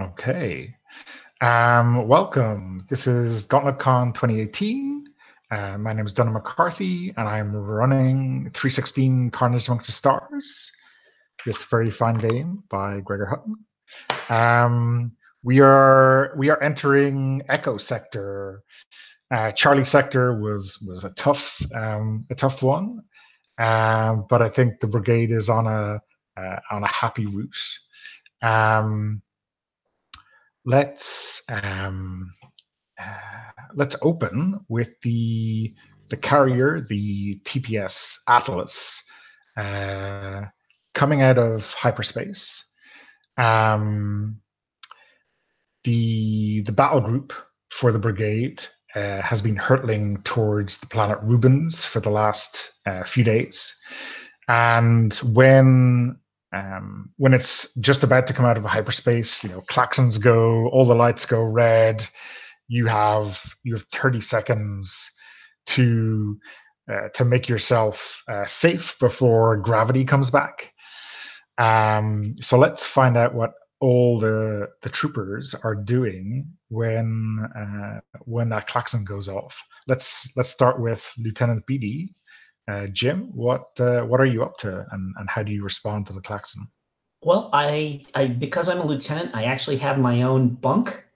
Okay. Welcome. This is GauntletCon 2018. My name is Donald McCarthy, and I'm running 316 Carnage Amongst the Stars, this very fine game by Gregor Hutton. We are entering Echo Sector. Charlie Sector was a tough one, but I think the brigade is on a happy route. Let's open with the carrier, the TPS Atlas, coming out of hyperspace. The battle group for the brigade has been hurtling towards the planet Reubens for the last few days, and when it's just about to come out of a hyperspace, klaxons go, all the lights go red. You have 30 seconds to make yourself safe before gravity comes back. So let's find out what all the troopers are doing when that klaxon goes off. Let's start with Lieutenant Beatty. Jim, what are you up to, and how do you respond to the klaxon? Well, I because I'm a lieutenant, I actually have my own bunk.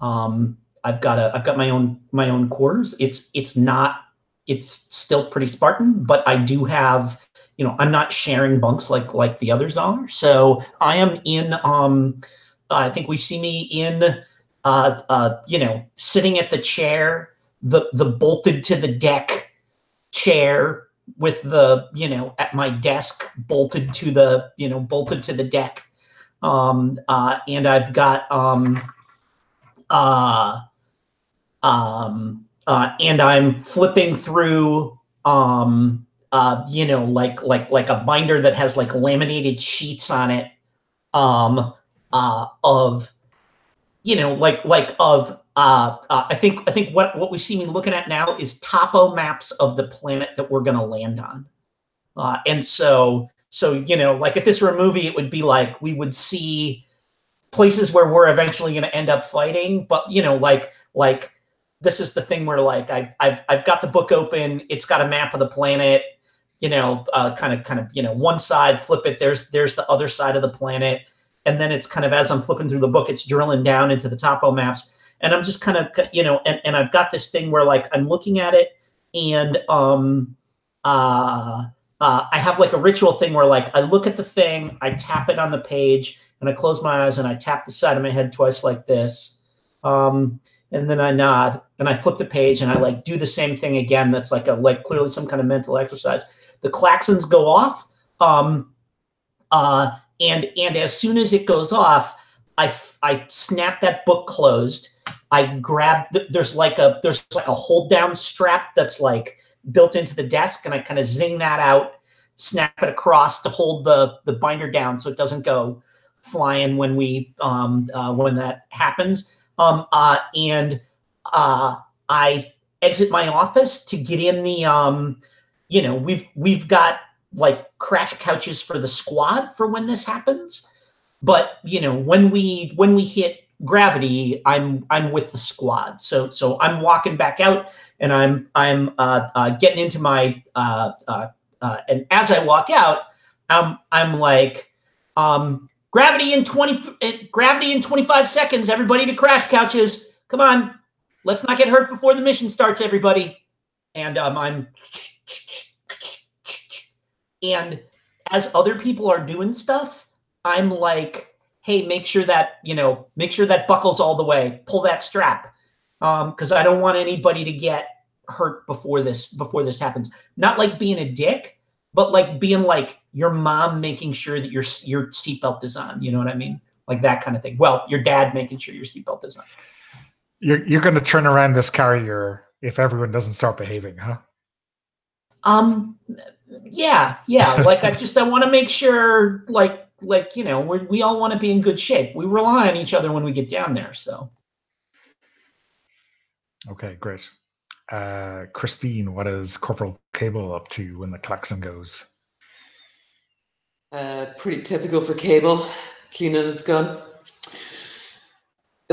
I've got my own quarters. It's still pretty Spartan, but I do have, I'm not sharing bunks like the others are. So I am in. I think we see me in, sitting at the chair, the bolted to the deck chair with the, at my desk bolted to the deck. And I've got, and I'm flipping through, like a binder that has like laminated sheets on it, of, I think what we see me looking at now is topo maps of the planet that we're going to land on. And so, like if this were a movie, it would be like we would see places where we're eventually going to end up fighting. But, like this is the thing where like I've got the book open. It's got a map of the planet, kind of, one side, flip it. There's the other side of the planet. And then it's kind of, as I'm flipping through the book, it's drilling down into the topo maps. And I'm just kind of, and I've got this thing where like I'm looking at it, and I have like a ritual thing where like I look at the thing, I tap it on the page, and I close my eyes and I tap the side of my head twice like this. And then I nod and I flip the page and I like do the same thing again. That's like clearly some kind of mental exercise. The klaxons go off. And as soon as it goes off, I snap that book closed. I grab there's like a hold down strap that's like built into the desk, and I kind of zing that out, snap it across to hold the binder down so it doesn't go flying when when that happens. And I exit my office to get in the we've got like crash couches for the squad for when this happens. But when we hit gravity, I'm with the squad. So I'm walking back out, and I'm getting into my and as I walk out, I'm like, gravity in 25 seconds. Everybody to crash couches. Come on, let's not get hurt before the mission starts, everybody. And and as other people are doing stuff, I'm like, hey, make sure that buckles all the way. Pull that strap, because I don't want anybody to get hurt before this happens. Not like being a dick, but like being like your mom making sure that your seatbelt is on. You know what I mean? Like that kind of thing. Well, your dad making sure your seatbelt is on. You're going to turn around this carrier if everyone doesn't start behaving, huh? Yeah. Like I want to make sure, like we all want to be in good shape. We rely on each other when we get down there. So. Okay, great. Christine, what is Corporal Cable up to when the klaxon goes? Pretty typical for Cable, cleaning its gun.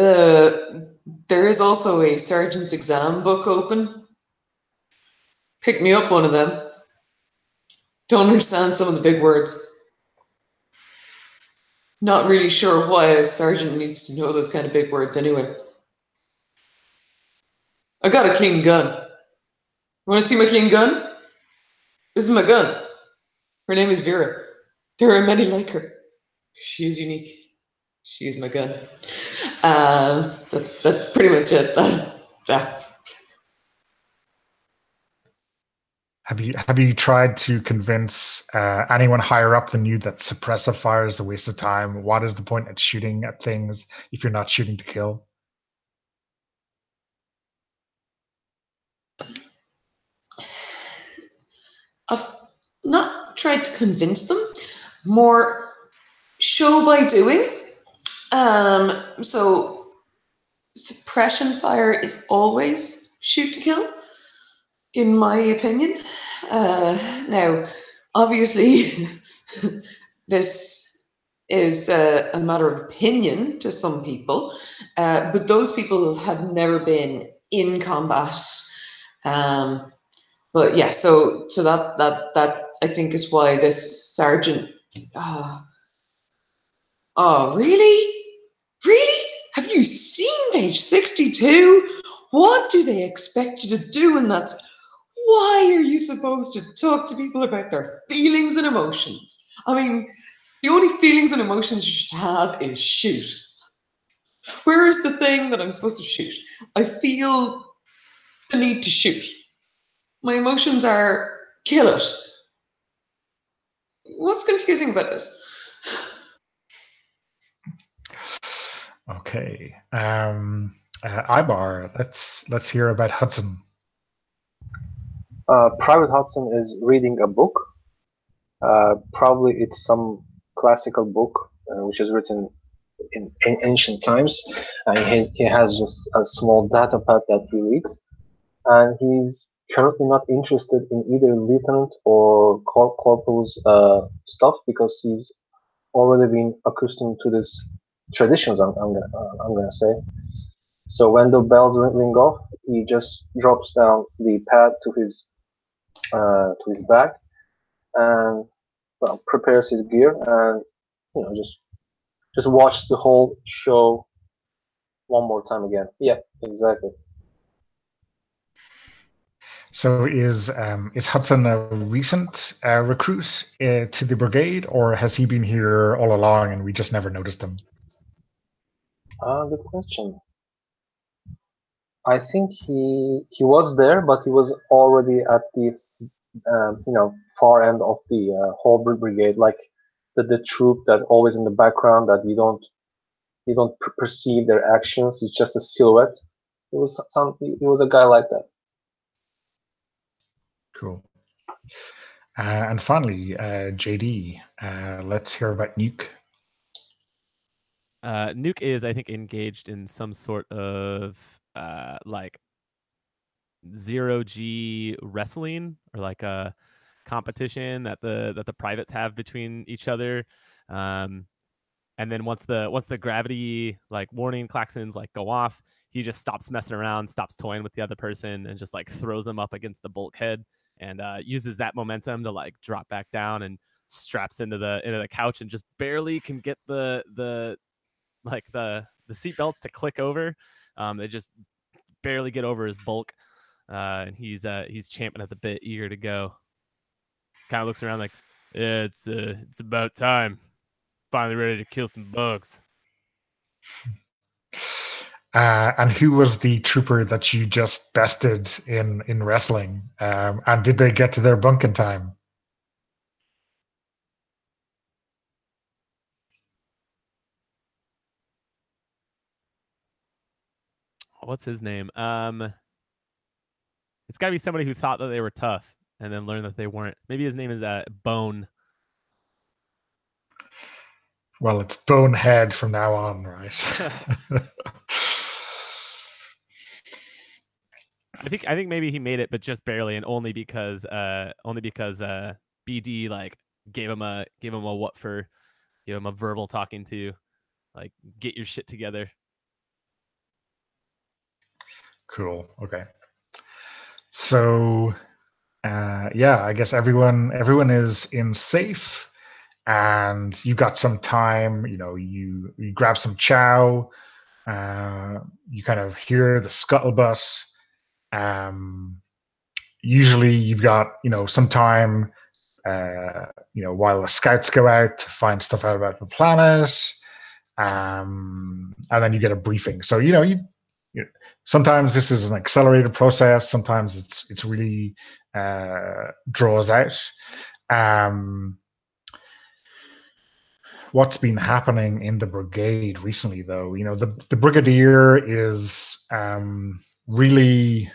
There is also a sergeant's exam book open. Pick me up one of them. Don't understand some of the big words. Not really sure why a sergeant needs to know those kind of big words anyway. I got a clean gun. Want to see my clean gun? This is my gun. Her name is Vera. There are many like her. She is unique. She is my gun. That's pretty much it. Have you tried to convince anyone higher up than you that suppressive fire is a waste of time? What is the point at shooting at things if you're not shooting to kill? I've not tried to convince them. More show by doing. So suppression fire is always shoot to kill, in my opinion. Now, obviously, this is a matter of opinion to some people, but those people have never been in combat. But yeah, so that I think is why this sergeant. Oh, really? Really? Have you seen page 62? What do they expect you to do? And that's why are you supposed to talk to people about their feelings and emotions? I mean, the only feelings and emotions you should have is shoot. Where is the thing that I'm supposed to shoot? I feel the need to shoot. My emotions are kill it. What's confusing about this? Okay. Ibar, let's hear about Hudson. Private Hudson is reading a book. Probably it's some classical book which is written in ancient times, and he has just a small data pad that he reads, and he's currently not interested in either lieutenant or corporal's stuff because he's already been accustomed to these traditions. I'm gonna say. So when the bells ring off, he just drops down the pad to his back and prepares his gear and just watch the whole show one more time again. Yeah, exactly. So is Hudson a recent recruit to the brigade, or has he been here all along and we just never noticed him? Good question. I think he was there, but he was already at the far end of the whole brigade, like the troop that always in the background that you don't perceive their actions. It's just a silhouette. He was a guy like that. Cool. And finally, JD, let's hear about Nuke. Nuke is, I think, engaged in some sort of like 0G wrestling or like a competition that the privates have between each other. And then once the gravity like warning klaxons like go off, he just stops messing around, stops toying with the other person, and just like throws them up against the bulkhead and uses that momentum to like drop back down and straps into the couch and just barely can get the seat belts to click over. They just barely get over his bulk, and he's champing at the bit, eager to go. Kind of looks around like, yeah, it's about time. Finally ready to kill some bugs. And who was the trooper that you just bested in wrestling? And did they get to their bunk in time? What's his name? It's got to be somebody who thought that they were tough and then learned that they weren't. Maybe his name is Bone. Well, it's Bonehead from now on, right? I think maybe he made it, but just barely, and only because BD like gave him a what for, gave him a verbal talking to, like, get your shit together. Cool. Okay. So, yeah, I guess everyone is in safe, and you got some time. You grab some chow. You kind of hear the scuttlebutt. Usually, you've got some time. While the scouts go out to find stuff out about the planet, and then you get a briefing. So sometimes this is an accelerated process. Sometimes it's really draws out. What's been happening in the brigade recently, though? The brigadier is really,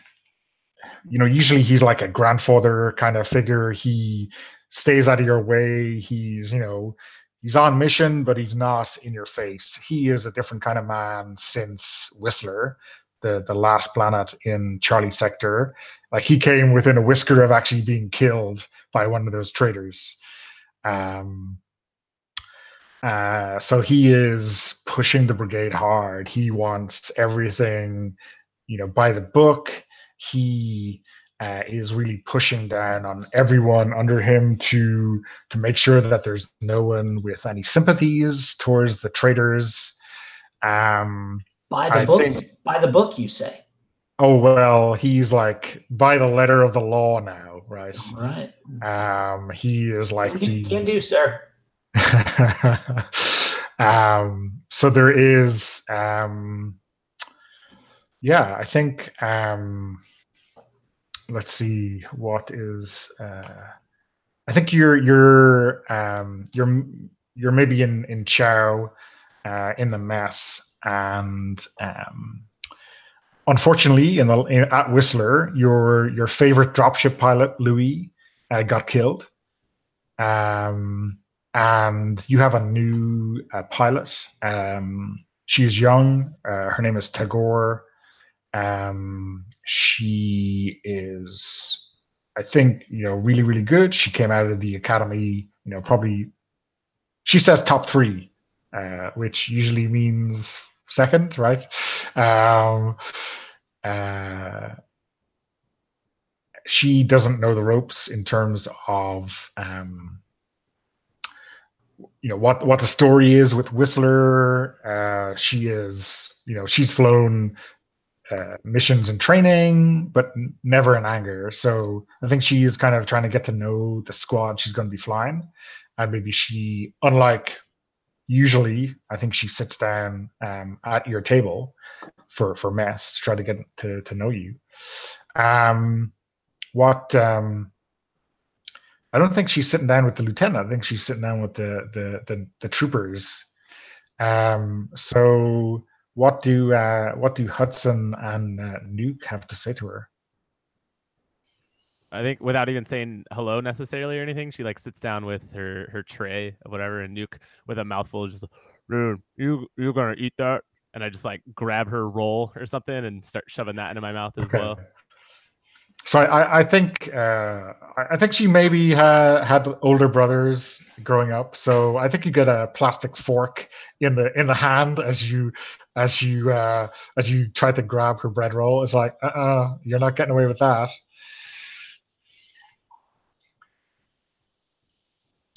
usually he's like a grandfather kind of figure. He stays out of your way. He's on mission, but he's not in your face. He is a different kind of man since Whistler, the last planet in Charlie Sector. Like, he came within a whisker of actually being killed by one of those traitors. So he is pushing the brigade hard. He wants everything, by the book. He is really pushing down on everyone under him to make sure that there's no one with any sympathies towards the traitors. By the book, you say? Oh, well, he's like by the letter of the law now, right? All right. He is like can do, sir. So there is, I think, let's see, what is, I think you're maybe in Chow, in the mess, and unfortunately, at Whistler, your favorite dropship pilot Louis got killed. And you have a new pilot. She is young. Her name is Tagore. She is, I think, really, really good. She came out of the academy, probably, she says top 3, which usually means second, right? She doesn't know the ropes in terms of what the story is with Whistler. She is, she's flown missions and training, but never in anger. So I think she is kind of trying to get to know the squad she's going to be flying. And maybe she, unlike usually, I think she sits down at your table for mess to try to get to know you. I don't think she's sitting down with the lieutenant. I think she's sitting down with the troopers. So what do Hudson and Nuke have to say to her? I think without even saying hello necessarily or anything, she like sits down with her tray of whatever, and Nuke with a mouthful is just, dude, you gonna eat that? And I just like grab her roll or something and start shoving that into my mouth as well. So I think she maybe had older brothers growing up. So I think you get a plastic fork in the hand as you try to grab her bread roll. It's like, you're not getting away with that.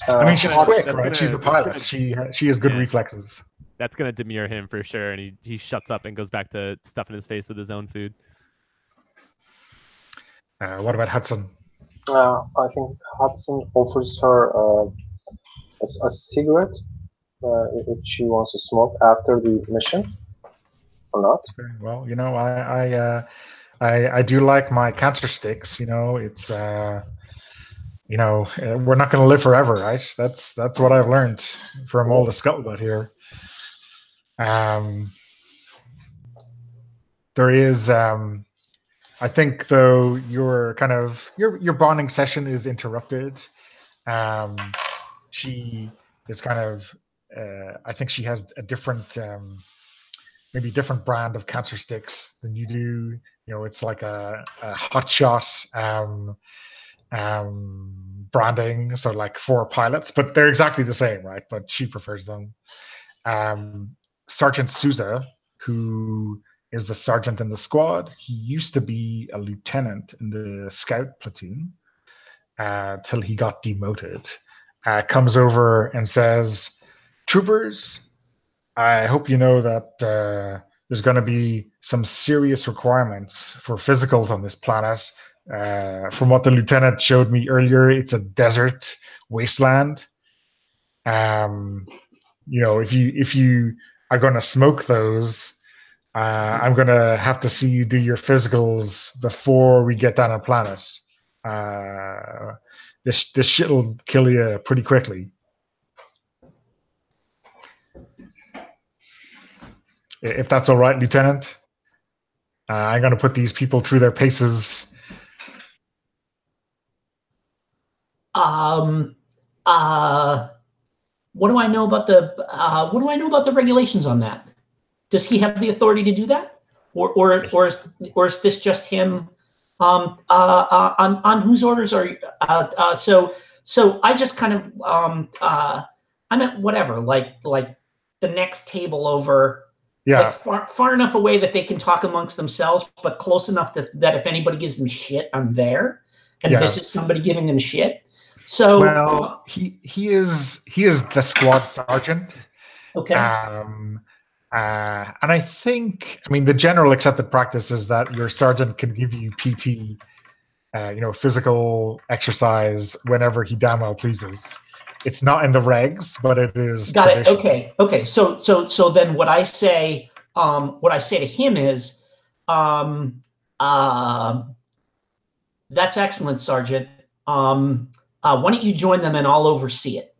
I mean, she's quick, right? She's the pilot. She has good reflexes. That's gonna demur him for sure, and he shuts up and goes back to stuffing his face with his own food. What about Hudson? I think Hudson offers her a cigarette if she wants to smoke after the mission, or not. Okay. Well, I do like my cancer sticks. It's we're not going to live forever, right? That's what I've learned from all the scuttlebutt here. There is. I think, though, your bonding session is interrupted. She is kind of, I think she has a different, maybe different brand of cancer sticks than you do. It's like a hotshot branding, so like for pilots, but they're exactly the same, right? But she prefers them. Sergeant Souza, who is the sergeant in the squad. He used to be a lieutenant in the scout platoon till he got demoted. Comes over and says, "Troopers, I hope you know that there's going to be some serious requirements for physicals on this planet. From what the lieutenant showed me earlier, it's a desert wasteland. If you are going to smoke those, I'm going to have to see you do your physicals before we get down on planet. This shit will kill you pretty quickly." If that's all right, Lieutenant, I'm going to put these people through their paces. What do I know about the regulations on that? Does he have the authority to do that, or is this just him? On whose orders are you? So I just kind of I'm at whatever, like the next table over. Yeah. Like far enough away that they can talk amongst themselves, but close enough that if anybody gives them shit, I'm there. And this is somebody giving them shit. So well, he is the squad sergeant. Okay. And I think, the general accepted practice is that your sergeant can give you PT, physical exercise whenever he damn well pleases. It's not in the regs, but it is. Got it. Okay. So then what I say to him is, that's excellent, Sergeant. Why don't you join them and I'll oversee it?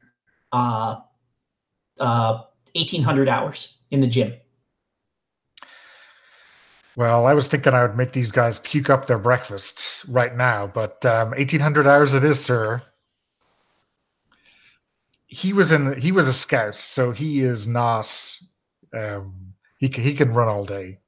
1,800 hours in the gym. Well, I was thinking I would make these guys puke up their breakfast right now, but 1,800 hours it is, sir. He was a scout, so he is not. He can run all day.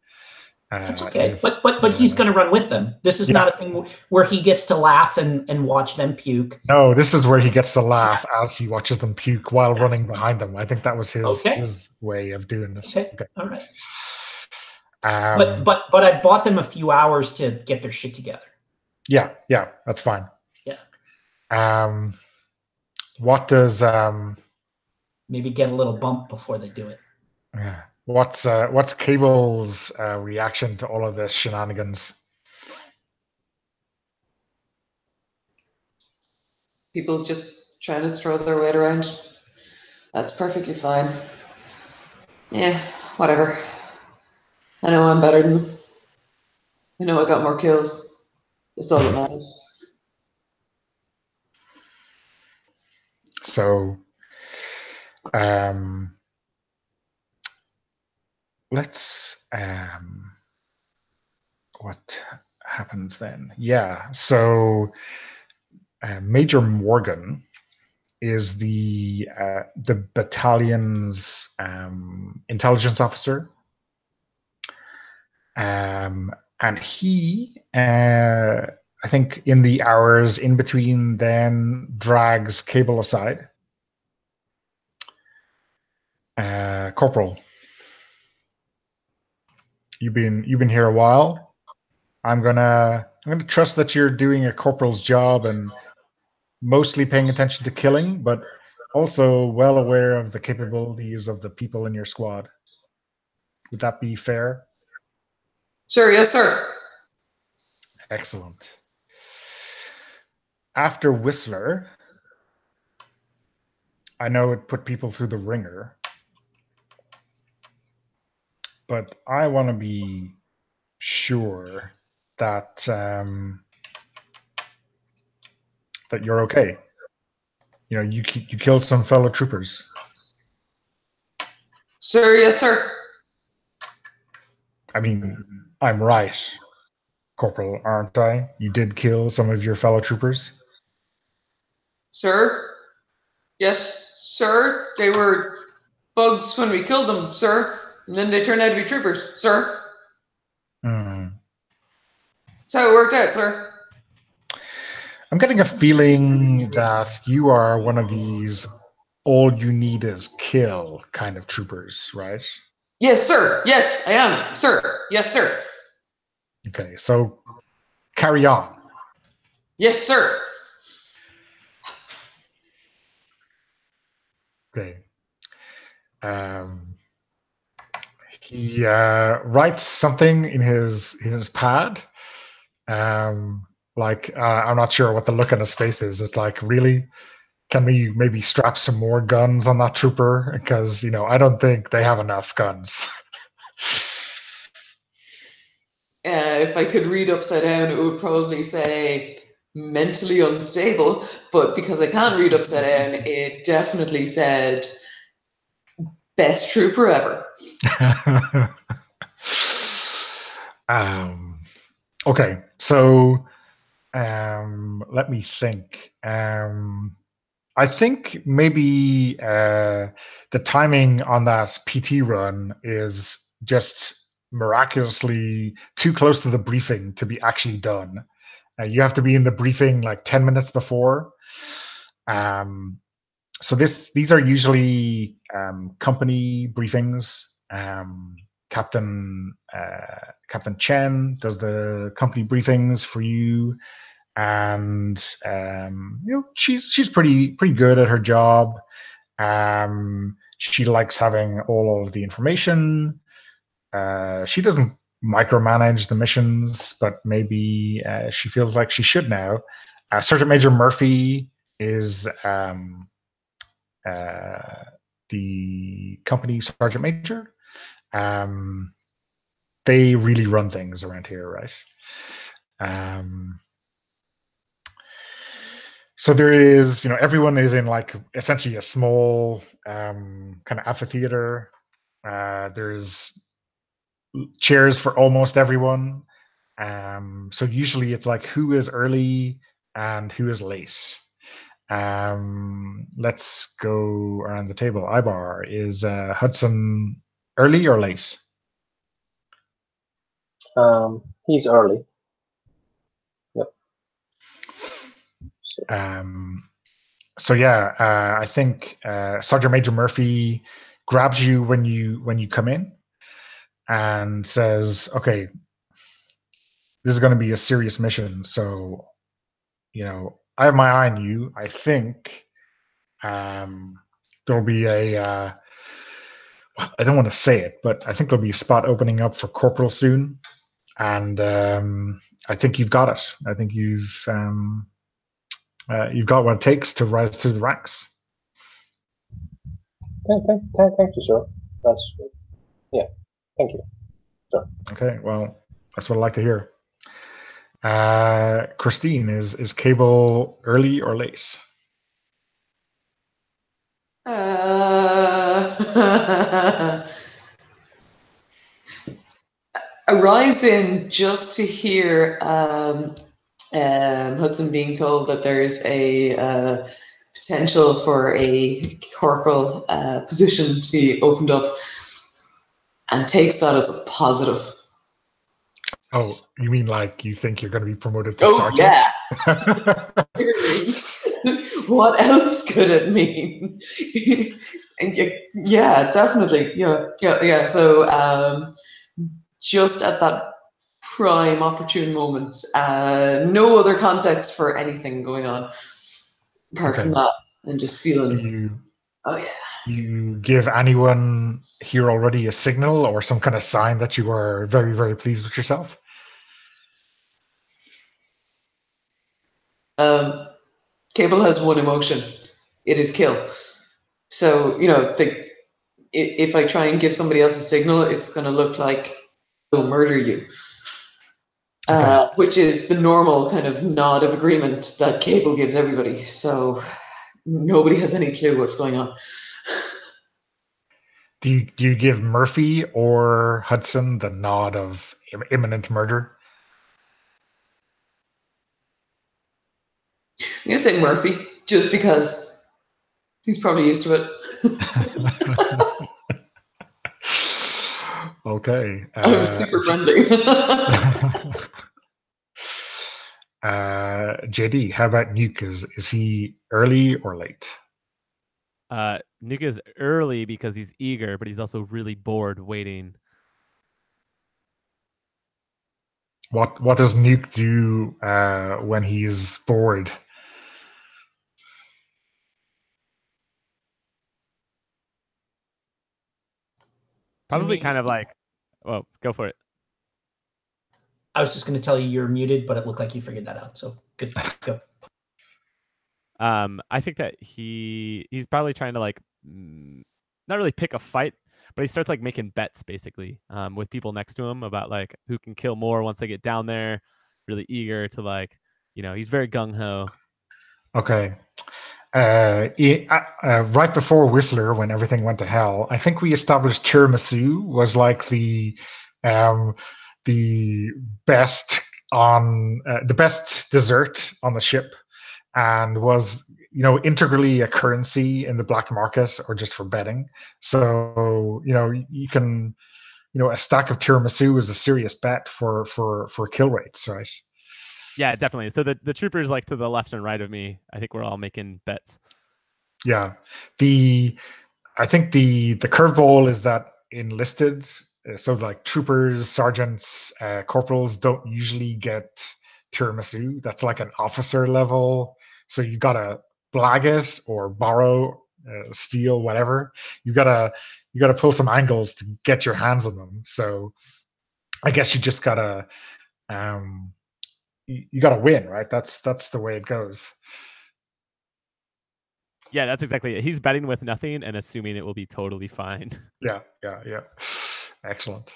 That's okay, but he's going to run with them. This is not a thing where he gets to laugh and watch them puke. No, this is where he gets to laugh as he watches them puke while running behind them. I think that was his way of doing this. Okay. All right. But I bought them a few hours to get their shit together. Yeah, that's fine. Yeah. What does maybe get a little bump before they do it? Yeah. What's Cable's reaction to all of this shenanigans? People just trying to throw their weight around. That's perfectly fine. Yeah, whatever. I know I'm better than them. I know I got more kills. That's all that matters. So, let's what happens then? Yeah, so Major Morgan is the battalion's intelligence officer, and he, I think, in the hours in between, then drags Cable aside. Corporal, you've been here a while. I'm gonna trust that you're doing a corporal's job and mostly paying attention to killing, but also well aware of the capabilities of the people in your squad. Would that be fair? Sure, yes, sir. Excellent. After Whistler, I know it put people through the ringer, but I want to be sure that that you're okay. You killed some fellow troopers. Sir, yes, sir. I'm right, Corporal, aren't I? You did kill some of your fellow troopers? Sir? Yes, sir. They were bugs when we killed them, sir. And then they turned out to be troopers, sir. That's how it worked out, sir. I'm getting a feeling that you are one of these all you need is kill kind of troopers, right? Yes, sir. Yes, I am, sir. Yes, sir. Okay, so carry on. Yes, sir. Okay. He writes something in his pad. I'm not sure what the look on his face is. It's like, really? Can we maybe strap some more guns on that trooper? Because I don't think they have enough guns. If I could read upside down, it would probably say mentally unstable. But because I can't read upside down, it definitely said best trooper ever. Okay, so let me think. I think maybe the timing on that PT run is just miraculously too close to the briefing to be actually done. You have to be in the briefing like 10 minutes before. So these are usually company briefings. Captain Chen does the company briefings for you, and she's pretty good at her job. She likes having all of the information. She doesn't micromanage the missions, but maybe she feels like she should now. Sergeant Major Murphy is the company sergeant major. They really run things around here, right? So there is, everyone is in like essentially a small kind of amphitheater. There's chairs for almost everyone. So usually it's like who is early and who is late. Let's go around the table. Ibar, is Hudson early or late? He's early. Yep. So yeah, I think Sergeant Major Murphy grabs you when you come in and says, "Okay, this is going to be a serious mission. So, I have my eye on you. I think there'll be a I don't want to say it, but I think there'll be a spot opening up for corporal soon, and I think you've got it. I think you've got what it takes to rise through the ranks." Thank you, sir. Thank you, sir. Okay, well, that's what I like to hear. Christine, is Cable early or late? Arrives in just to hear Hudson being told that there is a potential for a corporal position to be opened up, and takes that as a positive. Oh, you mean like you think you're going to be promoted to sergeant? Yeah. What else could it mean? Yeah, definitely. Yeah. So just at that prime opportune moment, no other context for anything going on apart from that, and just feeling. Oh yeah. You give anyone here already a signal or some kind of sign that you are very, very pleased with yourself? Cable has one emotion. It is kill. So, if I try and give somebody else a signal, it's going to look like we'll murder you. Which is the normal kind of nod of agreement that Cable gives everybody. So nobody has any clue what's going on. Do you give Murphy or Hudson the nod of imminent murder? I'm going to say Murphy, just because he's probably used to it. Okay. I'm super friendly. JD, how about Nuke? Is he early or late? Nuke is early because he's eager, but he's also really bored waiting. What does Nuke do when he's bored? Probably kind of like, well, go for it. I was just going to tell you you're muted, but it looked like you figured that out. So good, go. I think that he's probably trying to like not really pick a fight, but he starts like making bets basically with people next to him about like who can kill more once they get down there. Really eager to like, he's very gung ho. Okay. Right before Whistler, when everything went to hell, I think we established tiramisu was like the best the best dessert on the ship, and was integrally a currency in the black market or just for betting. So you can a stack of tiramisu is a serious bet for kill rates, right? Yeah, definitely. So the troopers like to the left and right of me, I think we're all making bets. Yeah. I think the curveball is that enlisted, so like troopers, sergeants, corporals don't usually get tiramisu. That's like an officer level. So you gotta blag it or borrow, steal, whatever. You gotta pull some angles to get your hands on them. So I guess you just gotta you gotta win, right? That's the way it goes. Yeah, that's exactly it. He's betting with nothing and assuming it will be totally fine. Yeah. Excellent.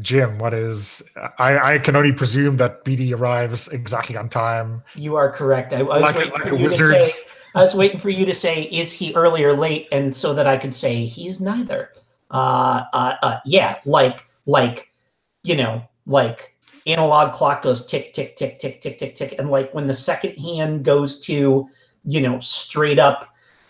Jim, what is? I can only presume that BD arrives exactly on time. You are correct. I was Like waiting for a you wizard. to say. I was waiting for you to say, "Is he early or late?" And so that I could say he's neither. Yeah, like analog clock goes tick tick tick tick tick tick tick, and like when the second hand goes to straight up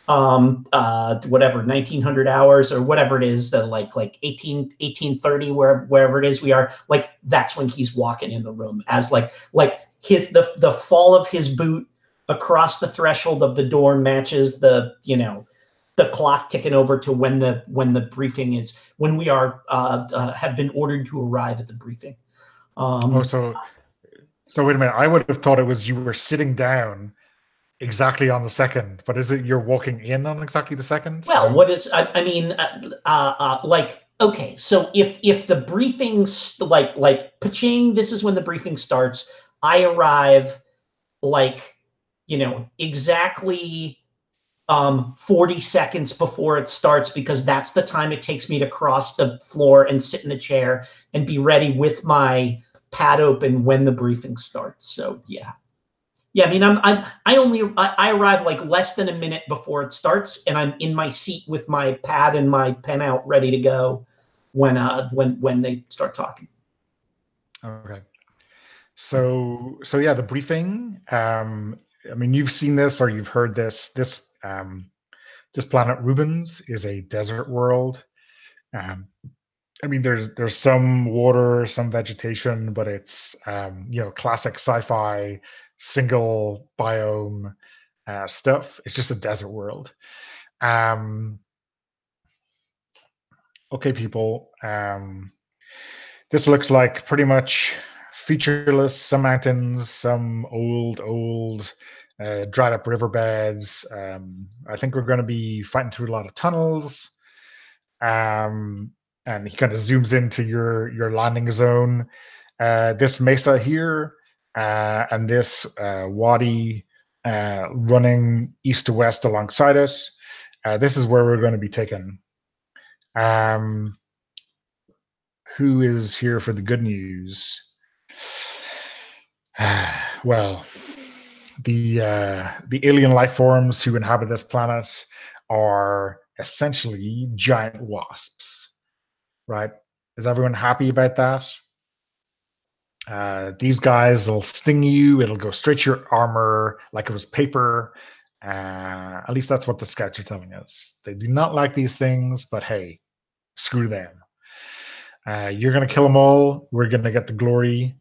whatever 1900 hours or whatever it is, the like 1830 wherever it is we are, like that's when he's walking in the room as like the fall of his boot across the threshold of the door matches the the clock ticking over to when the briefing is, when we are have been ordered to arrive at the briefing. So wait a minute. I would have thought it was you were sitting down exactly on the second, but is it you're walking in on exactly the second? Well, what is I mean, okay, so if the briefing's like paching, this is when the briefing starts. I arrive exactly 40 seconds before it starts, because that's the time it takes me to cross the floor and sit in the chair and be ready with my pad open when the briefing starts. So yeah. I mean, I arrive like less than a minute before it starts, and I'm in my seat with my pad and my pen out, ready to go when they start talking. Okay. So yeah, the briefing. I mean, you've seen this or you've heard this. This planet Reubens is a desert world. I mean, there's some water, some vegetation, but it's classic sci-fi single biome stuff. It's just a desert world. Okay, people. This looks like pretty much featureless. Some mountains, some old dried up riverbeds. I think we're going to be fighting through a lot of tunnels. And he kind of zooms into your landing zone. This mesa here, and this wadi running east to west alongside it. This is where we're going to be taken. Who is here for the good news? Well, the alien life forms who inhabit this planet are essentially giant wasps, right? Is everyone happy about that? These guys will sting you. It'll go straight to your armor like it was paper. At least that's what the scouts are telling us. They do not like these things, but hey, screw them. You're going to kill them all. We're going to get the glory.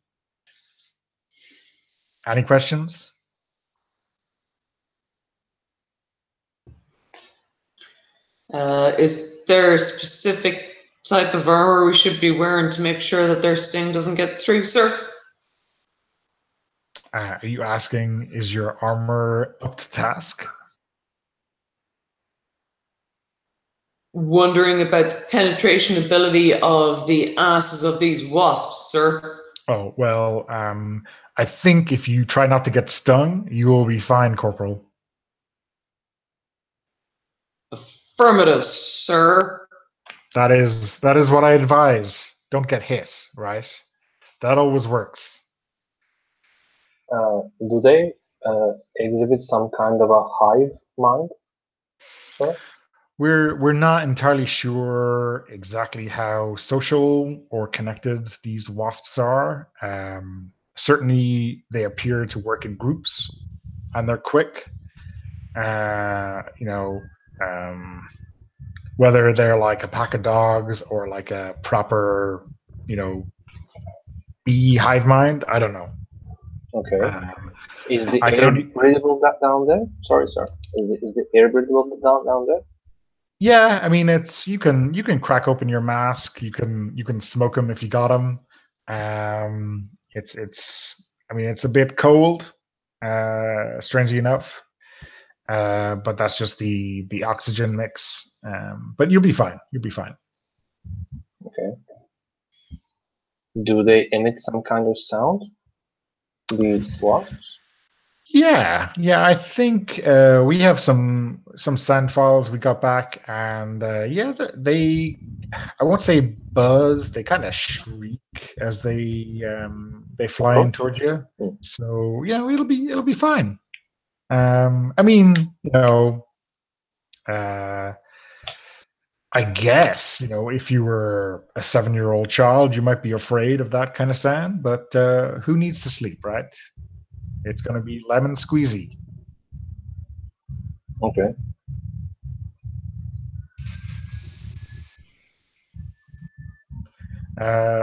Any questions? Is there a specific type of armor we should be wearing to make sure that their sting doesn't get through, sir? Are you asking, is your armor up to task? Wondering about the penetration ability of the asses of these wasps, sir. Oh, well, I think if you try not to get stung, you will be fine, Corporal. Affirmative, sir. That is what I advise. Don't get hit, right? That always works. Do they exhibit some kind of a hive mind, sir? We're not entirely sure exactly how social or connected these wasps are. Certainly, they appear to work in groups, and they're quick. Whether they're like a pack of dogs or like a proper, bee hive mind, I don't know. Okay. Is the I air breathable down there? Sorry, sir. Is the air breathable down there? Yeah, I mean, it's you can crack open your mask. You can smoke them if you got them. I mean, it's a bit cold, strangely enough, but that's just the oxygen mix. But you'll be fine. You'll be fine. Okay. Do they emit some kind of sound? These wasps? Yeah. I think we have some sound files we got back, and they I won't say buzz. They kind of shriek as they fly in towards you. So yeah, it'll be fine. I mean, I guess if you were a 7-year-old child, you might be afraid of that kind of sound. But who needs to sleep, right? It's going to be lemon squeezy. Okay.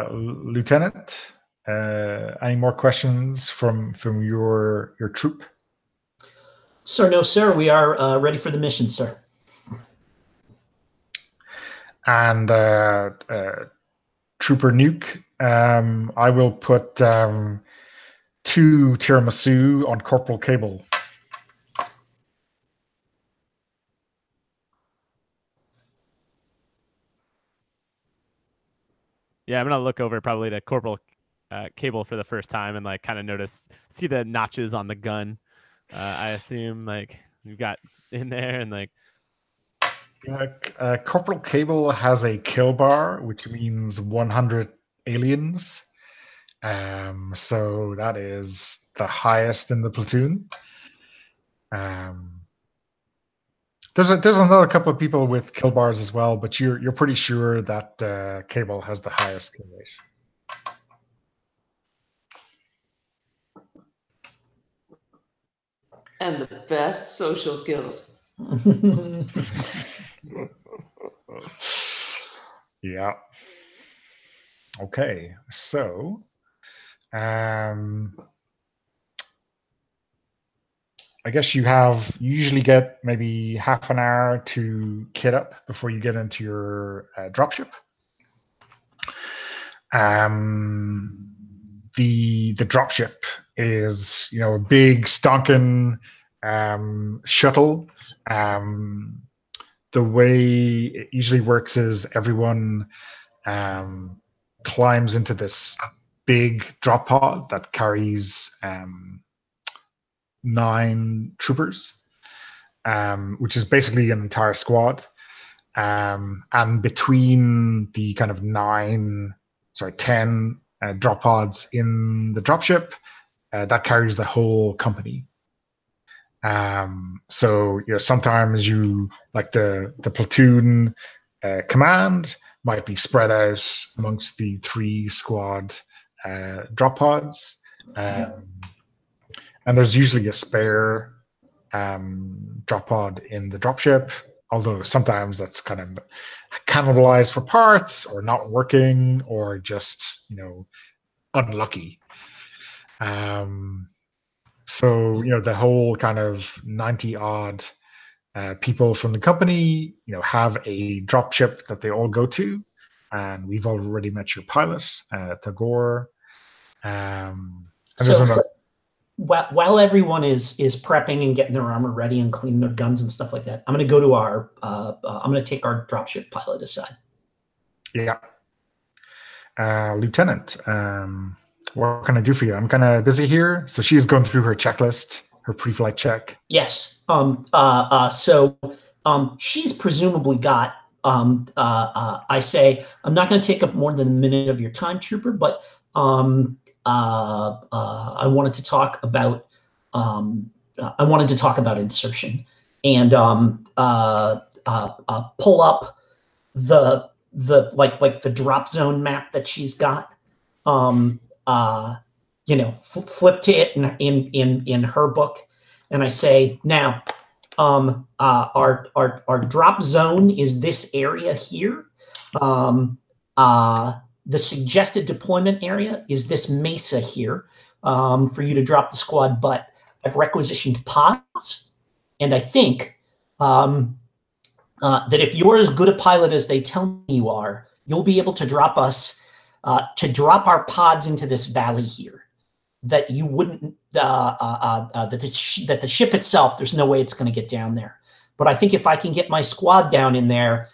Lieutenant, any more questions from your troop? Sir, no, sir. We are ready for the mission, sir. And Trooper Nuke, I will put 2 tiramisu on Corporal Cable. Yeah, I'm gonna look over probably to Corporal Cable for the first time and like kind of see the notches on the gun. I assume like we've got in there and like. Corporal Cable has a kill bar, which means 100 aliens. So that is the highest in the platoon. There's another couple of people with kill bars as well, but you're pretty sure that Cable has the highest kill rate. And the best social skills. Yeah. Okay, so I guess you usually get maybe half an hour to kit up before you get into your dropship. The dropship is a big stonking shuttle. The way it usually works is everyone climbs into this big drop pod that carries 9 troopers, which is basically an entire squad. And between the kind of 10 drop pods in the dropship, that carries the whole company. So sometimes you like the platoon command might be spread out amongst the 3 squad drop pods, and there's usually a spare drop pod in the dropship, although sometimes that's kind of cannibalized for parts or not working or just unlucky. So the whole kind of 90 odd people from the company, have a dropship that they all go to, and we've already met your pilot, Tagore. And there's another. While everyone is prepping and getting their armor ready and cleaning their guns and stuff like that, I'm going to go to I'm going to take our dropship pilot aside. Yeah. Lieutenant, what can I do for you? I'm kind of busy here. So she's going through her checklist, her pre-flight check. Yes. So she's presumably got, I say, I'm not going to take up more than a minute of your time, Trooper, but I wanted to talk about insertion and pull up the the drop zone map that she's got. Flip to it in her book, and I say, now, our drop zone is this area here. The suggested deployment area is this mesa here, for you to drop the squad. But I've requisitioned pods, and I think that if you're as good a pilot as they tell me you are, you'll be able to drop us, to drop our pods into this valley here. That you wouldn't, that the ship itself, there's no way it's going to get down there. But I think if I can get my squad down in there,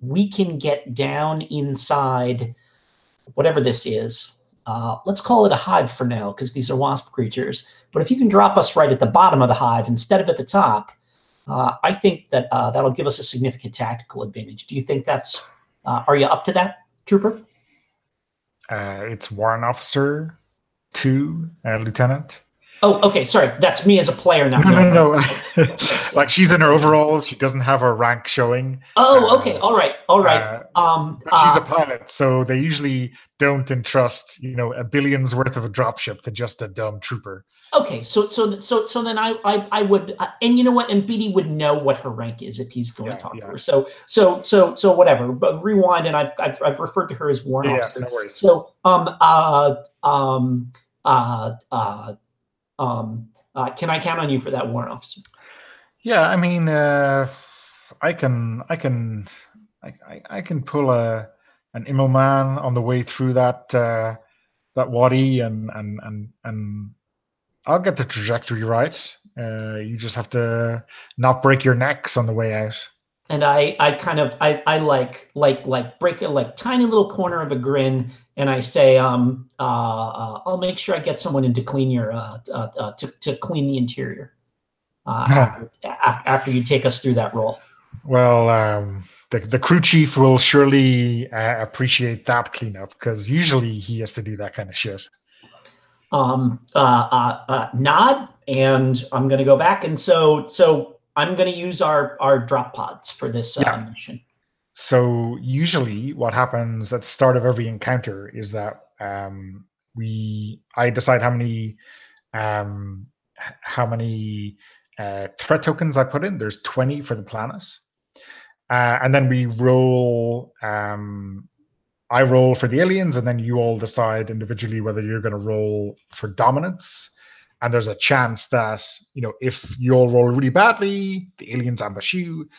we can get down inside whatever this is. Let's call it a hive for now, because these are wasp creatures. But if you can drop us right at the bottom of the hive instead of at the top, I think that that'll give us a significant tactical advantage. Do you think that's, are you up to that, Trooper? It's Warrant Officer 2, Lieutenant. Oh, okay. Sorry, that's me as a player now. No. Like, she's in her overalls. She doesn't have her rank showing. Oh, okay. All right. But she's a pilot, so they usually don't entrust, a billion's worth of a dropship to just a dumb trooper. Okay, so then I would, and you know what, and BD would know what her rank is if he's going to talk to her. So whatever. But rewind, and I've referred to her as Warrant Officer. No worries. So can I count on you for that, Warrant Officer? Yeah, I mean, I can pull an Immo man on the way through that wadi, and I'll get the trajectory right. You just have to not break your necks on the way out. And I break a tiny little corner of a grin, and I say, I'll make sure I get someone in to clean your to clean the interior after you take us through that role. Well, the crew chief will surely appreciate that cleanup, because usually he has to do that kind of shit. Nod, and I'm going to go back, and so I'm going to use our drop pods for this mission. So usually what happens at the start of every encounter is that I decide how many threat tokens I put in. There's 20 for the planet. And then we roll, I roll for the aliens, and then you all decide individually whether you're going to roll for dominance. And there's a chance that, if you all roll really badly, the aliens ambush you.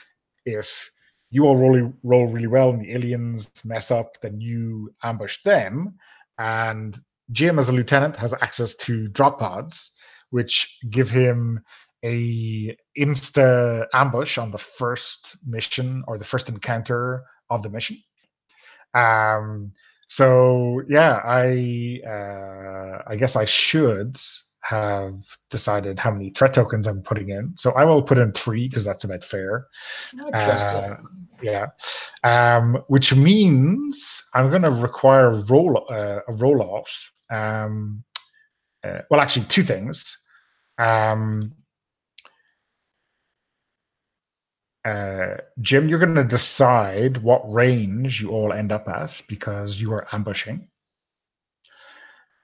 If you all roll really well and the aliens mess up, then you ambush them. And Jim, as a lieutenant, has access to drop pods, which give him a insta ambush on the first mission or the first encounter of the mission. So yeah, I guess I should have decided how many threat tokens I'm putting in. So I will put in 3 because that's about fair. I trust you. Yeah. Which means I'm going to require a roll off. Well, actually, 2 things. Jim, you're going to decide what range you all end up at because you are ambushing.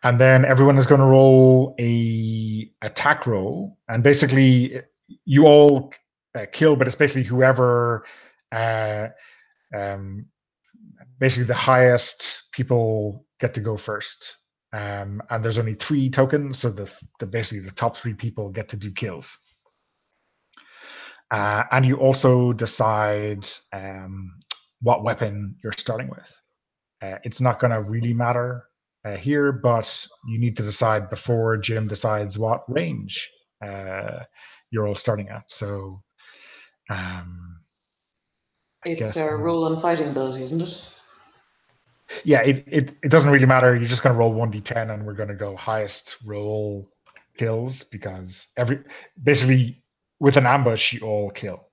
And then everyone is going to roll a attack roll. And basically, you all kill, but it's basically whoever, basically the highest people get to go first. And there's only 3 tokens, so basically the top 3 people get to do kills. And you also decide what weapon you're starting with. It's not going to really matter here, but you need to decide before Jim decides what range you're all starting at. So It's a roll on fighting ability, isn't it? Yeah, it doesn't really matter. You're just going to roll 1d10, and we're going to go highest roll kills, because basically with an ambush you all kill.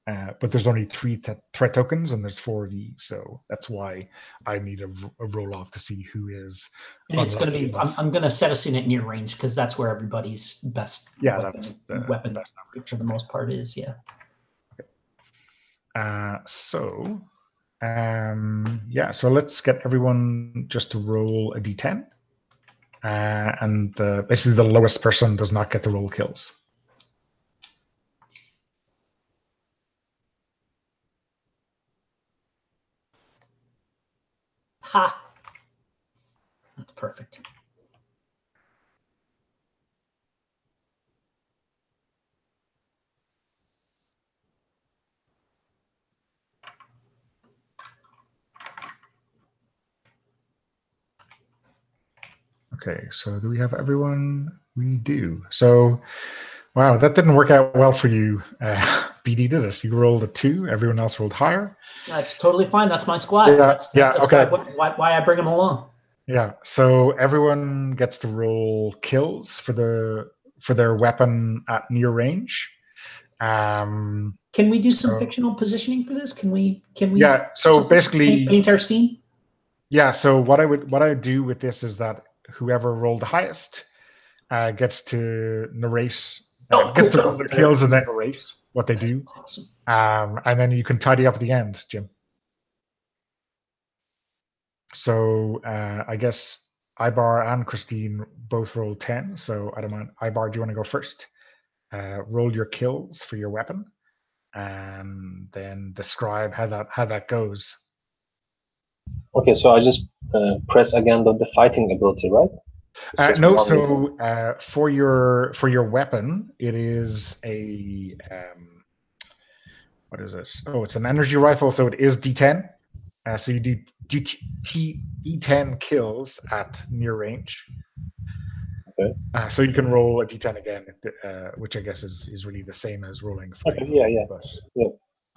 But there's only 3 threat tokens, and there's 4 of these, so that's why I need a roll off to see who is. And it's going to be. I'm going to set us in at near range, because that's where everybody's best weapon best for the most part is. Yeah. Okay. So let's get everyone just to roll a d10, and basically the lowest person does not get to roll kills. Ha! That's perfect. Okay, so do we have everyone? We do. So, wow, that didn't work out well for you, BD, did it? You rolled a 2. Everyone else rolled higher. That's totally fine. That's my squad. Yeah, that's okay. Why I bring them along. Yeah, so everyone gets to roll kills for their weapon at near range. Can we do some fictional positioning for this? Can we? Yeah. So basically, paint our scene. Yeah. So what I would do with this is that whoever rolled the highest gets to narrate, gets to roll the kills and then narrate what they do. Awesome. And then you can tidy up at the end, Jim. So I guess Ibar and Christine both rolled 10. So I don't mind. Ibar, do you want to go first? Roll your kills for your weapon, and then describe how that goes. Okay, so I just press again the fighting ability, right? No, so for your weapon, it is a what is it? Oh, it's an energy rifle, so it is D10. So you do D10 kills at near range. Okay. So you can roll a D10 again, which I guess is really the same as rolling 5. Okay, yeah. But yeah.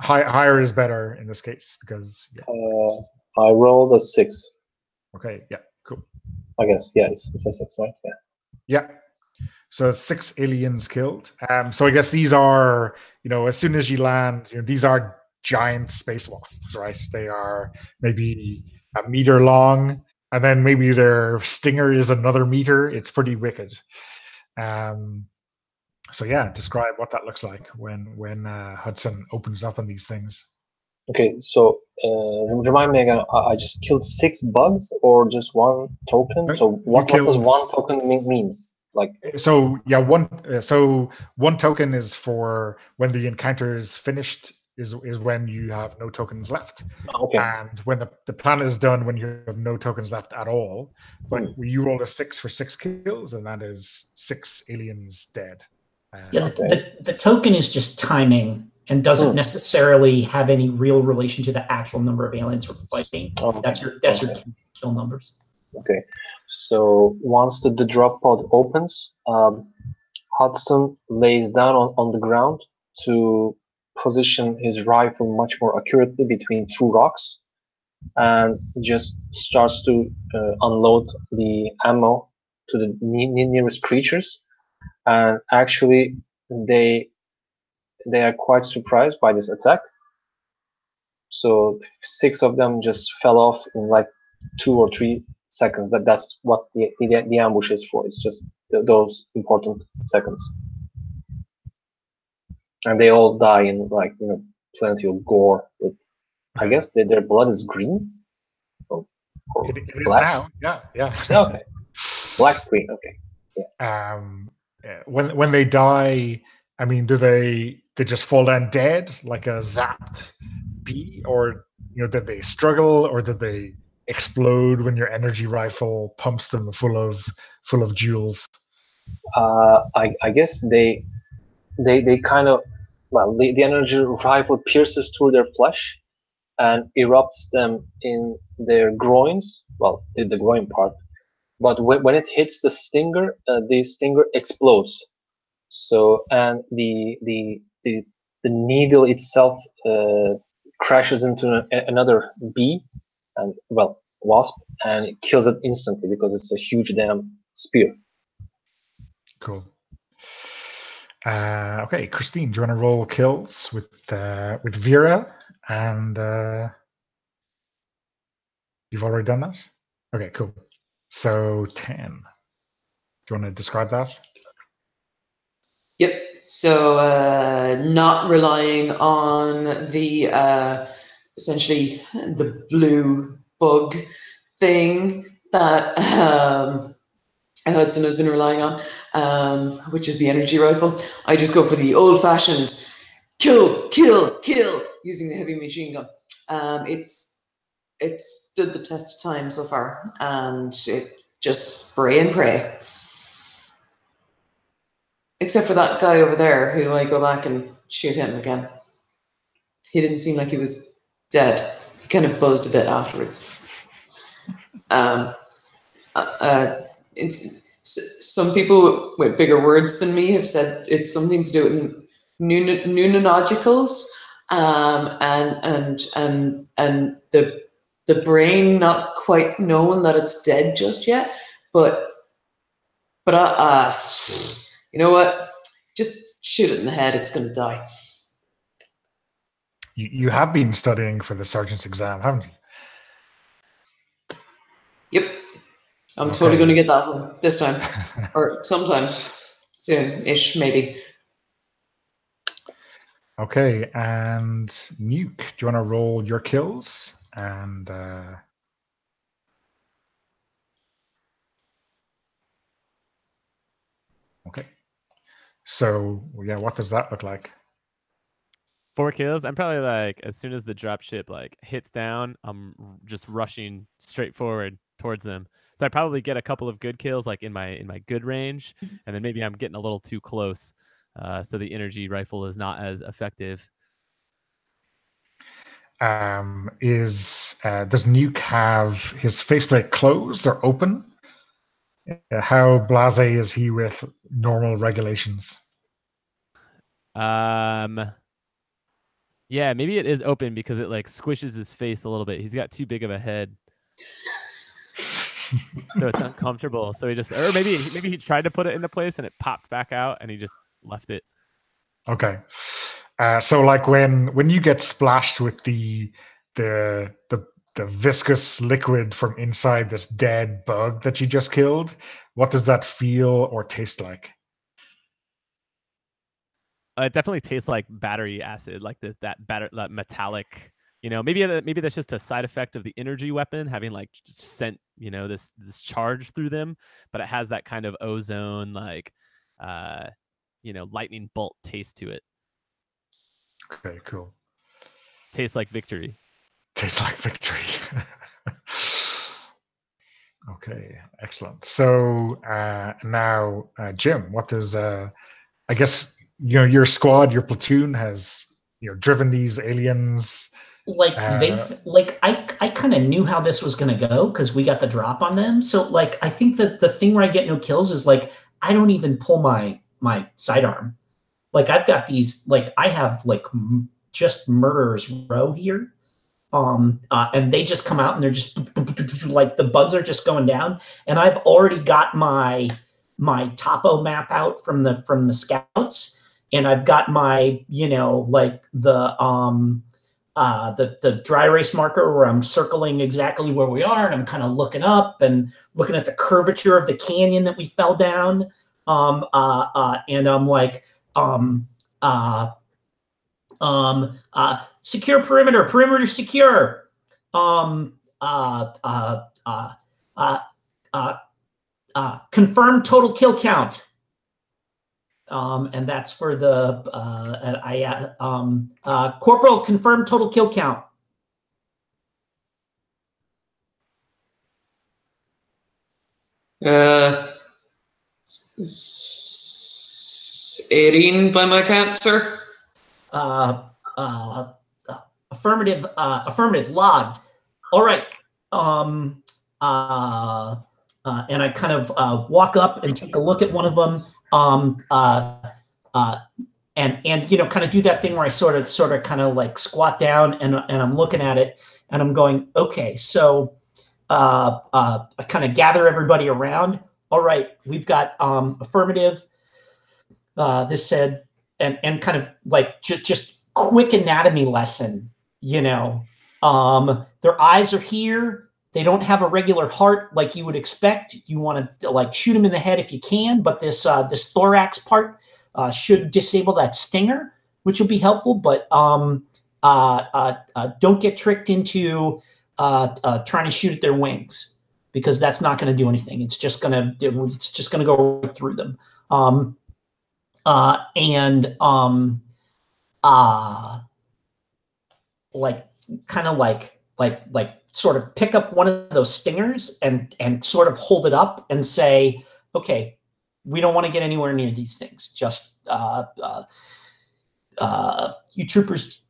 Higher is better in this case, because I rolled a 6. Okay, yeah, cool. I guess, yeah, it's a 6, right? Yeah. Yeah. So 6 aliens killed. So I guess these are, as soon as you land, these are giant space wasps, right? They are maybe a meter long, and then maybe their stinger is another meter. It's pretty wicked. So yeah, describe what that looks like when Hudson opens up on these things. Okay, so remind me again. I just killed 6 bugs or just 1 token. So what does 1 token means? Like, so yeah, one token is for when the encounter is finished, is when you have no tokens left. Okay. And when the planet is done, when you have no tokens left at all. But you roll a 6 for 6 kills, and that is 6 aliens dead. The token is just timing and doesn't necessarily have any real relation to the actual number of aliens we're fighting. That's your kill numbers. Okay, so once the drop pod opens, Hudson lays down on the ground to position his rifle much more accurately between 2 rocks, and just starts to unload the ammo to the nearest creatures. And actually, they are quite surprised by this attack. So 6 of them just fell off in like 2 or 3 seconds. That's what the ambush is for. It's just those important seconds, and they all die in plenty of gore. I guess their blood is green. Or it is black? now. Yeah. Okay, black green. Okay. Yeah. When they die, I mean, do they just fall down dead like a zapped bee, or did they struggle, or did they explode when your energy rifle pumps them full of jewels? I guess they kind of well, the energy rifle pierces through their flesh and erupts them in their groins. Well, the groin part. But when it hits the stinger explodes. So, and the needle itself crashes into another bee, and well, wasp, and it kills it instantly because it's a huge damn spear. Cool. Okay, Christine, do you want to roll kills with Vera? And you've already done that? Okay, cool. So 10. Do you want to describe that? Yep. So not relying on the essentially the blue bug thing that Hudson has been relying on, which is the energy rifle. I just go for the old-fashioned kill, kill, kill using the heavy machine gun. It's stood the test of time so far, and it just spray and pray. Except for that guy over there, who I go back and shoot him again. He didn't seem like he was dead. He kind of buzzed a bit afterwards. Some people with bigger words than me have said it's something to do with nunologicals, and the brain not quite knowing that it's dead just yet. But you know what? Just shoot it in the head. It's going to die. You have been studying for the sergeant's exam, haven't you? Yep. I'm totally going to get that one this time. Or sometime soon-ish, maybe. Okay, and Nuke, do you want to roll your kills? And okay. So yeah, what does that look like? 4 kills. I'm probably like, as soon as the dropship like hits down, I'm just rushing straight forward towards them. So I probably get a couple of good kills like in my good range, and then maybe I'm getting a little too close, so the energy rifle is not as effective. Does Nuke have his faceplate closed or open? How blasé is he with normal regulations? Yeah, maybe it is open because it like squishes his face a little bit. He's got too big of a head. So it's uncomfortable. So he just, or maybe he tried to put it into place and it popped back out and he just left it. Okay. So like when you get splashed with the viscous liquid from inside this dead bug that you just killed, what does that feel or taste like? It definitely tastes like battery acid, like that metallic. Maybe that's just a side effect of the energy weapon having like sent this charge through them, but it has that kind of ozone like lightning bolt taste to it. Okay, cool. Tastes like victory. Tastes like victory. Okay, excellent. So now, Jim, what does I guess your squad, your platoon has driven these aliens. Like I kind of knew how this was going to go because we got the drop on them. So like I think that the thing where I get no kills is like I don't even pull my sidearm. Like I've got these I have like just murderer's row here. And they just come out and they're just like the bugs are just going down. And I've already got my topo map out from the scouts, and I've got my the dry erase marker where I'm circling exactly where we are, and I'm kind of looking up and looking at the curvature of the canyon that we fell down. And I'm like, secure perimeter secure. Confirm total kill count. And that's for the corporal confirmed total kill count. Uh, 18 by my count, sir. uh, uh, affirmative logged. All right. And I kind of walk up and take a look at one of them. And kind of do that thing where I sort of kind of like squat down and I'm looking at it and I'm going, okay, so I kind of gather everybody around. All right, we've got affirmative. This said, and kind of like just quick anatomy lesson. Their eyes are here. They don't have a regular heart like you would expect. You want to like shoot them in the head if you can, but this thorax part should disable that stinger, which will be helpful. But don't get tricked into trying to shoot at their wings, because that's not going to do anything. It's just going to go right through them. Like kind of like sort of pick up one of those stingers and sort of hold it up and say, okay, we don't want to get anywhere near these things. Just you troopers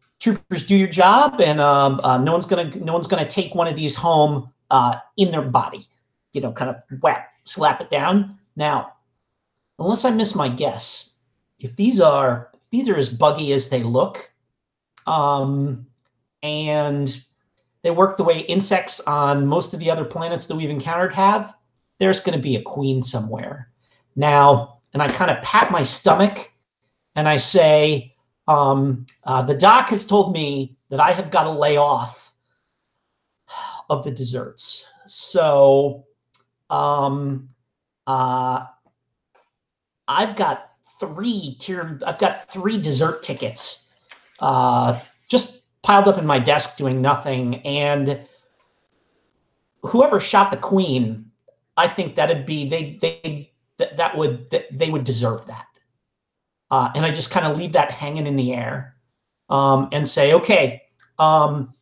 do your job, and no one's gonna take one of these home in their body. Kind of slap it down. Now, unless I miss my guess, if these are as buggy as they look, and they work the way insects on most of the other planets that we've encountered have, there's going to be a queen somewhere. Now, and I kind of pat my stomach and I say, the doc has told me that I have got to lay off of the desserts. So I've got three dessert tickets just piled up in my desk doing nothing. And whoever shot the queen, I think that'd be they would deserve that. And I just kind of leave that hanging in the air and say, okay, so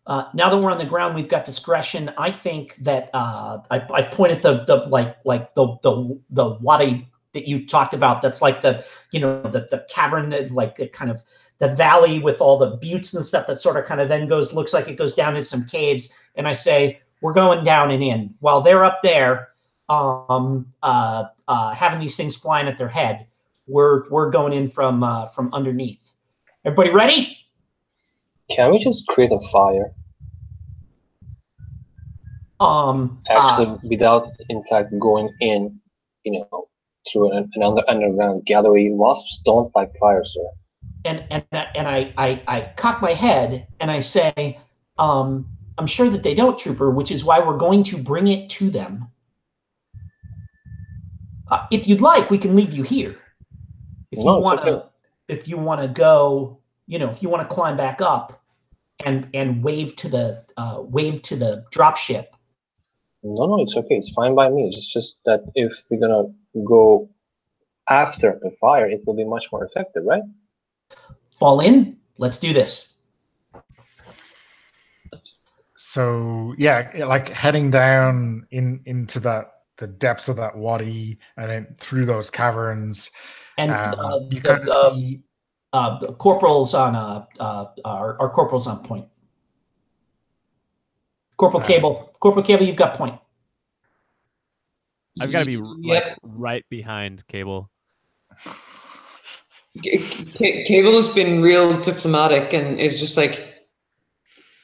now that we're on the ground, we've got discretion. I think that I point at the wadi that you talked about. That's like the cavern, that like the kind of the valley with all the buttes and stuff that sort of kind of then looks like it goes down into some caves. And I say, we're going down and in while they're up there having these things flying at their head. We're going in from underneath. Everybody ready? Can we just create a fire? Actually, without in fact going in, through an underground gallery. Wasps don't like fire, sir. And I cock my head and I say, I'm sure that they don't, Trooper, which is why we're going to bring it to them. If you'd like, we can leave you here. If you want to go, if you want to climb back up and wave to the drop ship. No, it's okay. It's fine by me. It's just that if we're gonna go after the fire, it will be much more effective, right? Fall in. Let's do this. So yeah, like heading down into the depths of that wadi and then through those caverns, and you kind of see corporals on our corporals on point. Corporal Cable, you've got point. I've got to be right behind Cable. Cable has been real diplomatic and is just like,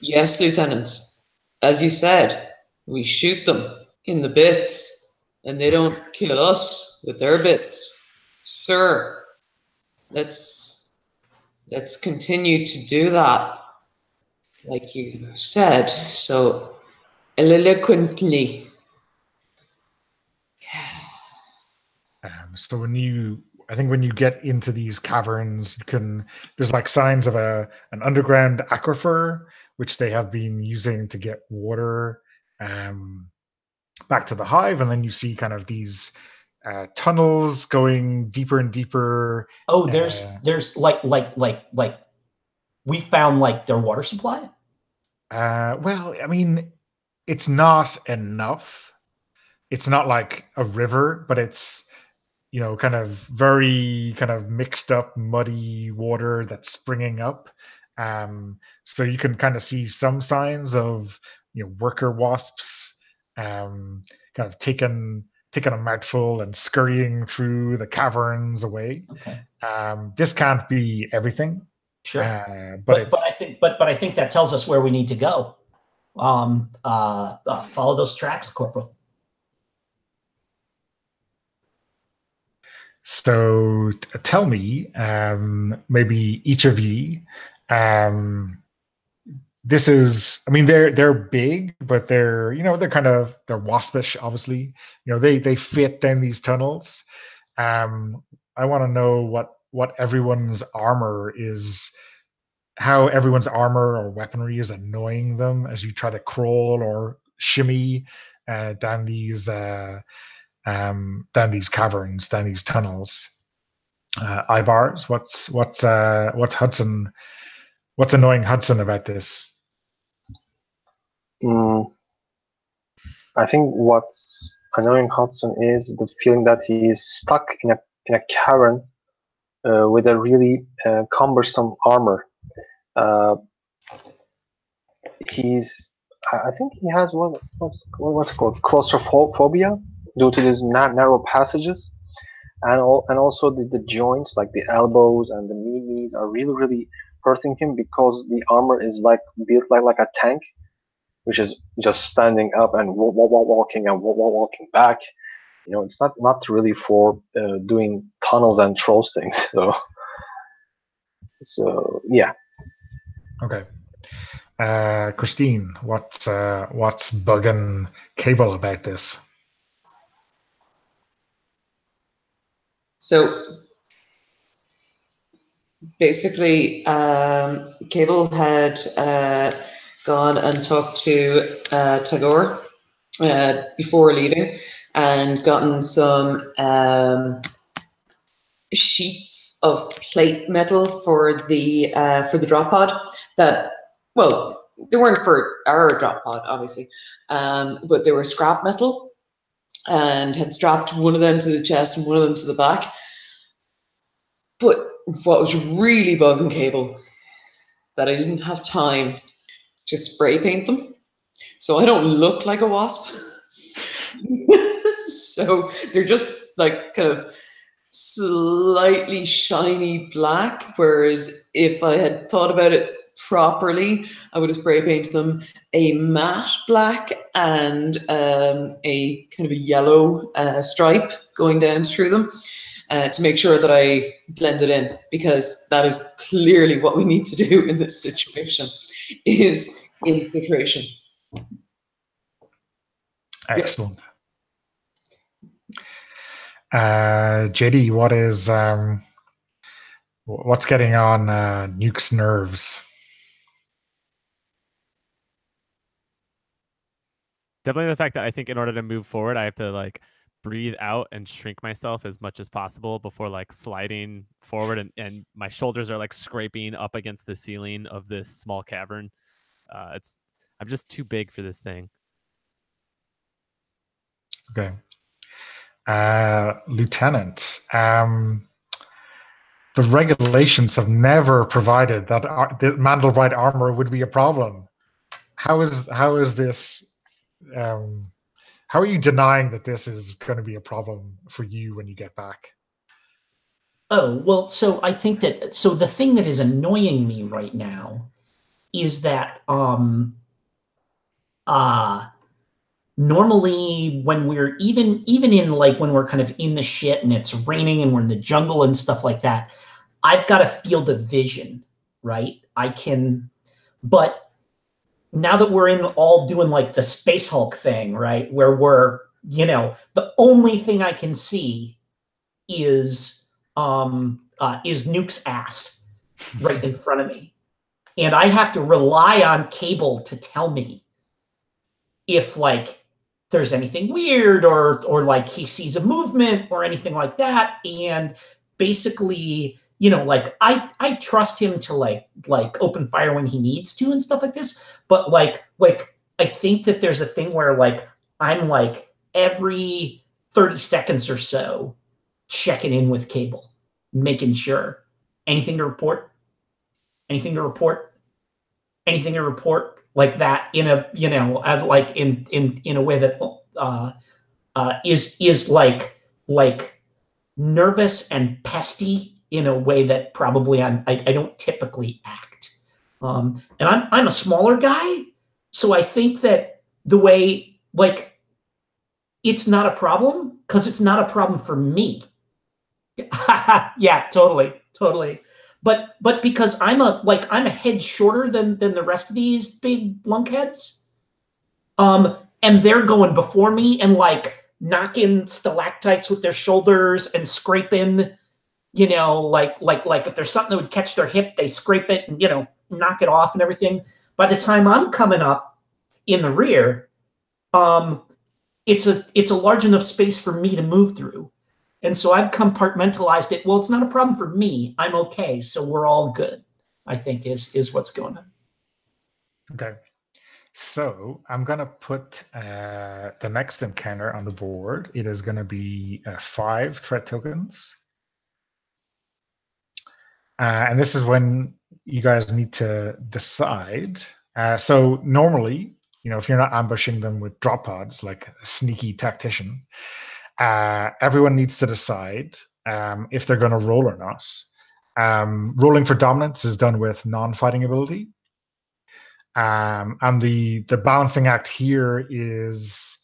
yes, lieutenants, as you said, we shoot them in the bits and they don't kill us with their bits. Sir, let's continue to do that, like you said so eloquently. So when you get into these caverns, there's like signs of an underground aquifer, which they have been using to get water back to the hive, and then you see kind of these tunnels going deeper and deeper. Oh, there's like we found like their water supply. Well, I mean, it's not enough. It's not like a river, but it's kind of very kind of mixed up, muddy water that's springing up. So you can kind of see some signs of worker wasps kind of taking a mouthful and scurrying through the caverns away. Okay. This can't be everything. Sure. But I think that tells us where we need to go. Follow those tracks, Corporal. So tell me, maybe each of you, this is, I mean, they're big, but they're waspish, obviously. They fit down these tunnels. I want to know what everyone's armor is, how everyone's armor or weaponry is annoying them as you try to crawl or shimmy down these caverns, down these tunnels. Ibars, what's Hudson? What's annoying Hudson about this? I think what's annoying Hudson is the feeling that he is stuck in a cavern with a really cumbersome armor. I think he has what's it called, claustrophobia, due to these narrow passages, and also the joints, like the elbows and the knees, are really hurting him because the armor is built like a tank, which is just standing up and walking and walking back. It's not really for doing tunnels and trolls things. So yeah. Okay. Christine, what's bugging Cable about this? So basically, Cable had gone and talked to Tagore before leaving, and gotten some sheets of plate metal for the drop pod. That, well, they weren't for our drop pod, obviously, but they were scrap metal, and had strapped one of them to the chest and one of them to the back. But what was really bugging Cable, that I didn't have time to spray paint them, so I don't look like a wasp. So they're just like kind of slightly shiny black, whereas if I had thought about it properly, I would have spray painted them a matte black and a kind of a yellow stripe going down through them to make sure that I blend it in, because that is clearly what we need to do in this situation, is infiltration. Excellent. JD, what's getting on Nuke's nerves? Definitely the fact that I think in order to move forward, I have to breathe out and shrink myself as much as possible before sliding forward, and my shoulders are scraping up against the ceiling of this small cavern. I'm just too big for this thing. Okay. Lieutenant, the regulations have never provided that the Mandelbrite armor would be a problem. How is this? How are you denying that this is going to be a problem for you when you get back? Oh, well, so I think that, so the thing that is annoying me right now is that normally when we're even in when we're kind of in the shit and it's raining and we're in the jungle and stuff like that, I've got a field of vision, right? But now that we're all doing the Space Hulk thing, right, where we're, the only thing I can see is Nuke's ass right in front of me, and I have to rely on Cable to tell me if there's anything weird or he sees a movement or anything like that. And basically, I trust him to open fire when he needs to and stuff like this. But I think that there's a thing where I'm every 30 seconds or so checking in with Cable, making sure. Anything to report? Anything to report? Anything to report? Like that in a, like in a way that is like nervous and pesty in a way that probably I don't typically act. And I'm a smaller guy, so I think that the way, like, it's not a problem because it's not a problem for me. Yeah, totally. But because I'm a head shorter than the rest of these big lunkheads, and they're going before me and like knocking stalactites with their shoulders and scraping, like if there's something that would catch their hip, they scrape it and knock it off and everything. By the time I'm coming up in the rear, it's a large enough space for me to move through. And so I've compartmentalized it. Well, it's not a problem for me. I'm okay. So we're all good, I think is what's going on. Okay. So I'm going to put the next encounter on the board. It is going to be 5 threat tokens. And this is when you guys need to decide. So normally, if you're not ambushing them with drop pods like a sneaky tactician, everyone needs to decide if they're going to roll or not. Rolling for dominance is done with non-fighting ability. And the balancing act here is,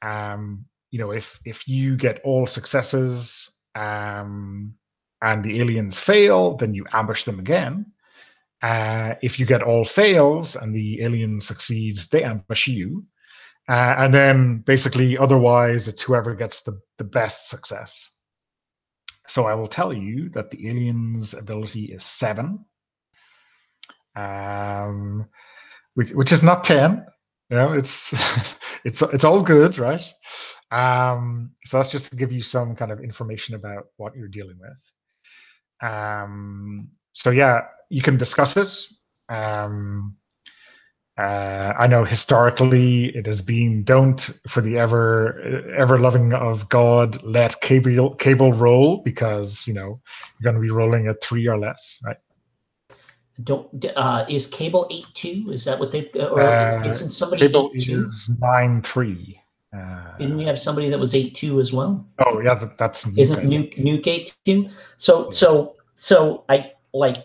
if you get all successes and the aliens fail, then you ambush them again. If you get all fails and the aliens succeed, they ambush you. And then basically, otherwise, it's whoever gets the best success. So I will tell you that the alien's ability is 7, which is not 10. It's it's all good, right? So that's just to give you some kind of information about what you're dealing with. So yeah, you can discuss it. I know historically it has been, don't, for the ever loving of God, let cable roll, because you're going to be rolling at 3 or less, right? Is Cable 8-2? Is that what they, or isn't somebody Cable 8-2? is 9-3. Didn't we have somebody that was 8-2 as well? Oh yeah, that's Nuke. Isn't Nuke 8-2? So I like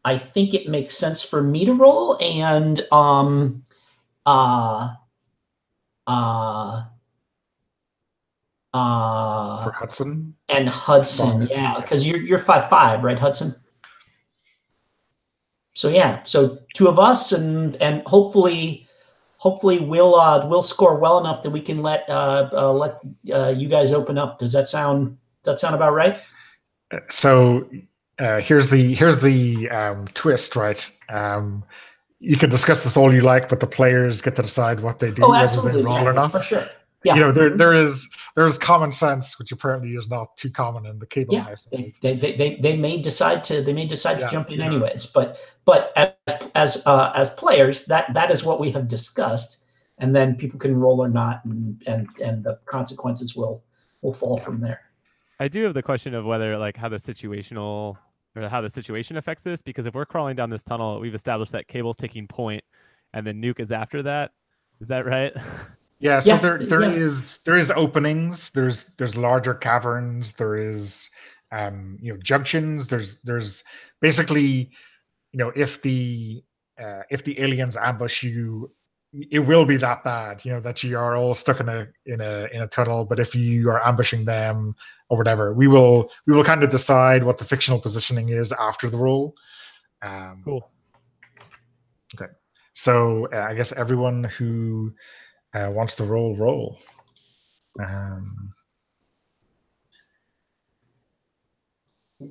I think it makes sense for me to roll, and for Hudson and Hudson, 5. yeah, because you're 5'5", right, Hudson? So yeah, so 2 of us, and hopefully we'll score well enough that we can let you guys open up. Does that sound about right? So here's the twist, right? You can discuss this all you like, but the players get to decide what they do, whether they roll or not. For sure. Yeah. There's common sense, which apparently is not too common in the cable house. They may decide to jump in anyways, but as players, that is what we have discussed, and then people can roll or not, and the consequences will fall from there. I do have the question of whether, like, how the situation affects this, because if we're crawling down this tunnel, we've established that Cable's taking point, and then Nuke is after that. Is that right? Yeah. So there is openings. There's larger caverns. There is junctions. There's basically, if the aliens ambush you, it will be that bad, that you are all stuck in a tunnel. But if you are ambushing them or whatever, we will kind of decide what the fictional positioning is after the roll. Cool. Okay. So I guess everyone who wants to roll. I'm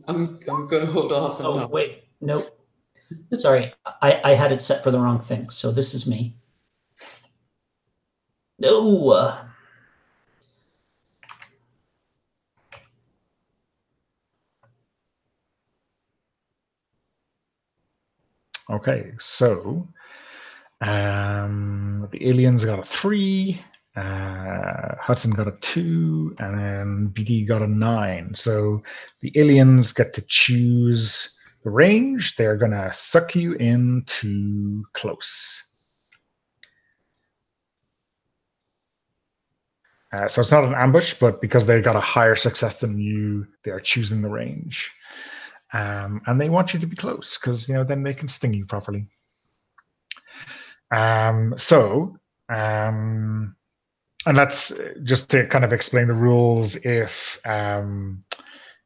gonna hold off on that. Wait, no. Sorry, I had it set for the wrong thing. So this is me. No. Okay, so the aliens got a 3. Hudson got a 2, and then BD got a 9. So the aliens get to choose the range. They're going to suck you into close. So it's not an ambush, but because they got a higher success than you, they are choosing the range. And they want you to be close because, then they can sting you properly. And that's just to kind of explain the rules.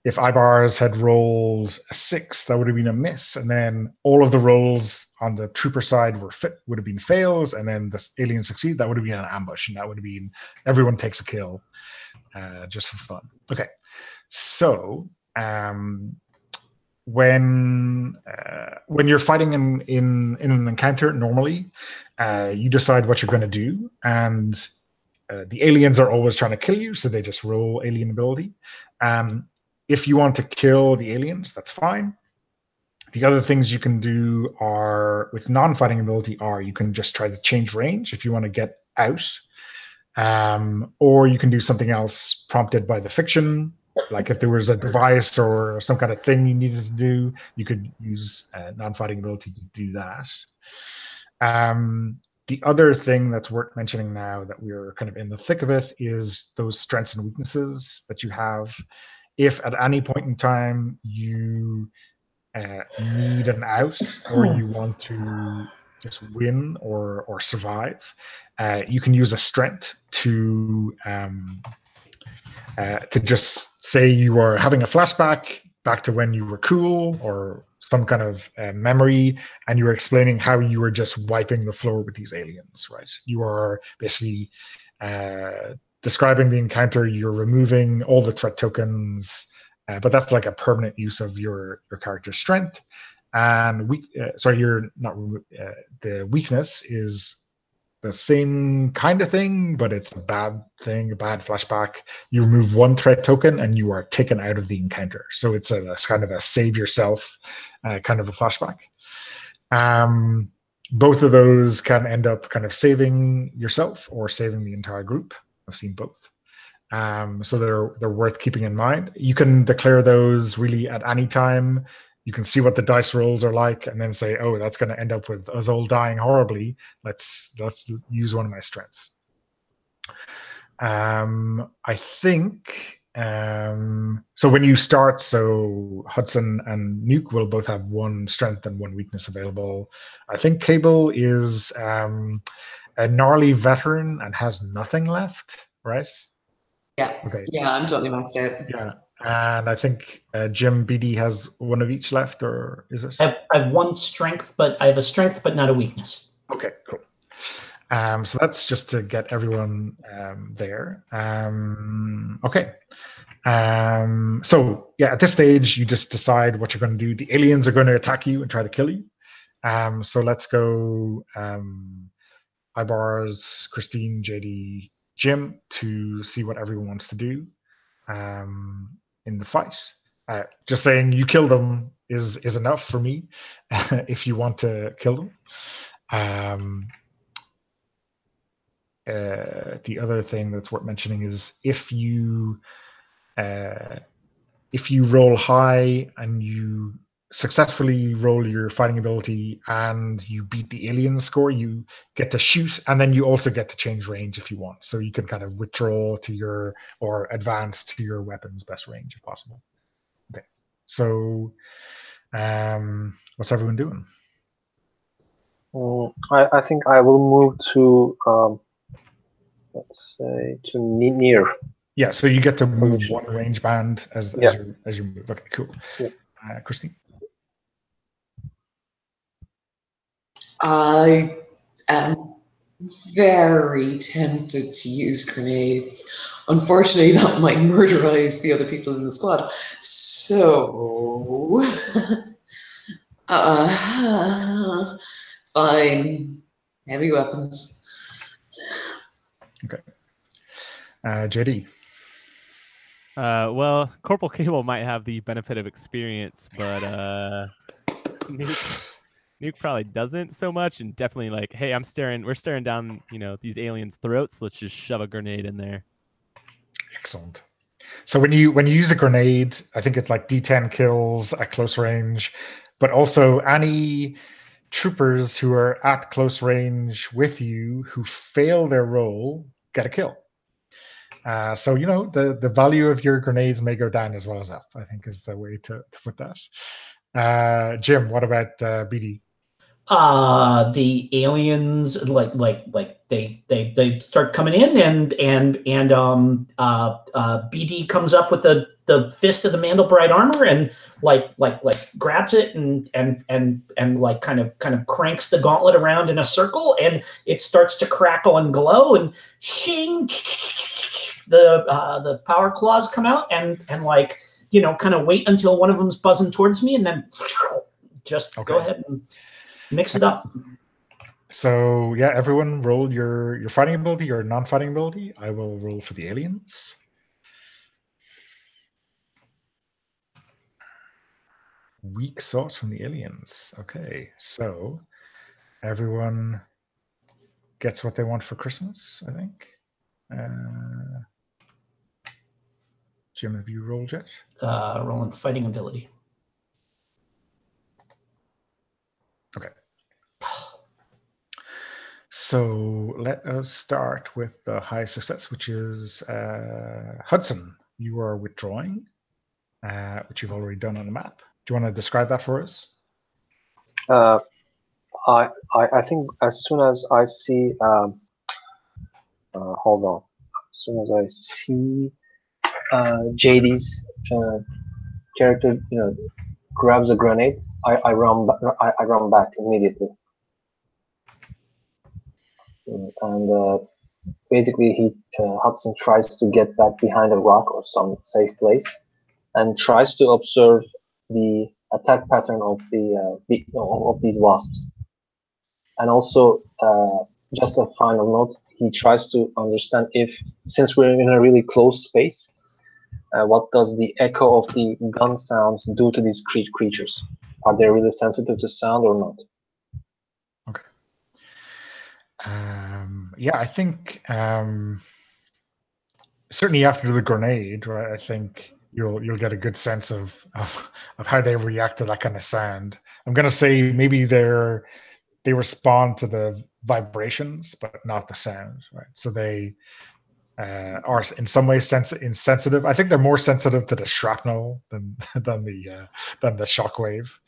If Ibars had rolled a 6, that would have been a miss, and then all of the rolls on the trooper side would have been fails, and then the alien succeed. That would have been an ambush, and that would have been everyone takes a kill, just for fun. Okay, so when you're fighting in an encounter, normally you decide what you're going to do, and the aliens are always trying to kill you, so they just roll alien ability. If you want to kill the aliens, that's fine. The other things you can do are with non-fighting ability are you can just try to change range if you want to get out, or you can do something else prompted by the fiction. Like if there was a device or some kind of thing you needed to do, you could use non-fighting ability to do that. The other thing that's worth mentioning now that we're kind of in the thick of it is those strengths and weaknesses that you have. If at any point in time you need an out, or you want to just win or survive, you can use a strength to just say you are having a flashback back to when you were cool, or some kind of memory, and you were explaining how you were just wiping the floor with these aliens, right? You are basically describing the encounter. You're removing all the threat tokens, but that's like a permanent use of your character's strength. And the weakness is the same kind of thing, but it's a bad thing, a bad flashback. You remove one threat token and you are taken out of the encounter. So it's a kind of a save yourself kind of a flashback. Both of those can end up kind of saving yourself or saving the entire group. I've seen both. So they're worth keeping in mind. You can declare those really at any time. You can see what the dice rolls are like, and then say, "Oh, that's going to end up with us all dying horribly. Let's use one of my strengths." I think so. When you start, so Hudson and Nuke will both have one strength and one weakness available. I think Cable is a gnarly veteran and has nothing left, right? Yeah. Okay. Yeah, I'm totally maxed out. Yeah. And I think Jim BD has one of each left, or is it? I have one strength, but I have a strength, but not a weakness. Okay, cool. So that's just to get everyone there. Okay. So yeah, at this stage, you just decide what you're going to do. The aliens are going to attack you and try to kill you. So let's go Ibars, Christine, JD, Jim, to see what everyone wants to do in the fight. Just saying you kill them is enough for me if you want to kill them. The other thing that's worth mentioning is if you roll high and you successfully roll your fighting ability and you beat the alien score, you get to shoot, and then you also get to change range if you want. So you can kind of withdraw to or advance to your weapon's best range if possible. Okay. So what's everyone doing? I think I will move to let's say to near. Yeah, so you get to move one range band as you move. Okay, cool. Yeah. Christine? I am very tempted to use grenades. Unfortunately, that might murderize the other people in the squad. So, fine. Heavy weapons. Okay. JD? Well, Corporal Cable might have the benefit of experience, but Nuke probably doesn't so much, and definitely like, hey, we're staring down, these aliens' throats. Let's just shove a grenade in there. Excellent. So when you use a grenade, I think it's like D10 kills at close range, but also any troopers who are at close range with you who fail their roll get a kill. So the value of your grenades may go down as well as up, I think is the way to put that. Jim, what about BD? The aliens they start coming in, and BD comes up with the fist of the Mandelbrite armor and like grabs it and like kind of cranks the gauntlet around in a circle, and it starts to crackle and glow, and shing, the power claws come out, and like kind of wait until one of them's buzzing towards me, and then just go ahead and mix it up. So yeah, everyone roll your fighting ability, your non-fighting ability. I will roll for the aliens. Weak sauce from the aliens. Okay, so everyone gets what they want for Christmas, I think. Jim, have you rolled yet? Rolling fighting ability. Okay. So let us start with the high success, which is Hudson. You are withdrawing, which you've already done on the map. Do you want to describe that for us? I think as soon as I see hold on. As soon as I see JD's character, grabs a grenade, I run back immediately. And basically, Hudson tries to get back behind a rock or some safe place, and tries to observe the attack pattern of of these wasps. And also, just a final note, he tries to understand since we're in a really close space, what does the echo of the gun sounds do to these creatures? Are they really sensitive to sound or not? Okay. Yeah, I think certainly after the grenade, right? I think you'll get a good sense of how they react to that kind of sound. I'm gonna say maybe they respond to the vibrations, but not the sound, right? So they are in some ways insensitive. I think they're more sensitive to the shrapnel than the shockwave.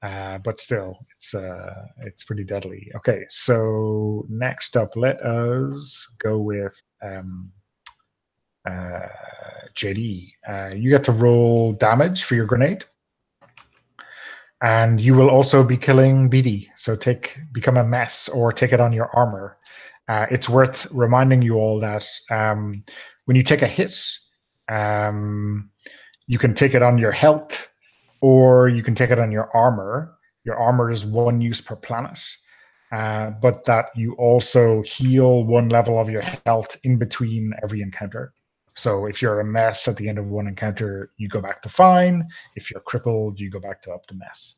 But still, it's pretty deadly. Okay, so next up, let us go with JD. You get to roll damage for your grenade, and you will also be killing BD. So become a mess or take it on your armor. It's worth reminding you all that when you take a hit, you can take it on your health, or you can take it on your armor. Your armor is 1 use per planet, but that you also heal 1 level of your health in between every encounter. So if you're a mess at the end of 1 encounter, you go back to fine. If you're crippled, you go back to up to mess.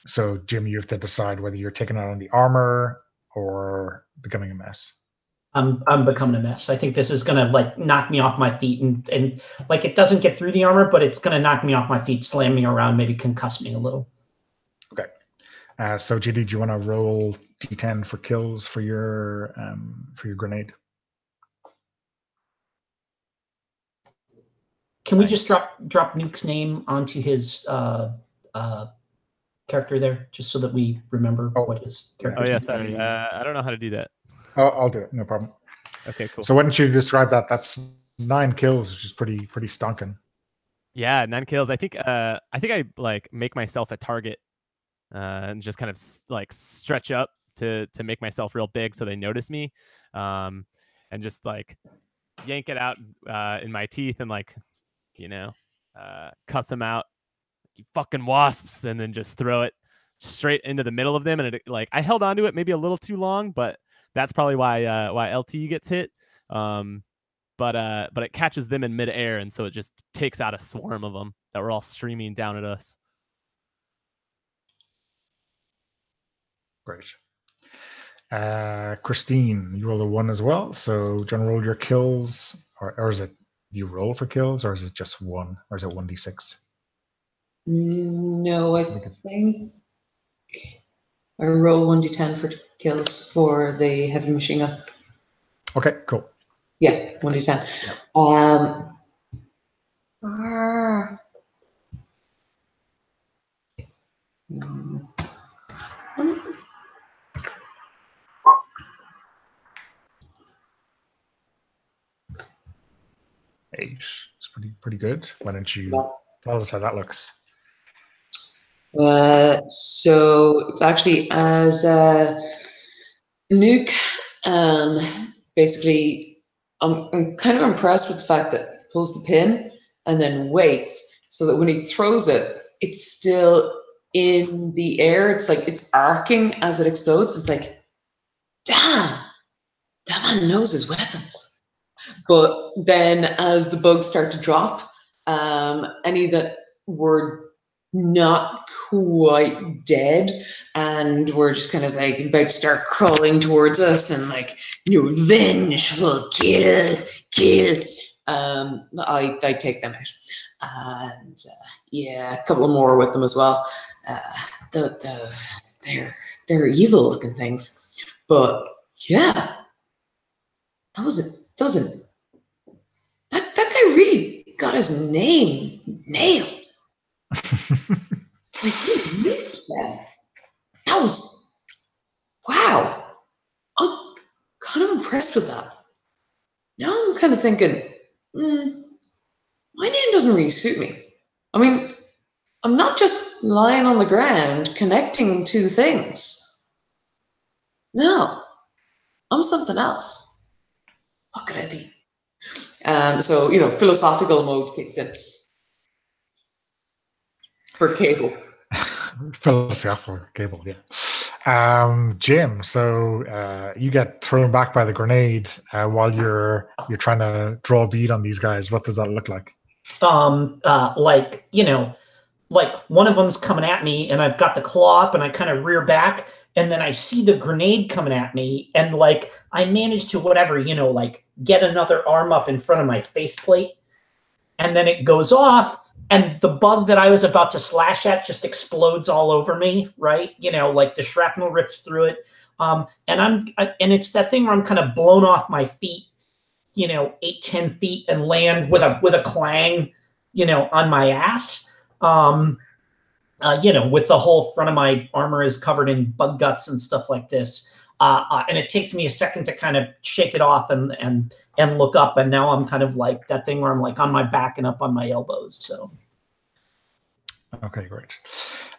So Jim, you have to decide whether you're taking it on the armor or becoming a mess. I'm becoming a mess. I think this is gonna like knock me off my feet, and like it doesn't get through the armor, but it's gonna knock me off my feet, slam me around, maybe concuss me a little. Okay. So JD, do you want to roll D10 for kills for your grenade? Can we just drop Nuke's name onto his character there, just so that we remember what his character is? Oh yeah, sorry. I don't know how to do that. I'll do it. No problem. Okay, cool. So why don't you describe that? That's 9 kills, which is pretty stonking. Yeah, 9 kills. I think I like make myself a target and just kind of like stretch up to make myself real big so they notice me, and just like yank it out in my teeth and like cuss them out, you fucking wasps, and then just throw it straight into the middle of them. And I held onto it maybe a little too long, but that's probably why LT gets hit. But it catches them in midair, and so it just takes out a swarm of them that were all streaming down at us. Great. Christine, you roll a 1 as well. So do you want to roll your kills, or is it you roll for kills, or is it just 1, or is it 1d6? No, I think I roll 1d10 for kills for the heavy machine gun. Okay, cool. Yeah, 1d10. Yeah. Eight. It's pretty good. Why don't you tell us how that looks? So it's actually as Nuke. Basically, I'm kind of impressed with the fact that he pulls the pin and then waits so that when he throws it, it's still in the air. It's like it's arcing as it explodes. It's like, damn, that man knows his weapons. But then as the bugs start to drop, any that were not quite dead and were just kind of like about to start crawling towards us and like, your vengeful kill. I take them out. And yeah, a couple more with them as well. They're evil looking things. But yeah, that guy really got his name nailed. Like, that was, wow. I'm kind of impressed with that. Now I'm kind of thinking, my name doesn't really suit me. I mean, I'm not just lying on the ground connecting two things. No, I'm something else. What could I be? So, philosophical mode kicks in. For Cable. Philosophical Cable, yeah. Jim, so you get thrown back by the grenade while you're trying to draw a bead on these guys. What does that look like? Like one of them's coming at me and I've got the claw up and I kind of rear back and then I see the grenade coming at me and like I manage to get another arm up in front of my faceplate and then it goes off and the bug that I was about to slash at just explodes all over me, right? Like the shrapnel rips through it. And it's that thing where I'm kind of blown off my feet, 8-10 feet and land with a clang, on my ass. With the whole front of my armor is covered in bug guts and stuff like this. And it takes me a second to kind of shake it off and look up. And now I'm kind of like that thing where I'm like on my back and up on my elbows. So. Okay, great.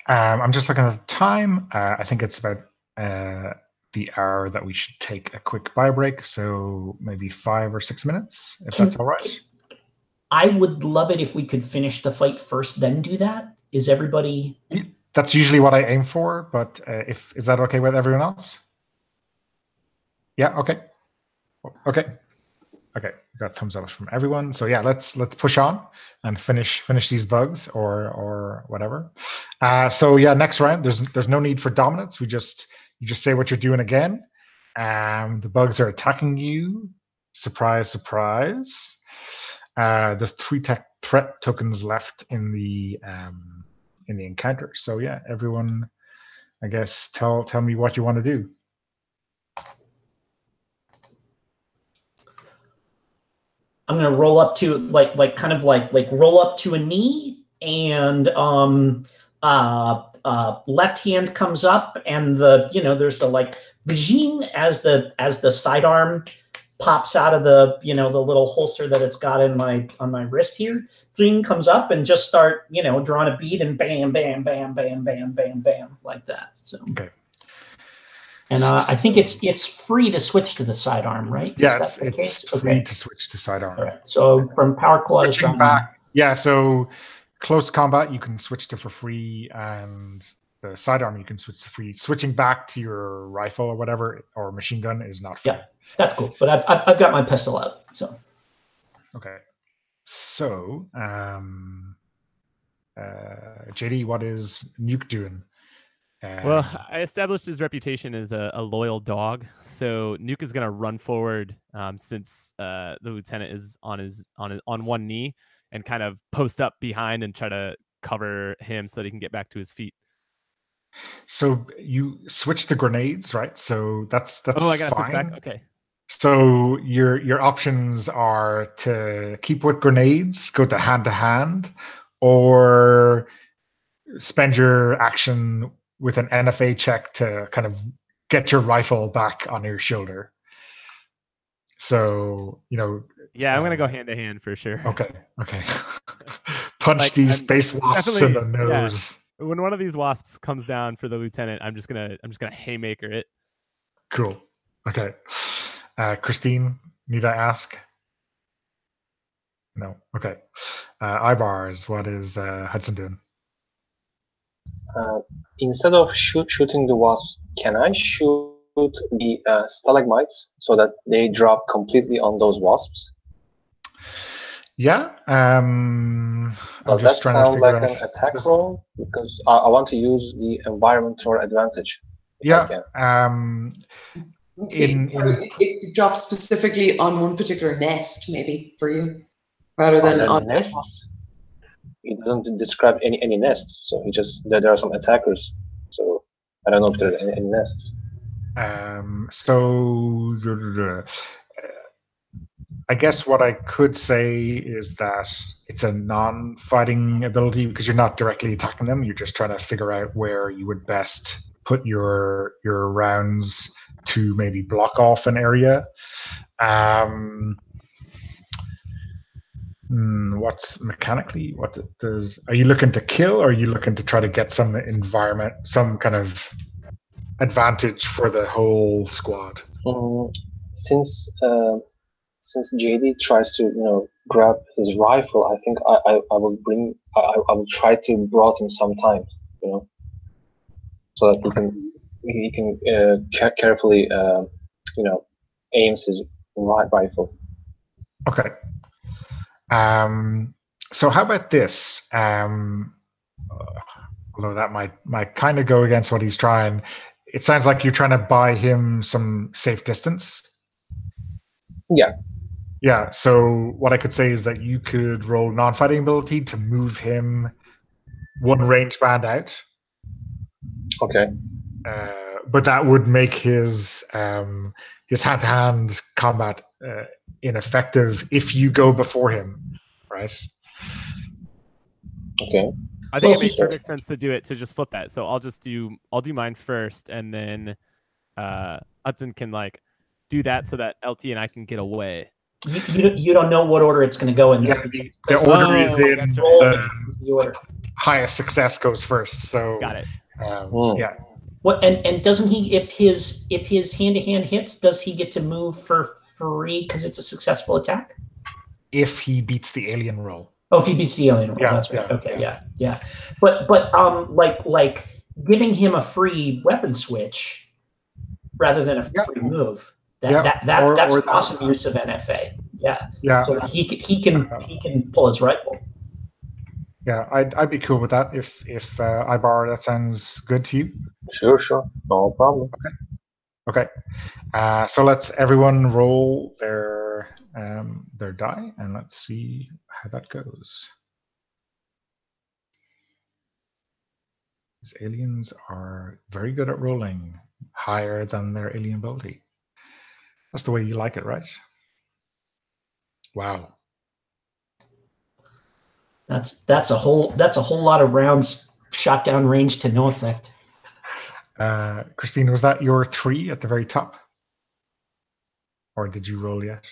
I'm just looking at the time. I think it's about the hour that we should take a quick bio break. So maybe 5 or 6 minutes, if that's all right. I would love it if we could finish the fight first, then do that. Is everybody? That's usually what I aim for, but is that okay with everyone else? Yeah. Okay. Got thumbs up from everyone. So yeah, let's push on and finish these bugs or whatever. So yeah, next round. There's no need for dominance. You just say what you're doing again. The bugs are attacking you. Surprise, surprise. There's 3 threat tokens left in the encounter. So yeah, everyone, I guess tell me what you want to do. I'm gonna roll up to roll up to a knee and left hand comes up and there's the vagine as the sidearm pops out of the the little holster that it's got on my wrist here. Vagine comes up and just start drawing a bead and bam bam bam bam bam bam bam like that. So okay. And I think it's free to switch to the sidearm, right? Yeah, it's free to switch to sidearm. All right. So from power claw to sidearm. Yeah, so close combat you can switch to for free, and the sidearm you can switch to free. Switching back to your rifle or whatever or machine gun is not free. Yeah, that's cool. But I've got my pistol out. So. Okay. So, JD, what is Nuke doing? Well, I established his reputation as a loyal dog, so Nuke is gonna run forward since the lieutenant is on one knee and kind of post up behind and try to cover him so that he can get back to his feet. So you switch to grenades, right? So that's Oh, I gotta switch fine. back. Okay. So your options are to keep with grenades, go to hand, or spend your action with an NFA check to kind of get your rifle back on your shoulder. So, Yeah, I'm gonna go hand to hand for sure. okay. Punch Like, these I'm space wasps in the definitely, yeah. nose. When one of these wasps comes down for the lieutenant, I'm just gonna haymaker it. Cool. Okay. Christine, need I ask? No. Okay. Ibars, what is Hudson doing? Instead of shooting the wasps, can I shoot the stalagmites so that they drop completely on those wasps? Yeah. I'm Does just that trying to sound figure like out. an attack roll? Because I want to use the environmental advantage if I Yeah. can. It drops specifically on one particular nest, maybe for you, rather than Are on. there nests? It doesn't describe any nests, so he just there are some attackers. So I don't know if there are any nests. So I guess what I could say is that it's a non-fighting ability because you're not directly attacking them. You're just trying to figure out where you would best put your rounds to maybe block off an area. What's mechanically? Are you looking to kill, or are you looking to try to get some kind of advantage for the whole squad? Since JD tries to grab his rifle, I think I will try to brought him some time, so that he can carefully aims his rifle. Okay. So how about this? Although that might kind of go against what he's trying. It sounds like you're trying to buy him some safe distance. Yeah. Yeah. So what I could say is that you could roll non-fighting ability to move him one range band out. Okay. But that would make his hand-to-hand combat ineffective if you go before him, right? Okay. I think it makes perfect sense to do it to just flip that. So I'll do mine first, and then Hudson can do that so that LT and I can get away. You don't know what order it's going to go in. Yeah, the order is in the order. Highest success goes first. So got it. Yeah. What and doesn't he, if his hand-to-hand hits, does he get to move for free because it's a successful attack? If he beats the alien roll. Oh, if he beats the alien roll, that's right. Okay, yeah. But like giving him a free weapon switch rather than a free move. That's an awesome use of NFA. Yeah. So he can pull his rifle. Yeah, I'd be cool with that if Ibar, that sounds good to you. Sure, no problem. Okay. So let's everyone roll their die, and let's see how that goes. These aliens are very good at rolling higher than their alien ability. That's the way you like it, right? Wow. That's a whole lot of rounds shot down range to no effect. Christine, was that your 3 at the very top? Or did you roll yet?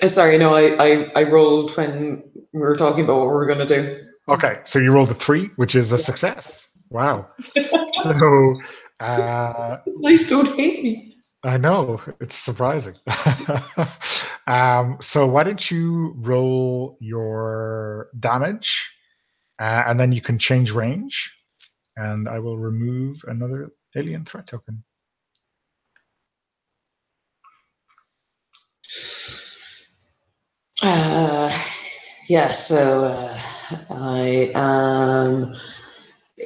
Sorry, no, I rolled when we were talking about what we were going to do. Okay, so you rolled a 3, which is a success. Wow. So, Please don't hate me. I know, it's surprising. So why don't you roll your damage, and then you can change range, and I will remove another alien threat token. Yeah, so I am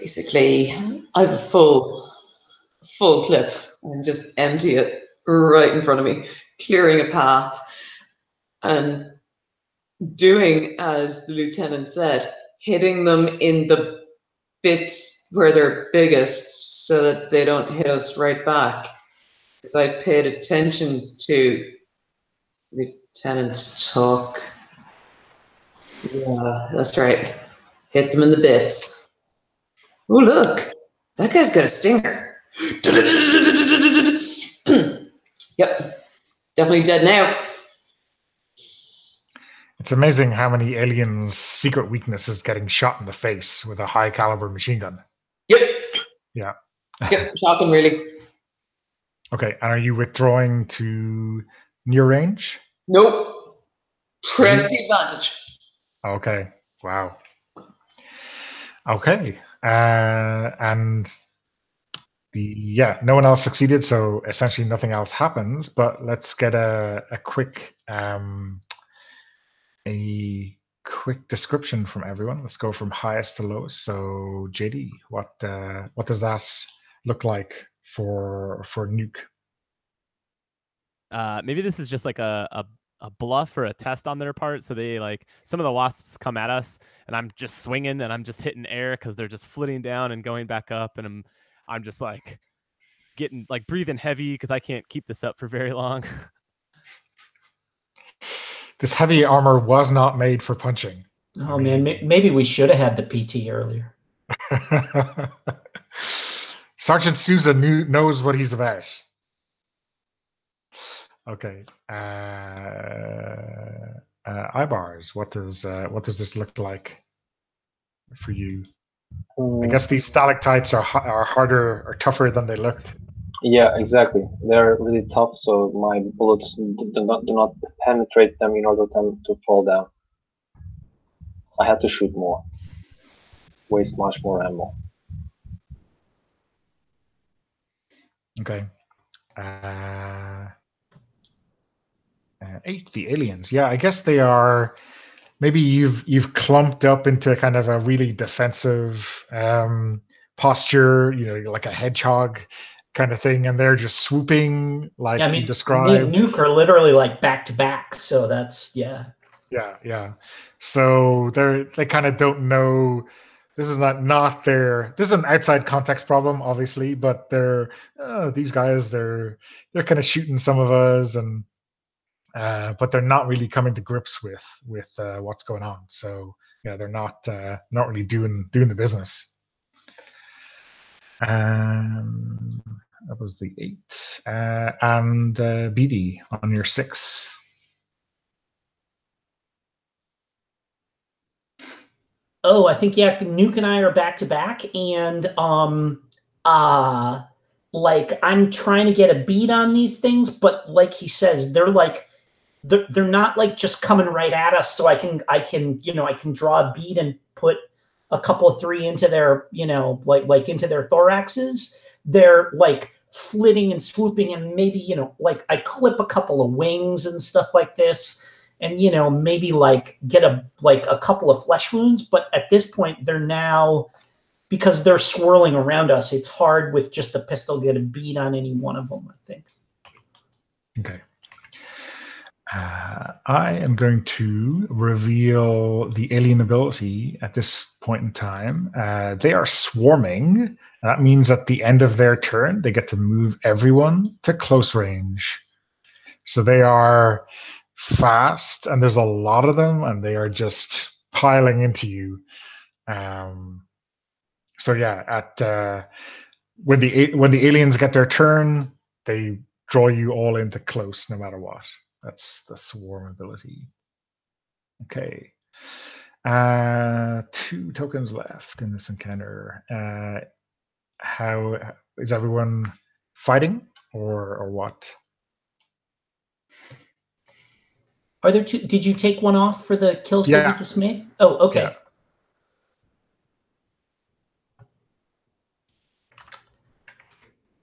basically, I have a full clip and just empty it right in front of me, clearing a path and doing as the lieutenant said, hitting them in the bits where they're biggest so that they don't hit us right back. Because I paid attention to Lieutenant's talk. Yeah, that's right. Hit them in the bits. Oh, look. That guy's got a stinger. Yep. Definitely dead now. It's amazing how many aliens' secret weakness is getting shot in the face with a high caliber machine gun. Yep. Yeah. Yep. Shocking, really. Okay. And are you withdrawing to near range? Nope. Press the advantage. Okay. Wow. Okay. And no one else succeeded, so essentially nothing else happens. But let's get a quick description from everyone. Let's go from highest to lowest. So JD, what does that look like for Nuke? Maybe this is just like a bluff or a test on their part. So they like some of the wasps come at us, and I'm just swinging and I'm just hitting air because they're just flitting down and going back up, and I'm just like getting like breathing heavy because I can't keep this up for very long. This heavy armor was not made for punching. Oh man, maybe we should have had the PT earlier. Sergeant Sousa knows what he's about. Okay. Ibars, what does this look like for you? I guess these stalactites are harder or tougher than they looked. Yeah, exactly. They're really tough, so my bullets do not penetrate them in order for them to fall down. I had to shoot more, waste much more ammo. Okay. 8, the aliens. Yeah, I guess they are. Maybe you've clumped up into kind of a really defensive posture, like a hedgehog kind of thing, and they're just swooping like you described. Me and Nuke are literally like back to back, so that's Yeah. So they kind of don't know. This is not their. This is an outside context problem, obviously, but these guys. They're kind of shooting some of us, and but they're not really coming to grips with what's going on. So yeah, they're not really doing the business. That was the 8, and BD on your 6. Oh, I think Nuke and I are back to back, and like I'm trying to get a beat on these things, but like he says, they're not like just coming right at us, so I can draw a bead and put a couple of 3 into their like into their thoraxes. They're like flitting and swooping, and maybe like I clip a couple of wings and stuff like this, and maybe like get a couple of flesh wounds. But at this point, they're now, because they're swirling around us, it's hard with just a pistol to get a bead on any one of them, I think. Okay. I am going to reveal the alien ability at this point in time. They are swarming. That means at the end of their turn, they get to move everyone to close range. So they are fast, and there's a lot of them, and they are just piling into you. So yeah, when the aliens get their turn, they draw you all into close, no matter what. That's the swarm ability. Okay. 2 tokens left in this encounter. How is everyone fighting, or what? Are there 2? Did you take one off for the kills that you just made? Oh, okay.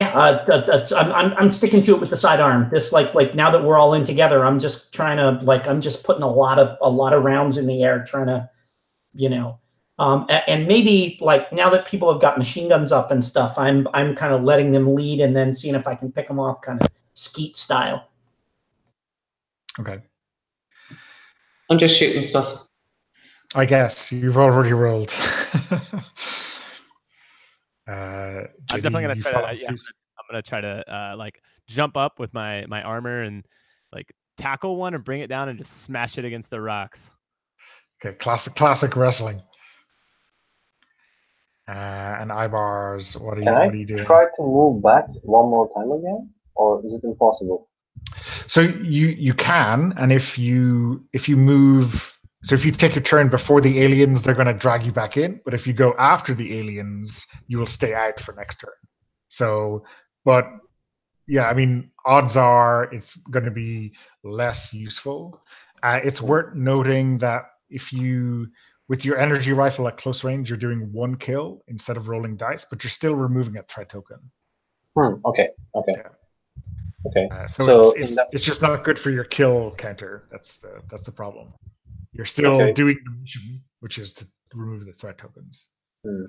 I'm sticking to it with the sidearm. It's like now that we're all in together, I'm just trying to I'm just putting a lot of rounds in the air, trying to And maybe like now that people have got machine guns up and stuff, I'm kind of letting them lead and then seeing if I can pick them off, kind of skeet style. Okay. I'm just shooting stuff. I guess you've already rolled. I'm definitely gonna try to. I'm gonna try to like jump up with my armor and like tackle one and bring it down and just smash it against the rocks. Okay, classic wrestling. And Ibars, what are you doing? Try to move back one more time again, or is it impossible? So you can, and if you move, so if you take your turn before the aliens, they're going to drag you back in. But if you go after the aliens, you will stay out for next turn. So, but yeah, I mean, odds are it's going to be less useful. It's worth noting that if you, with your energy rifle at close range, you're doing 1 kill instead of rolling dice, but you're still removing a threat token. Okay. Yeah. Okay. So it's just not good for your kill counter. That's the problem. You're still doing the mission, which is to remove the threat tokens. In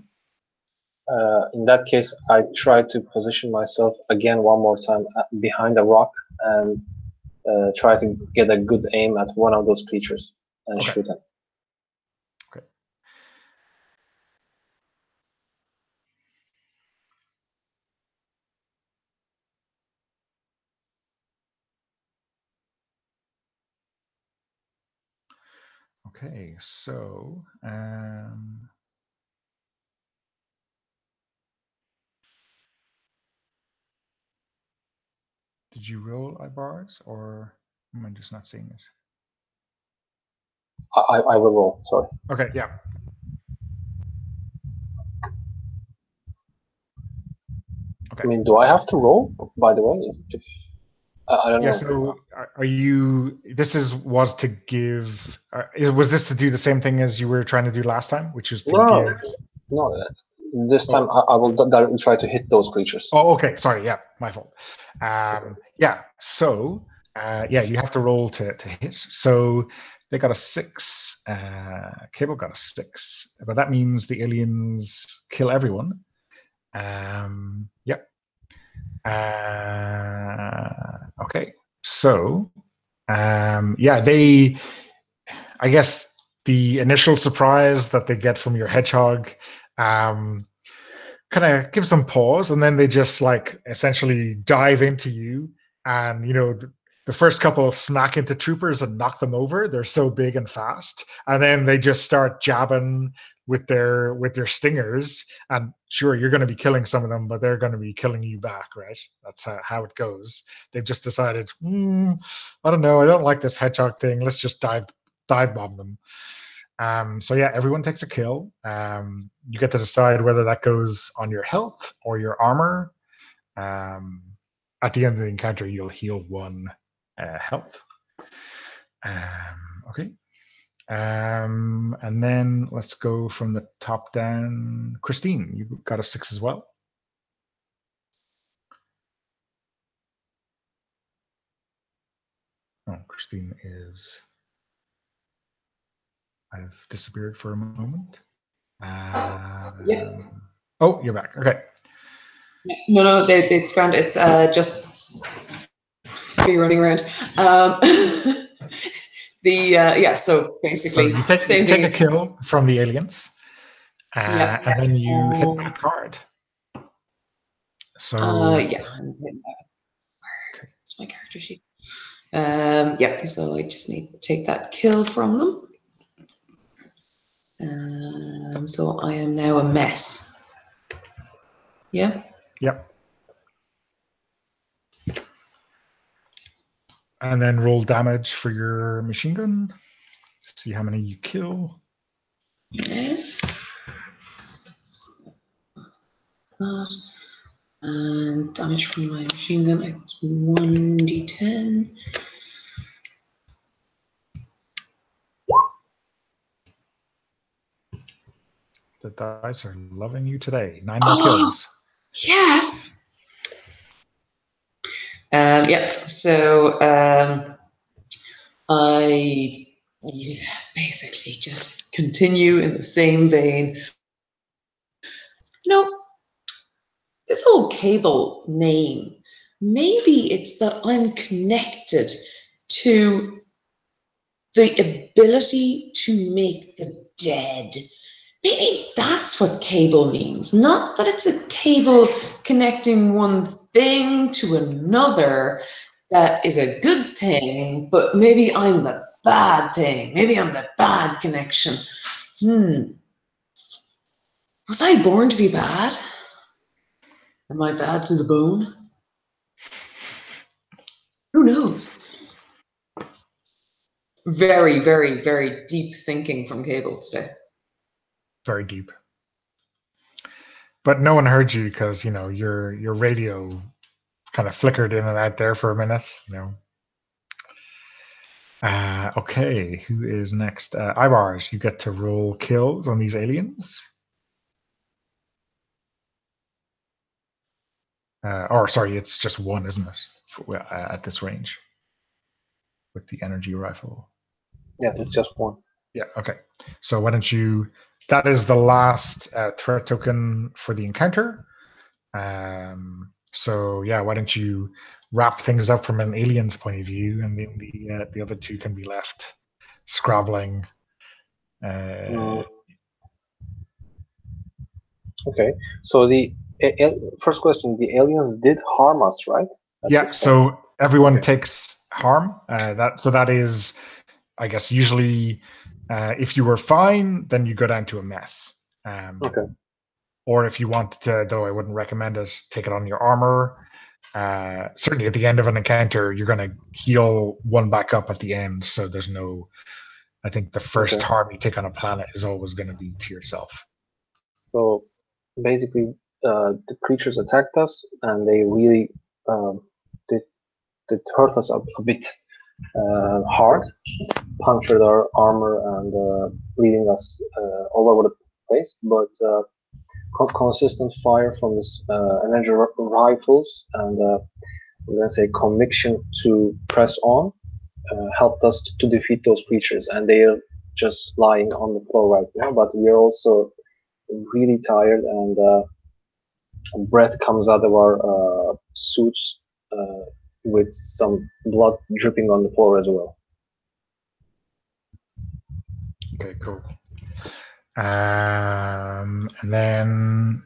that case, I try to position myself again one more time behind a rock and try to get a good aim at one of those creatures and shoot them. Okay. Okay, so did you roll Ibars, or am I just not seeing it? I will roll. Sorry. Okay, yeah. Okay. I mean, do I have to roll? By the way, I don't know. Yeah. So, are you? This was to give. Was this to do the same thing as you were trying to do last time, which is to give? No. This time I will directly try to hit those creatures. Oh, okay. Sorry. Yeah, my fault. Yeah. So, yeah, you have to roll to hit. So they got a 6. Cable got a 6, but that means the aliens kill everyone. Yep. Okay. So, yeah, I guess the initial surprise that they get from your hedgehog kind of gives them pause, and then they just like essentially dive into you, and the first couple smack into troopers and knock them over. They're so big and fast, and then they just start jabbing with their stingers, and sure, you're going to be killing some of them, but they're going to be killing you back, right? That's how it goes. They've just decided, I don't know, I don't like this hedgehog thing, let's just dive bomb them. So yeah, everyone takes a kill. You get to decide whether that goes on your health or your armor. At the end of the encounter, you'll heal 1 health. Okay. And then let's go from the top down. Christine, you got a 6 as well. Oh, Christine is. I've disappeared for a moment. Oh, you're back. Okay. No, it's grand. It's just be running around. Yeah. So basically, so you take a kill from the aliens, and then you hit that card. So yeah, it's my character sheet. Yeah. So I just need to take that kill from them. So I am now a mess. Yeah. Yep. And then roll damage for your machine gun. See how many you kill. Yes. And damage from my machine gun, it's 1d10. The dice are loving you today. 9 more kills. Yes. Yeah. So I basically just continue in the same vein. This whole cable name, maybe it's that I'm connected to the ability to make the dead. Maybe that's what cable means. Not that it's a cable connecting one thing to another that is a good thing, but maybe I'm the bad thing. Maybe I'm the bad connection. Was I born to be bad? Am I bad to the bone? Who knows? Very, very, very deep thinking from Cable today. Very deep. But no one heard you because, your radio kind of flickered in and out there for a minute, Okay, who is next? Ibars, you get to roll kills on these aliens. Or sorry, it's just one, isn't it? At this range with the energy rifle. Yes, it's just one. Yeah, okay. So why don't you... That is the last threat token for the encounter. So yeah, why don't you wrap things up from an alien's point of view, and then the other two can be left scrabbling. Okay, so the first question: the aliens did harm us, right? Yeah. So everyone takes harm. That is, I guess, usually if you were fine, then you go down to a mess. Okay. Or if you want to, though I wouldn't recommend it, take it on your armor. Certainly at the end of an encounter, you're going to heal one back up at the end. So there's no, I think the first harm you take on a planet is always going to be to yourself. So basically, the creatures attacked us, and they really did hurt us a bit hard, punctured our armor and leading us all over the place. But consistent fire from this energy rifles and we're gonna say conviction to press on helped us to defeat those creatures, and they are just lying on the floor right now. But we are also really tired, and breath comes out of our suits with some blood dripping on the floor as well. Okay, cool. And then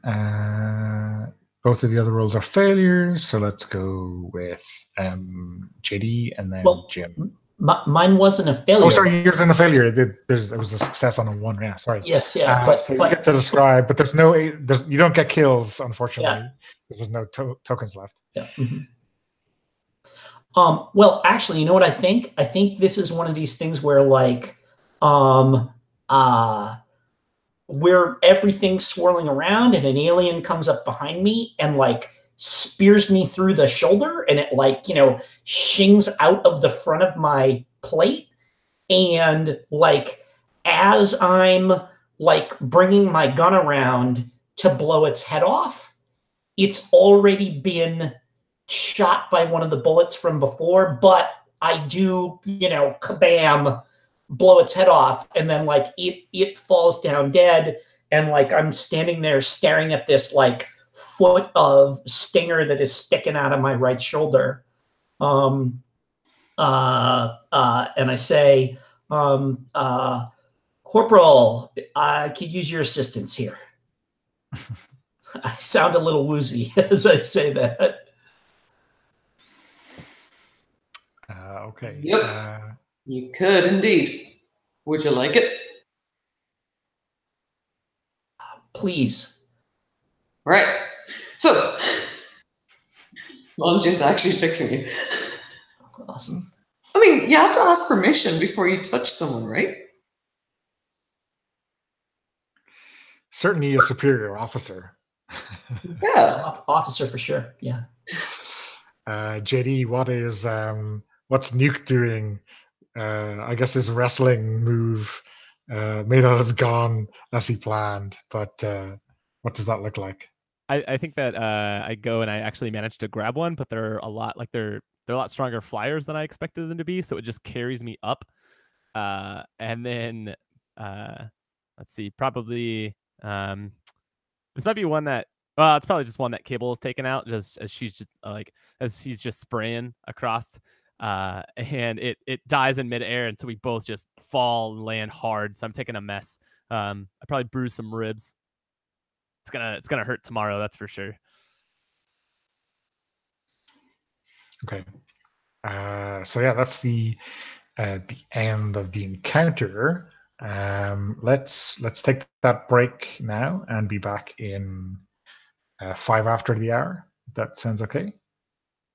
both of the other rolls are failures, so let's go with JD and then Jim. Mine wasn't a failure. Oh, sorry, yours wasn't a failure. There was a success on a 1. Yeah, sorry. Yes, yeah. So you get to describe, but you don't get kills, unfortunately, because there's no tokens left. Yeah. Mm-hmm. Well, actually, you know what I think? I think this is one of these things where, like, where everything's swirling around and an alien comes up behind me and, like, spears me through the shoulder, and it, like, shings out of the front of my plate. And, like, as I'm, like, bringing my gun around to blow its head off, it's already been shot by one of the bullets from before, but I do, kabam, blow its head off, and then, like, it falls down dead, and, like, I'm standing there staring at this, like, foot of stinger that is sticking out of my right shoulder. And I say, Corporal, I could use your assistance here. I sound a little woozy as I say that. Okay. Yep. You could indeed. Would you like it? Please. Right. So, Longion's actually fixing you. Awesome. I mean, you have to ask permission before you touch someone, right? Certainly a superior officer. Yeah. Officer for sure. Yeah. JD, what's Nuke doing? I guess his wrestling move may not have gone as he planned, but what does that look like? I think that I go and I actually managed to grab one, but they're a lot stronger flyers than I expected them to be, so it just carries me up. And then let's see, probably this might be one that. Well, it's probably just one that Cable is taken out, just as she's just as he's just spraying across, and it dies in midair, and so we both just fall and land hard. So I'm taking a mess. I probably bruise some ribs. It's gonna hurt tomorrow, that's for sure. Okay. So yeah, that's the end of the encounter. Let's take that break now and be back in 5 after the hour. That sounds okay.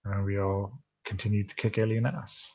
And we'll continue to kick alien ass.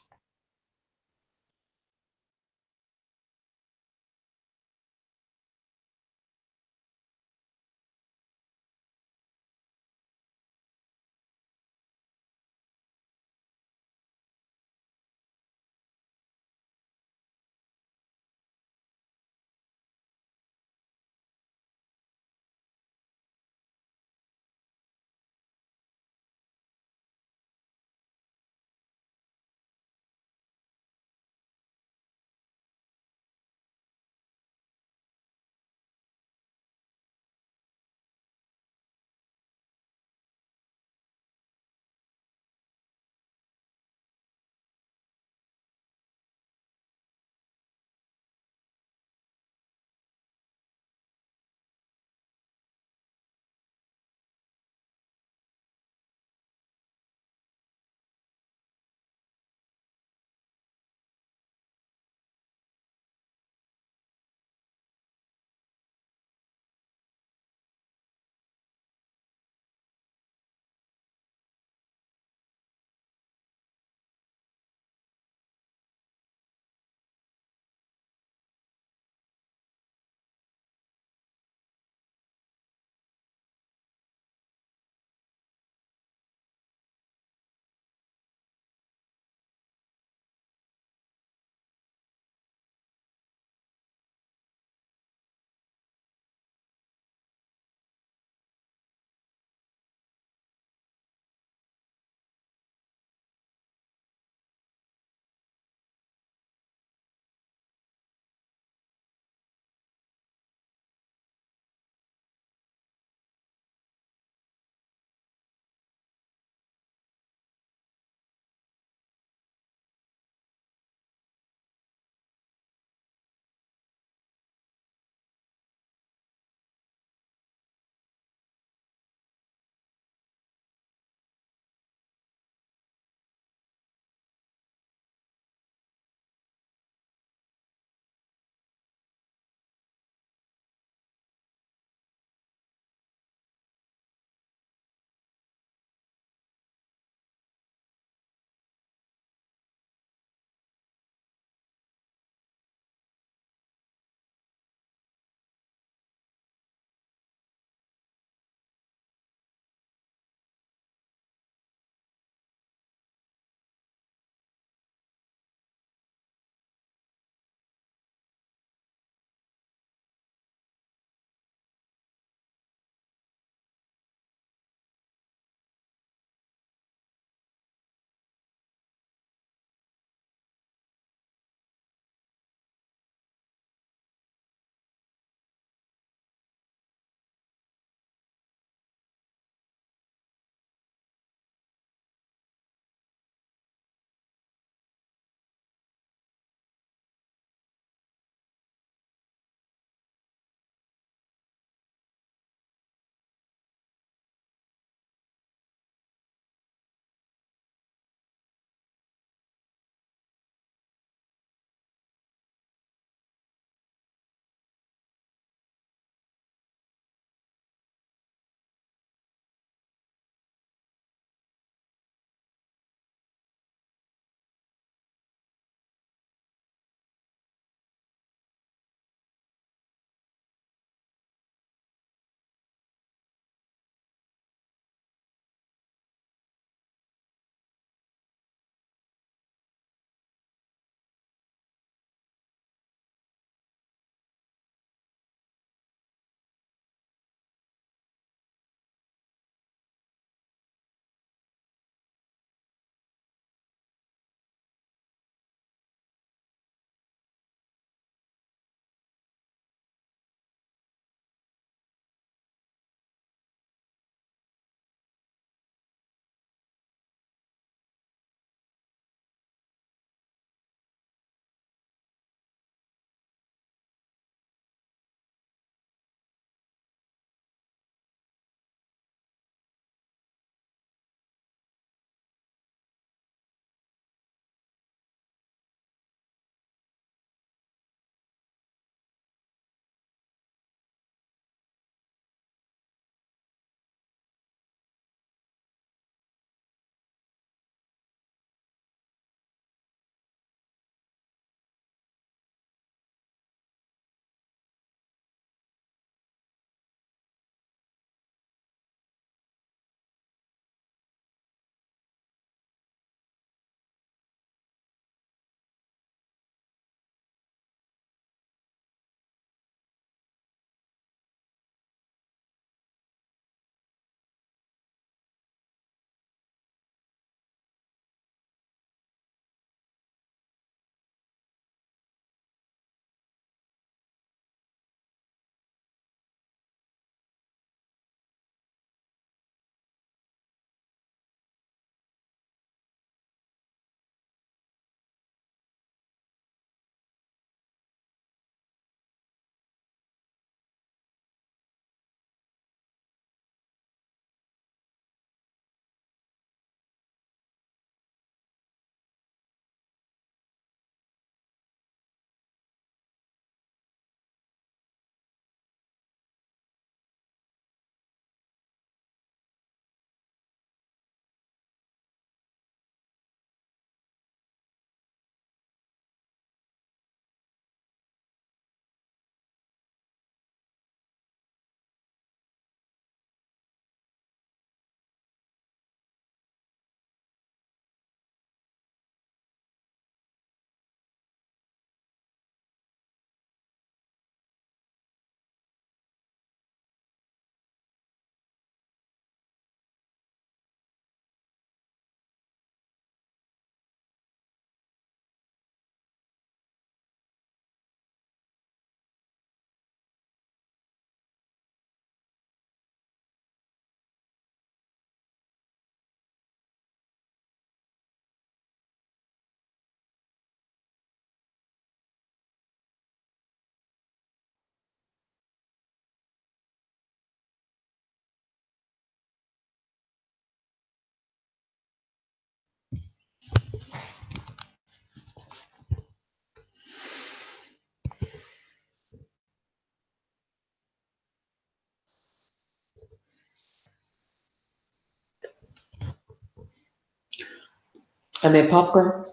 I made popcorn.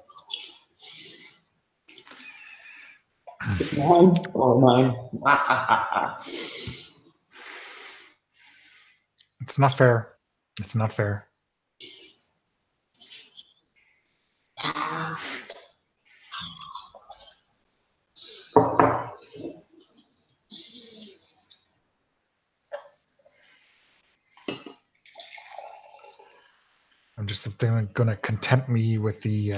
It's mine. Oh, mine. It's not fair. It's not fair. I'm just going to content me with the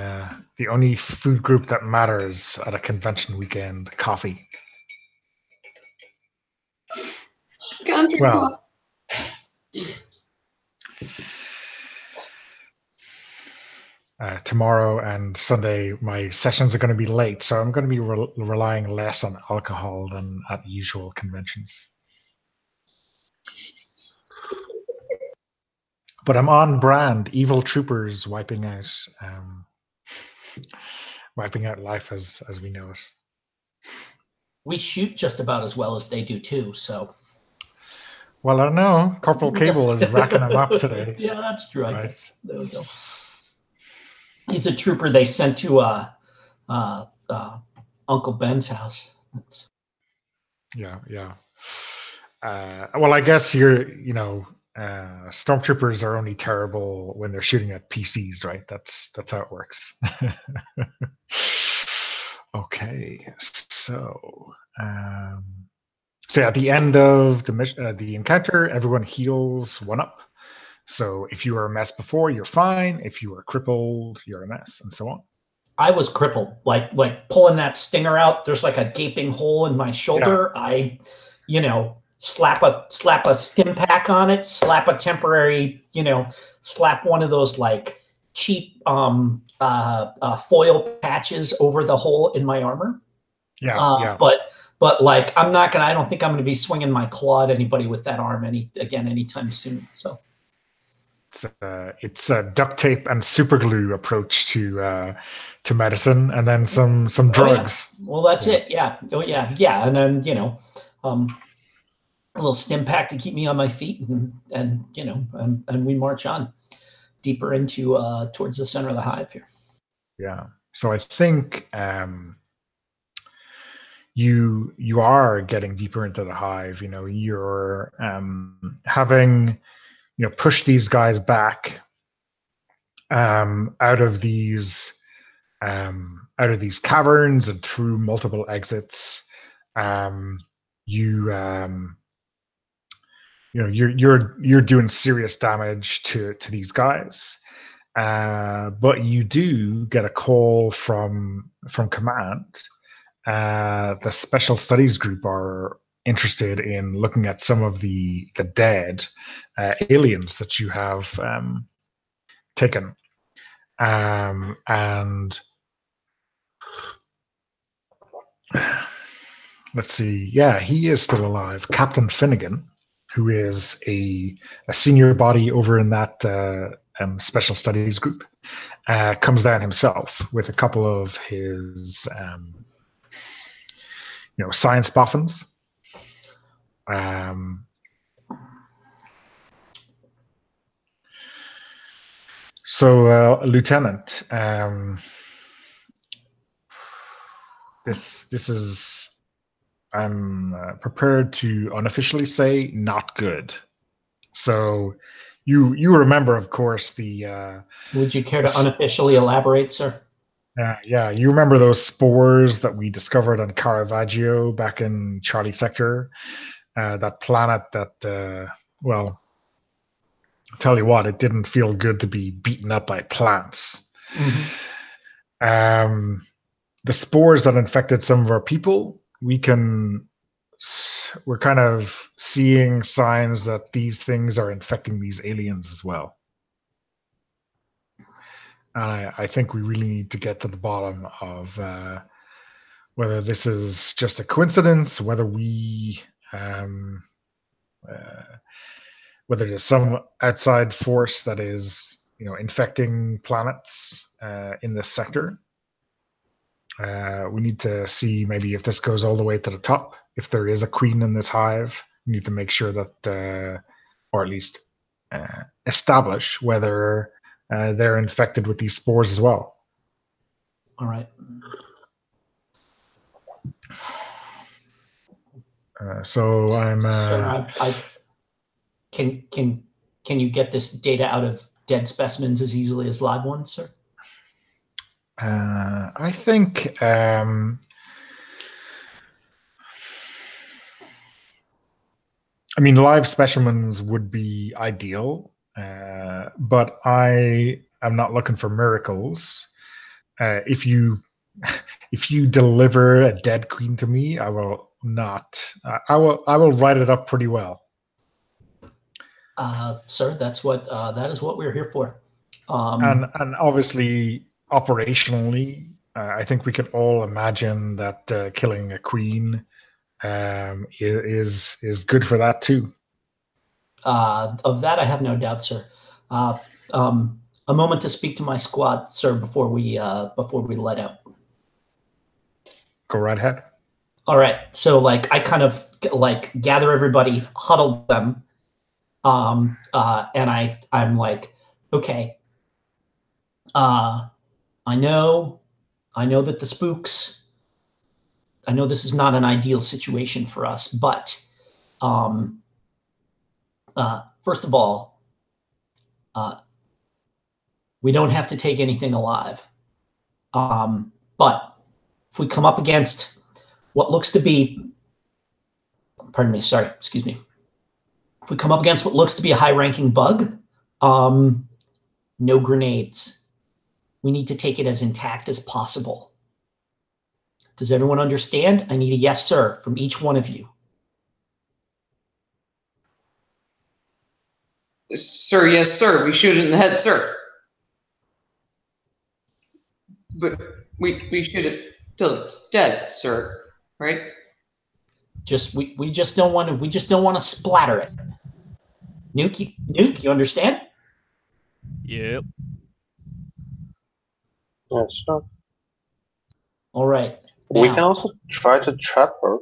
only food group that matters at a convention weekend: coffee. Can't drink Well, tomorrow and Sunday, my sessions are going to be late, so I'm going to be relying less on alcohol than at usual conventions. But I'm on brand. Evil troopers wiping out life as we know it. We shoot just about as well as they do too, so. Well, I don't know. Corporal Cable is racking them up today. Yeah, that's true. I Right. guess. There we go. He's a trooper they sent to Uncle Ben's house. Yeah. Well, I guess stormtroopers are only terrible when they're shooting at PCs, right? That's how it works. Okay, so at the end of the encounter, everyone heals 1 up. So if you were a mess before, you're fine. If you were crippled, you're a mess, and so on. I was crippled, like pulling that stinger out. There's like a gaping hole in my shoulder. Yeah. I, slap a stim pack on it, slap a temporary, slap one of those like cheap foil patches over the hole in my armor. Yeah. But like I don't think I'm going to be swinging my claw at anybody with that arm anytime soon. So. It's a duct tape and super glue approach to medicine, and then some drugs. Yeah. Well, that's it. Yeah. Oh yeah. And then a little stim pack to keep me on my feet, and we march on deeper into towards the center of the hive here. Yeah. So I think you are getting deeper into the hive. You're having push these guys back out of these caverns and through multiple exits. You're doing serious damage to these guys, but you do get a call from command. The special studies group are interested in looking at some of the dead aliens that you have taken, and let's see. Yeah, he is still alive. Captain Finnegan, who is a senior body over in that special studies group, comes down himself with a couple of his science boffins. So, Lieutenant, this is, I'm prepared to unofficially say, not good. So, you remember, of course, the. Would you care to unofficially elaborate, sir? Yeah, you remember those spores that we discovered on Caravaggio back in Charlie Sector? That planet that, well, I'll tell you what, it didn't feel good to be beaten up by plants. Mm-hmm. The spores that infected some of our people, we're kind of seeing signs that these things are infecting these aliens as well. I think we really need to get to the bottom of whether this is just a coincidence, whether whether there's some outside force that is, infecting planets in this sector. We need to see maybe if this goes all the way to the top. If there is a queen in this hive, we need to make sure that or at least establish whether they're infected with these spores as well. All right. So I'm. Sir, can you get this data out of dead specimens as easily as live ones, sir? I think. I mean, live specimens would be ideal, but I am not looking for miracles. If you deliver a dead queen to me, I will not. I will write it up pretty well. Sir, that is what we're here for. And obviously, operationally, I think we could all imagine that killing a queen is good for that too. Of that, I have no doubt, sir. A moment to speak to my squad, sir, before we let out. Go right ahead. All right. So, like, I kind of like gather everybody, huddle them, and I'm like, okay. I know that the spooks. I know this is not an ideal situation for us, but first of all, we don't have to take anything alive. But if we come up against what looks to be, excuse me. If we come up against what looks to be a high-ranking bug, no grenades. We need to take it as intact as possible. Does everyone understand? I need a yes, sir, from each one of you. Sir, yes, sir. We shoot it in the head, sir. But we shoot it till it's dead, sir. Right? We just don't want to splatter it. Nuke, you understand? Yep. Yes, sir. All right. We Now, can also try to trap her.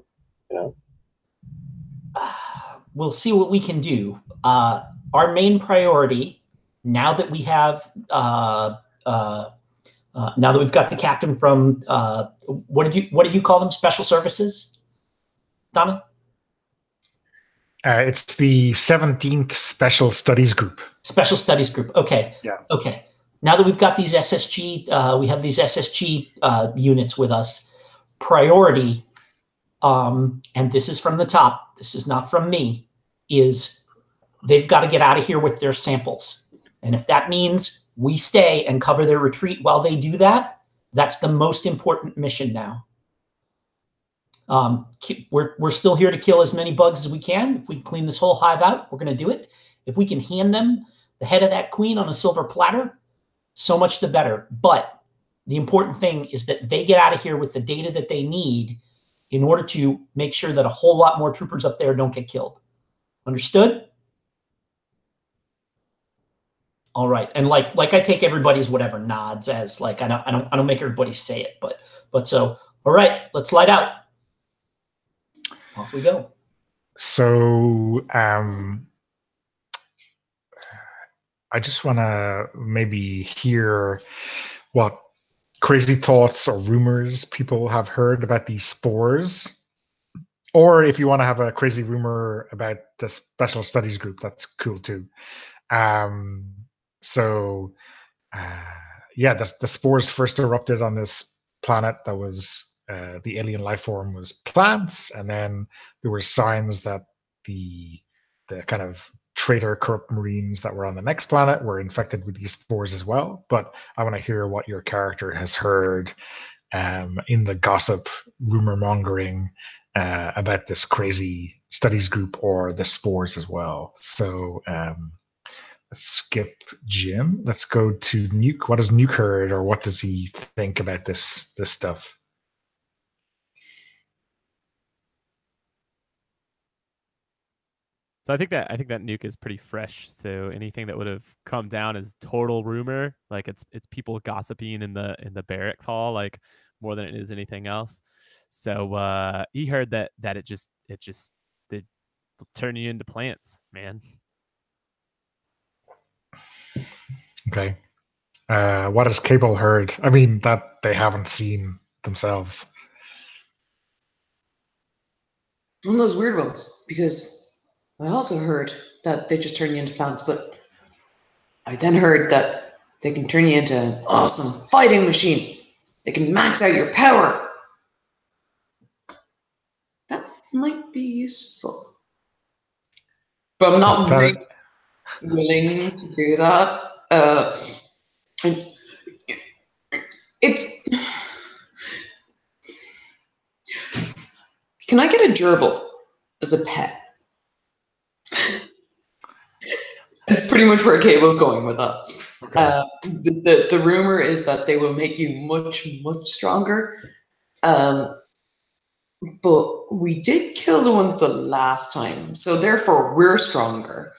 we'll see what we can do. Our main priority, now that we have, now that we've got the captain from, what did you call them? Special services, Donna? It's the 17th Special Studies Group. Special Studies Group. Okay. Yeah. Okay. Now that we've got these SSG, we have these SSG units with us. Priority, and this is from the top. This is not from me. Is they've got to get out of here with their samples, and if that means we stay and cover their retreat while they do that, that's the most important mission now. We're still here to kill as many bugs as we can. If we can clean this whole hive out, we're going to do it. If we can hand them the head of that queen on a silver platter, so much the better. But the important thing is that they get out of here with the data that they need in order to make sure that a whole lot more troopers up there don't get killed. Understood? All right. And like I take everybody's whatever nods as like I don't make everybody say it, but so all right, let's light out. Off we go. So I just want to maybe hear what crazy thoughts or rumors people have heard about these spores. Or if you want to have a crazy rumor about the Special Studies Group, that's cool too. Yeah, the spores first erupted on this planet that was the alien life form was plants, and then there were signs that the kind of traitor corrupt marines that were on the next planet were infected with these spores as well. But I want to hear what your character has heard in the gossip rumor mongering about this crazy studies group or the spores as well. So let's skip Jim. Let's go to Nuke. What has Nuke heard, or what does he think about this stuff? So I think that nuke is pretty fresh. So anything that would have come down as total rumor, like it's people gossiping in the barracks hall, like more than it is anything else. So he heard that it just turn you into plants, man. Okay. What has Cable heard? I mean, that they haven't seen themselves. One of those weird ones, because I also heard that they just turn you into plants, but I then heard that they can turn you into an awesome fighting machine. They can max out your power. That might be useful. But I'm not really willing to do that. It's. Can I get a gerbil as a pet? That's pretty much where Cable's going with that. Okay. The rumor is that they will make you much, much stronger. But we did kill the ones the last time, so therefore we're stronger.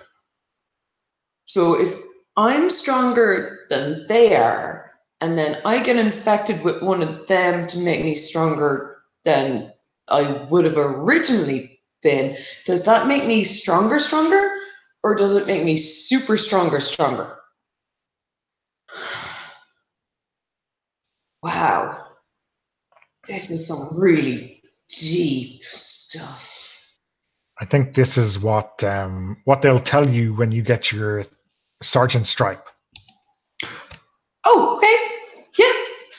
So if I'm stronger than they are, and then I get infected with one of them to make me stronger than I would have originally been, does that make me stronger, or does it make me super stronger? Wow, this is some really deep stuff. I think this is what they'll tell you when you get your sergeant stripe. Oh, okay.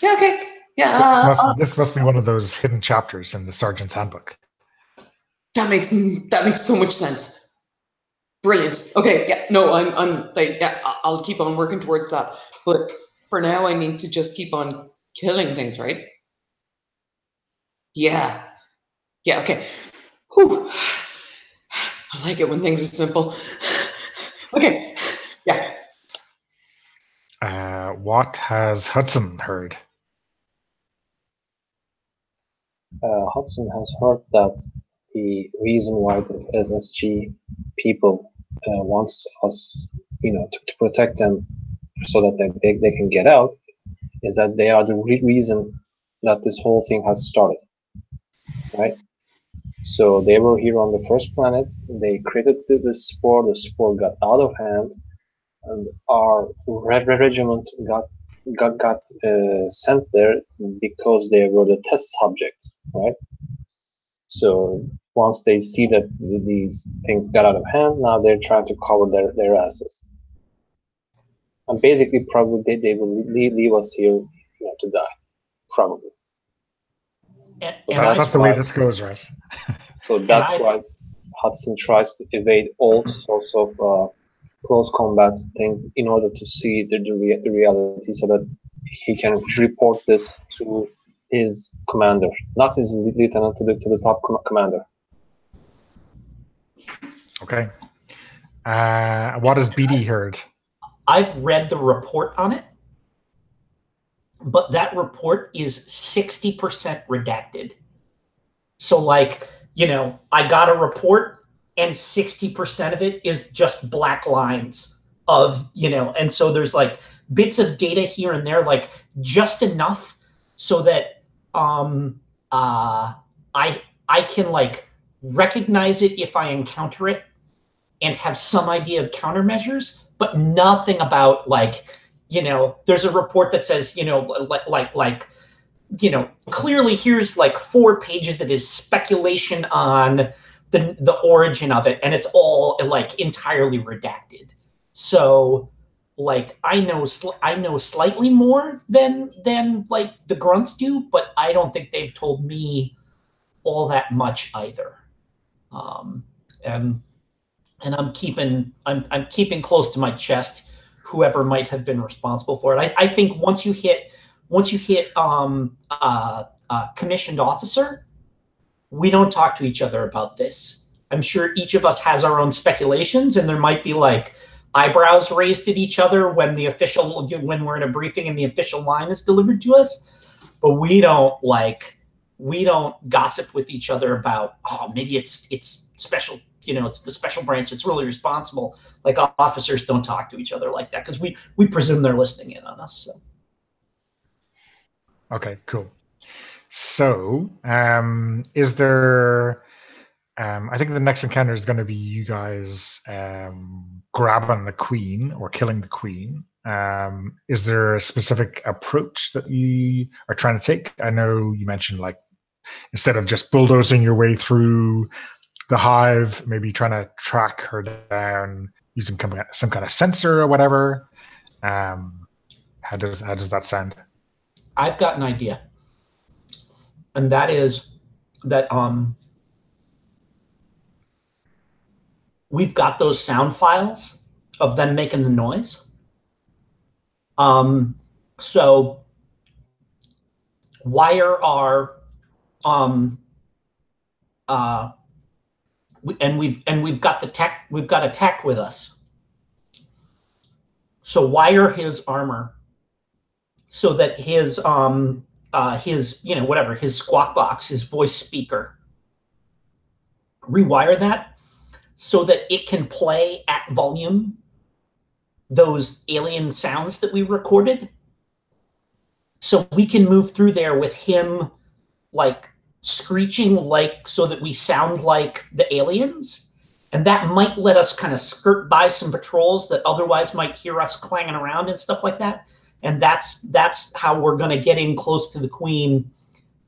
Yeah, okay. Yeah, This must be one of those hidden chapters in the sergeant's handbook. that makes so much sense. Brilliant. Okay, yeah, no, I'm like, yeah, I'll keep on working towards that. But for now, I need to just keep on killing things, right? Yeah. Yeah, okay. Whew. I like it when things are simple. Okay, yeah. What has Hudson heard? Hudson has heard that the reason why this SSG people wants us, to protect them so that they can get out, is that they are the reason that this whole thing has started, right? So they were here on the first planet. They created the spore. The spore got out of hand, and our regiment got sent there because they were the test subjects, right? So once they see that these things got out of hand, now they're trying to cover their asses. And basically, probably they will leave us here, to die, probably. That's the way this goes, right? So that's why Hudson tries to evade all sorts of close combat things in order to see the reality, so that he can report this to his commander, not his lieutenant, to the top commander. Okay. What has BD heard? I've read the report on it, but that report is 60% redacted. So, like, I got a report and 60% of it is just black lines of, and so there's like bits of data here and there, like just enough so that I can like recognize it if I encounter it and have some idea of countermeasures, but nothing about like, there's a report that says, clearly here's like 4 pages that is speculation on the origin of it, and it's all like entirely redacted. So like I know slightly more than like the grunts do, but I don't think they've told me all that much either. And I'm keeping close to my chest whoever might have been responsible for it. I think once you hit commissioned officer, we don't talk to each other about this. I'm sure each of us has our own speculations, and there might be like eyebrows raised at each other when we're in a briefing and the official line is delivered to us. But we don't gossip with each other about, oh, maybe it's special. It's the special branch. It's really responsible. Like officers don't talk to each other like that because we presume they're listening in on us. So. Okay, cool. So, is there? I think the next encounter is going to be you guys grabbing the queen or killing the queen. Is there a specific approach that you are trying to take? I know you mentioned like instead of just bulldozing your way through the hive, maybe trying to track her down using some kind of sensor or whatever. How does that sound? I've got an idea, and that is that we've got those sound files of them making the noise. So wire our we've got the tech. We've got a tech with us. So wire his armor so that his whatever, his squawk box, his voice speaker, rewire that so that it can play at volume those alien sounds that we recorded. So we can move through there with him like screeching, like so that we sound like the aliens. And that might let us kind of skirt by some patrols that otherwise might hear us clanging around and stuff like that. And that's how we're going to get in close to the Queen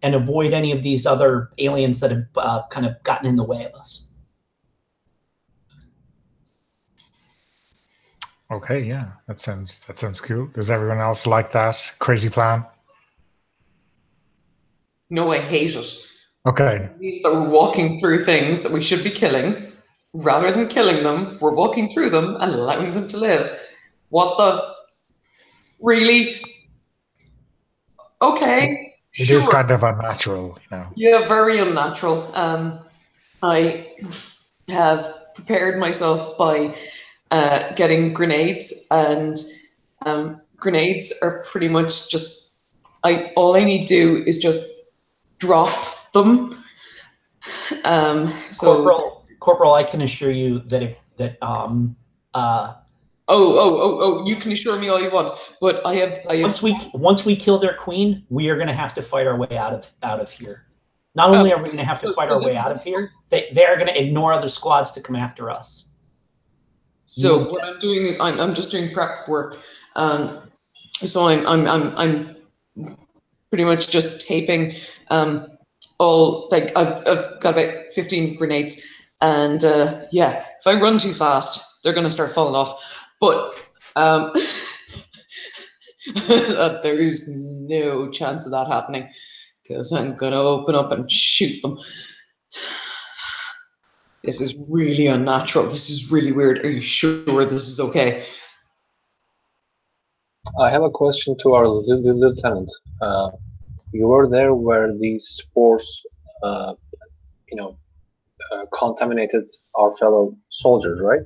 and avoid any of these other aliens that have kind of gotten in the way of us. Okay, yeah, that sounds cool. Does everyone else like that crazy plan? No, I hate it. Okay. It means that we're walking through things that we should be killing. Rather than killing them, we're walking through them and allowing them to live. What the? Really? Okay, It sure. is kind of unnatural, you know. Yeah, very unnatural. I have prepared myself by getting grenades, and grenades are pretty much just all I need to do is just drop them. So Corporal, I can assure you that you can assure me all you want, but I have once we kill their queen, we are going to have to fight our way out of here. Not only are we going to have to fight our way out of here, they are going to ignore other squads to come after us. So what I'm doing is I'm just doing prep work. So I'm pretty much just taping all, like I've got about 15 grenades, and yeah, if I run too fast, they're gonna start falling off. But there is no chance of that happening because I'm gonna open up and shoot them. This is really unnatural. This is really weird. Are you sure this is okay? I have a question to our lieutenant. You were there where these spores, contaminated our fellow soldiers, right?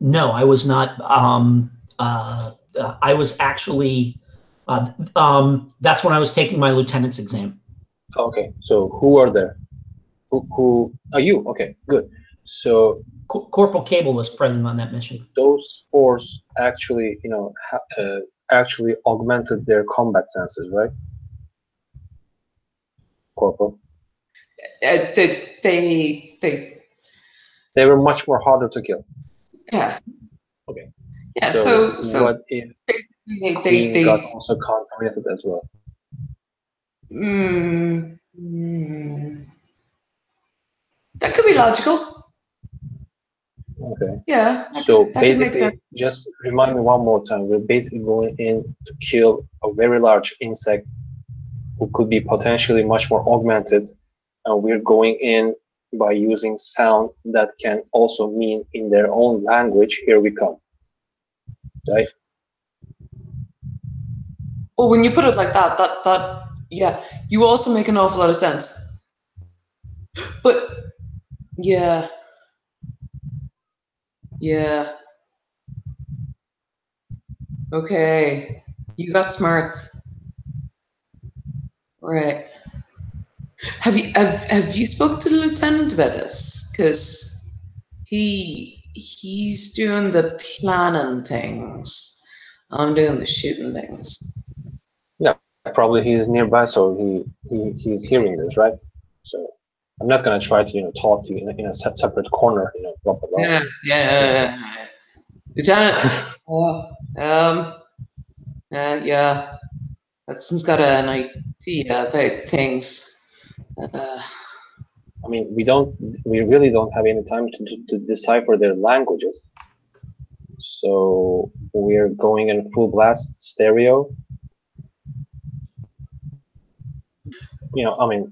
No, I was not. I was actually. That's when I was taking my lieutenant's exam. Okay, so who are there? Who are you? Okay, good. So Corporal Cable was present on that mission. those spores actually, actually augmented their combat senses, right? Corporal. They were much more harder to kill. Yeah. Okay. Yeah. So what if they got also contaminated as well? That could be logical. Okay. Yeah. So basically, just remind me one more time. We're basically going in to kill a very large insect who could be potentially much more augmented, and we're going in by using sound that can also mean in their own language, here we come. Right? Well, when you put it like that, yeah, you also make an awful lot of sense. But yeah. Okay, you got smarts. All right. Have you spoke to the lieutenant about this? Because he's doing the planning things. I'm doing the shooting things. Yeah, probably he's nearby, so he's hearing this, right? So I'm not gonna try to talk to you in a separate corner, blah blah blah. Yeah. Lieutenant, Yeah. Hudson's got an idea about things. I mean, we really don't have any time to decipher their languages. So we're going in full blast stereo. I mean,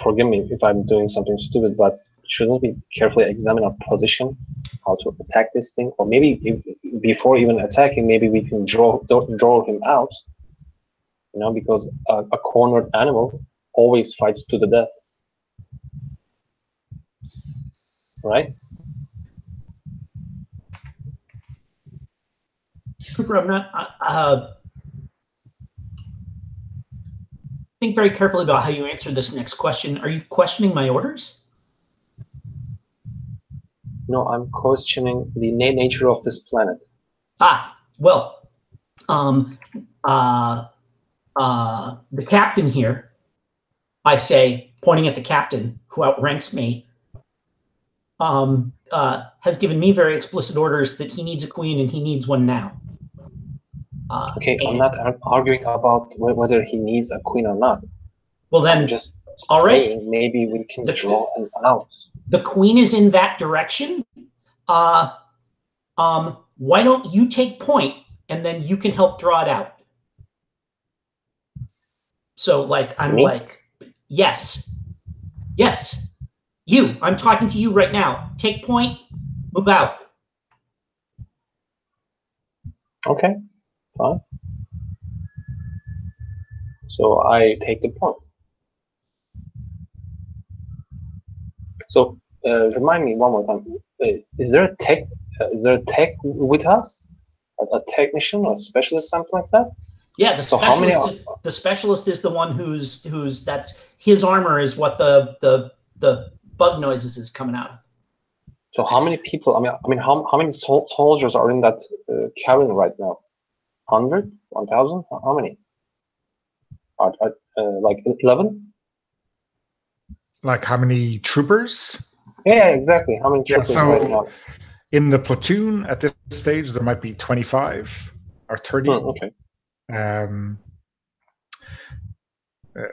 forgive me if I'm doing something stupid, but shouldn't we carefully examine our position, how to attack this thing? Or maybe before even attacking, maybe we can draw him out, because a cornered animal always fights to the death. Right? Trooper, I'm not. Think very carefully about how you answer this next question. Are you questioning my orders? No, I'm questioning the nature of this planet. Well, the captain here, I say, pointing at the captain who outranks me, has given me very explicit orders that he needs a queen and he needs one now. Okay, I'm not arguing about whether he needs a queen or not. Well, then, I'm just all saying right. maybe we can draw him out. The queen is in that direction. Why don't you take point and then you can help draw it out? So, I'm Me? like, yes, you. I'm talking to you right now. Take point, move out. Okay, fine. So I take the point. So remind me one more time. Is there a tech? With us? A technician or a specialist, something like that? Yeah, the specialist is the one who's that's his armor is what the bug noises is coming out of. So how many people? I mean, how many soldiers are in that cavern right now? 100, 1,000? How many? Like 11? Like how many troopers? Yeah, exactly. How many troopers right now? In the platoon at this stage, there might be 25 or 30. Okay.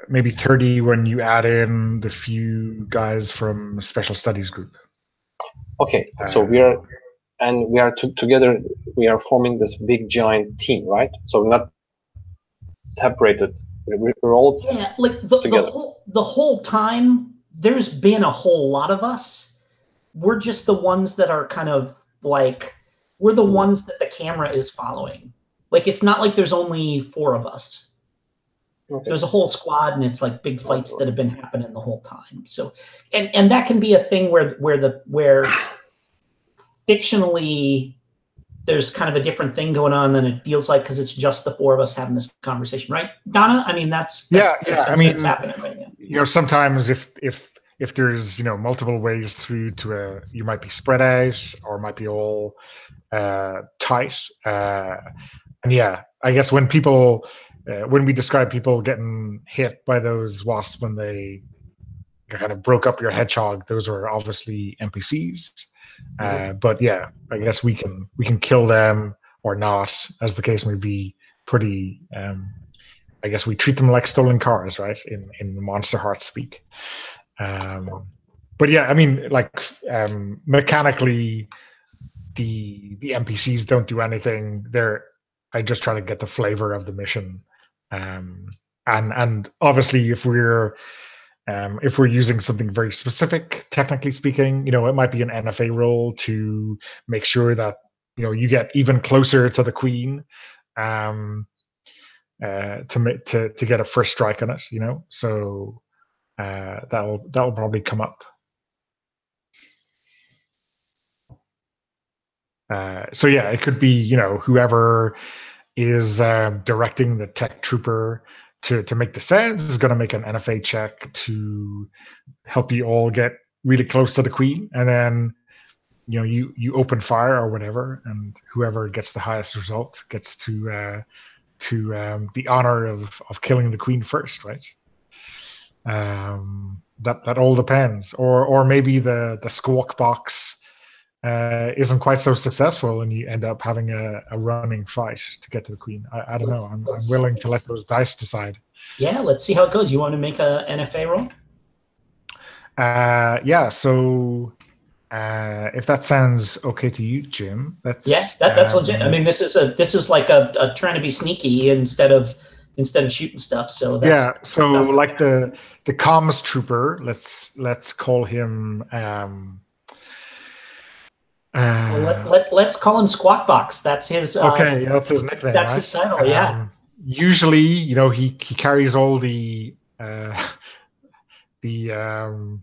Maybe 30 when you add in the few guys from special studies group. Okay, so we are together. We are forming this big giant team, right? So we're not separated. We're all together. The whole time. There's been a whole lot of us. We're just the ones that are kind of we're the ones that the camera is following. It's not like there's only 4 of us. Okay. There's a whole squad, and it's big fights that have been happening the whole time. So, and that can be a thing where fictionally there's kind of a different thing going on than it feels like because it's just the 4 of us having this conversation, right, Donna? I mean, that's I mean, what's happening right now. Sometimes if there's multiple ways through to you might be spread out or might be all tight, and I guess when people. When we describe people getting hit by those wasps when they kind of broke up your hedgehog, those are obviously NPCs. But I guess we can kill them or not, as the case may be. Pretty, I guess we treat them like stolen cars, right? In Monster Heart speak. But I mean, mechanically, the NPCs don't do anything. I just try to get the flavor of the mission. And obviously if we're using something very specific, technically speaking, it might be an NFA role to make sure that you get even closer to the queen, to get a first strike on it. So that'll probably come up. So it could be whoever is directing the tech trooper to make the sounds is going to make an NFA check to help you all get really close to the queen, and then you open fire or whatever, and whoever gets the highest result gets to the honor of killing the queen first, right? That all depends, or maybe the squawk box isn't quite so successful, and you end up having a running fight to get to the queen. I don't know. I'm willing to let those dice decide. Yeah, let's see how it goes. You want to make a NFA roll? Yeah. So if that sounds okay to you, Jim, that's legit. I mean, this is like a trying to be sneaky instead of shooting stuff. So that's So like the comms trooper, let's call him. Let's call him Squawk Box. That's his. Okay, that's his nickname. That's right? his title. Yeah. Usually, he carries all the radio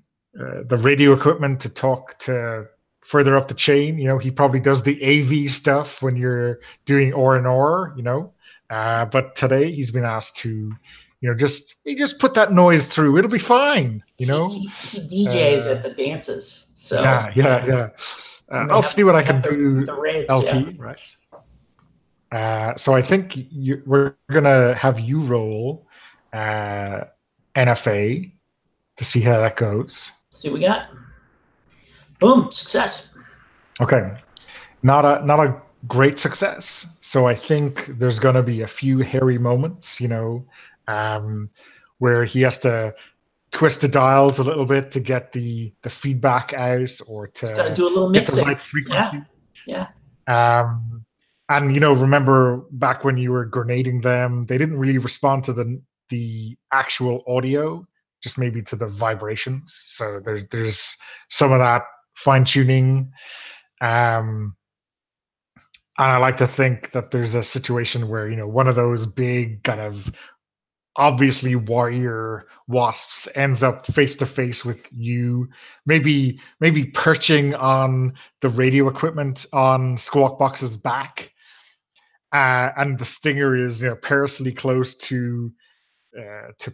equipment to talk to further up the chain. He probably does the AV stuff when you're doing R&R. But today he's been asked to, just put that noise through. It'll be fine. He DJs at the dances. So yeah. I'll see what I can do. The raves, LT, right? So I think we're gonna have you roll NFA to see how that goes. See what we got. Boom! Success. Okay, not a great success. So I think there's gonna be a few hairy moments, where he has to twist the dials a little bit to get the feedback out, or to do a little get mixing. the right frequency. Yeah. And remember back when you were grenading them, they didn't really respond to the actual audio, just maybe to the vibrations. So there's some of that fine tuning. And I like to think that there's a situation where one of those big kind of obviously warrior wasps ends up face to face with you, maybe perching on the radio equipment on Squawk Box's back, and the stinger is perilously close to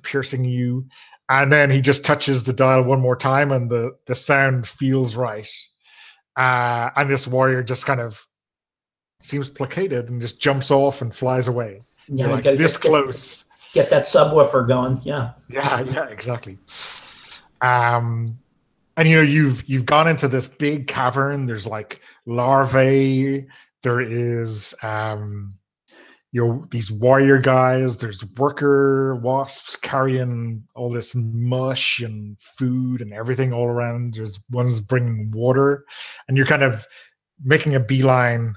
piercing you, and then he just touches the dial one more time, and the sound feels right, and this warrior just kind of seems placated and just jumps off and flies away. Yeah, like this close. Get that subwoofer going. Yeah, exactly. And you've gone into this big cavern. There's like larvae. There is these warrior guys. There's worker wasps carrying all this mush and food and everything all around. There's ones bringing water, and you're kind of making a beeline,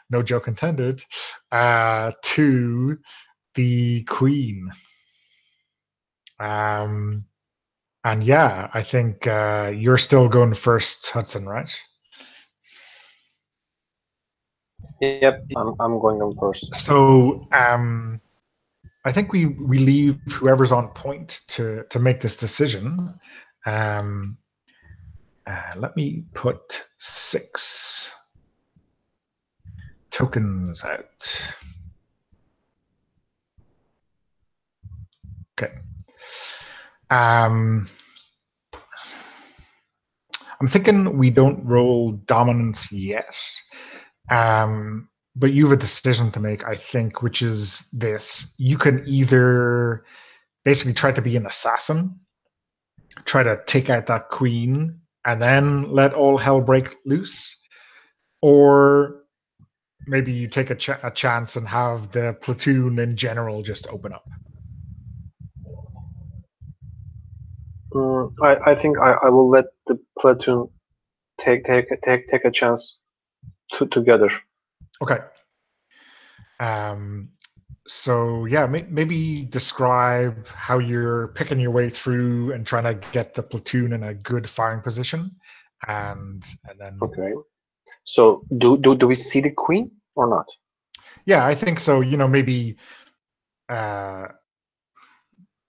no joke intended, to the queen. And I think you're still going first, Hudson, right? Yep, I'm going on first. So I think we leave whoever's on point to make this decision. Let me put 6 tokens out. Okay. I'm thinking we don't roll dominance yet, but you have a decision to make, I think, which is this. You can either basically try to be an assassin, try to take out that queen, and then let all hell break loose, or maybe you take a chance and have the platoon in general just open up. I think I will let the platoon take a chance together. Okay. So yeah, maybe describe how you're picking your way through and trying to get the platoon in a good firing position, and then. Okay. So do we see the queen or not? Yeah, I think so. Maybe.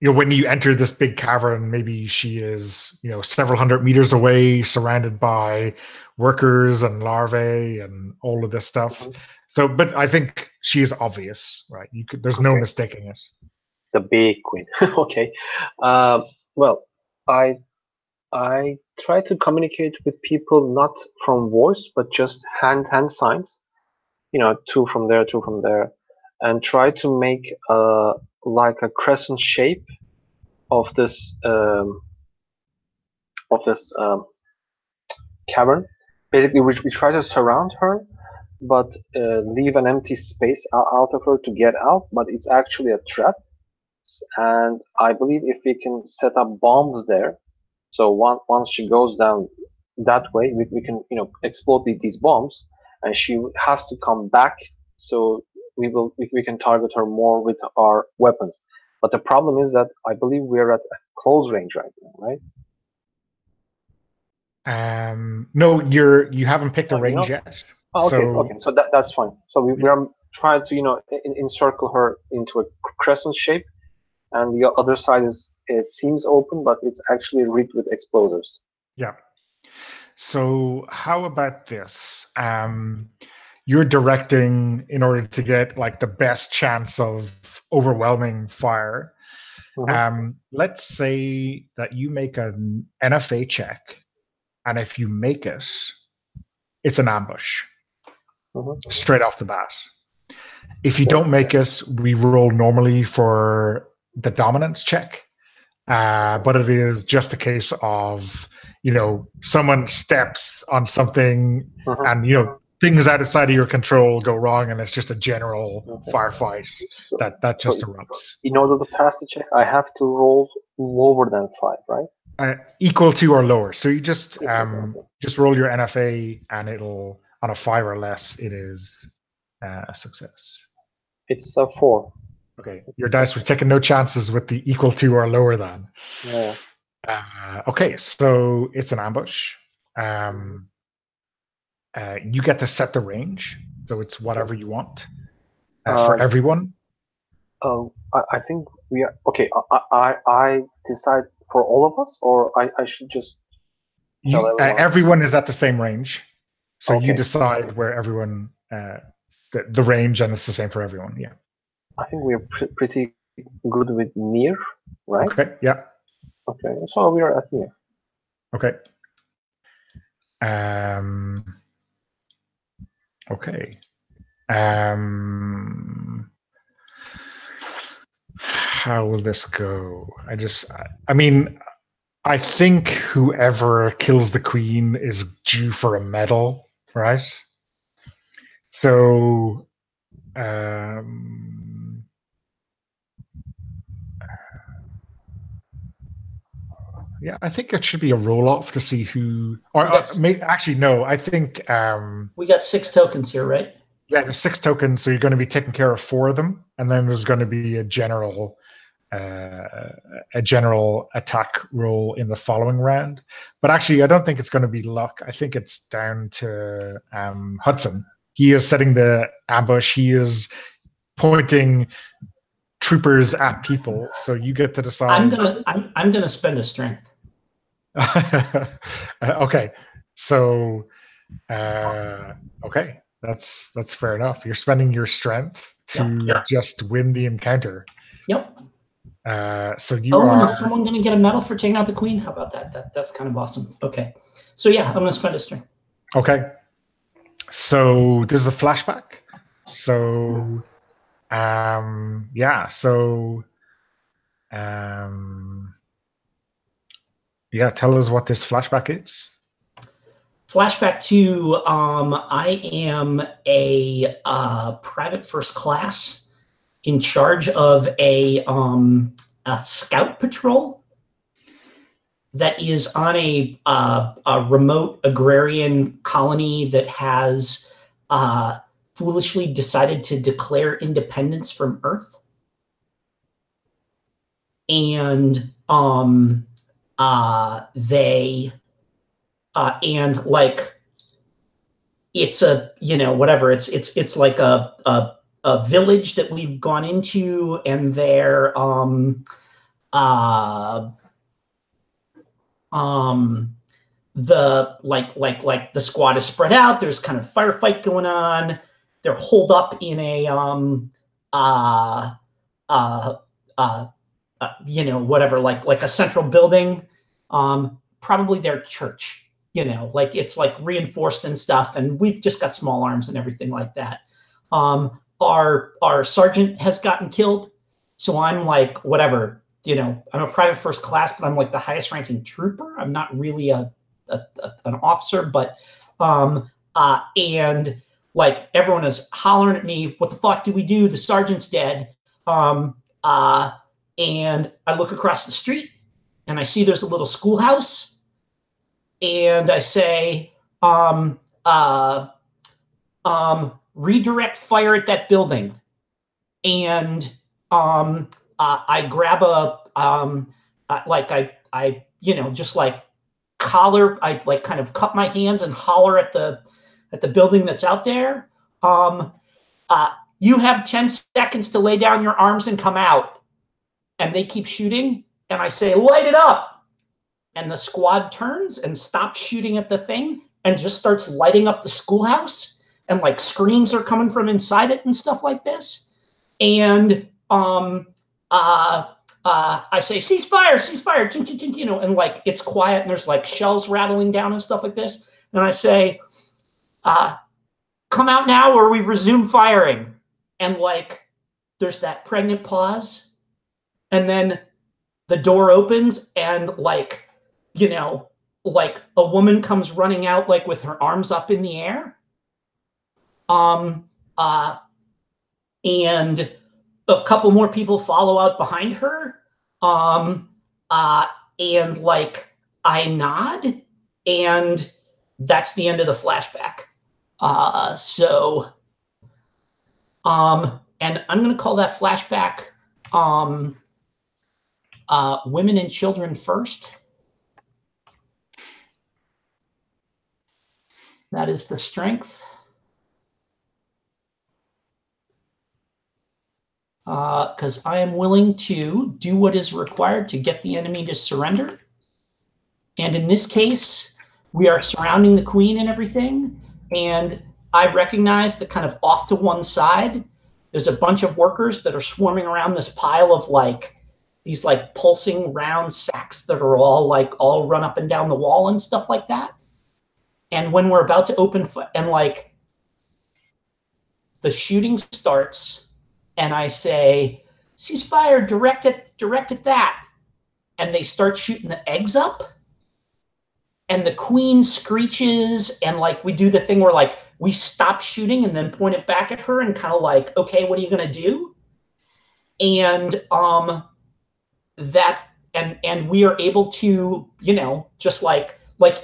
When you enter this big cavern, maybe she is, several hundred meters away, surrounded by workers and larvae and all of this stuff. Mm-hmm. So, but I think she is obvious, right? There's no mistaking it. The big queen. Okay. Well, I try to communicate with people not from voice, but just hand signs. 2 from there, 2 from there, and try to make like a crescent shape of this cavern, basically we try to surround her, but leave an empty space out of her to get out. But it's actually a trap, and I believe if we can set up bombs there, so once she goes down that way, we can explode these bombs, and she has to come back. So we can target her more with our weapons. But the problem is that I believe we're at close range right now, right? No, you haven't picked a range yet. Oh, okay. So that's fine. So we are trying to encircle her into a crescent shape, and the other side seems open, but it's actually rigged with explosives. Yeah. So how about this? You're directing in order to get like the best chance of overwhelming fire. Let's say that you make an NFA check, and if you make it, it's an ambush straight off the bat. If you don't make it, we roll normally for the dominance check, but it is just a case of someone steps on something and things outside of your control go wrong, and it's just a general firefight that just erupts. In order to pass the check, I have to roll lower than 5, right? Equal to or lower. So you just roll your NFA, and it'll, on a 5 or less, it is a success. It's a 4. Okay, your dice were taking no chances with the equal to or lower than. Yeah. Okay, so it's an ambush. You get to set the range, so it's whatever you want for everyone. I think we are okay. I decide for all of us, or I should just tell everyone. Everyone is at the same range, so you decide where everyone the range, and it's the same for everyone. Yeah. I think we're pretty good with near, right? Okay. Yeah. Okay, so we are at near. Okay. Okay. How will this go? I think whoever kills the queen is due for a medal, right? So, yeah, I think it should be a roll-off to see who. Actually, no. I think we got 6 tokens here, right? Yeah, there's 6 tokens, so you're going to be taking care of 4 of them, and then there's going to be a general attack roll in the following round. But actually, I don't think it's going to be luck. I think it's down to Hudson. He is setting the ambush. He is pointing troopers at people, so you get to decide. I'm gonna spend a strength. Okay, so okay, that's fair enough. You're spending your strength to just win the encounter. Yep. So you are. And is someone going to get a medal for taking out the queen? How about that? That's kind of awesome. Okay, so yeah, I'm going to spend a strength. Okay. So this is a flashback. So, yeah. So, yeah. Tell us what this flashback is. Flashback to I am a private first class in charge of a scout patrol that is on a remote agrarian colony that has foolishly decided to declare independence from Earth. And they and like it's a whatever it's like a village that we've gone into, and they're the like the squad is spread out. There's kind of firefight going on. They're holed up in a whatever, like a central building, probably their church. Like it's like reinforced and stuff, and we've just got small arms and everything like that. Our sergeant has gotten killed, so I'm like whatever. I'm a private first class, but I'm like the highest ranking trooper. I'm not really an officer, but And like everyone is hollering at me, what the fuck do we do? The sergeant's dead. And I look across the street and I see there's a little schoolhouse. And I say, redirect fire at that building. And I grab I just like collar, I like kind of cup my hands and holler at the building that's out there. You have 10 seconds to lay down your arms and come out. And they keep shooting. And I say, light it up. And the squad turns and stops shooting at the thing and just starts lighting up the schoolhouse. And like screams are coming from inside it and stuff like this. And I say, ceasefire, you know, and like it's quiet and there's like shells rattling down and stuff like this. And I say, come out now or we resume firing. And like there's that pregnant pause. And then the door opens and like, you know, like a woman comes running out like with her arms up in the air. And a couple more people follow out behind her. And like I nod and that's the end of the flashback. And I'm going to call that flashback, women and children first. That is the strength. Because I am willing to do what is required to get the enemy to surrender. And in this case, we are surrounding the queen and everything. And I recognize that kind of off to one side, there's a bunch of workers that are swarming around this pile of like these like pulsing round sacks that are all run up and down the wall and stuff like that. And when we're about to open and like the shooting starts and I say, ceasefire, direct at that. And they start shooting the eggs up. And the queen screeches and like we do the thing where like we stop shooting and then point it back at her and kind of like, okay, what are you gonna do? And and we are able to, you know, just like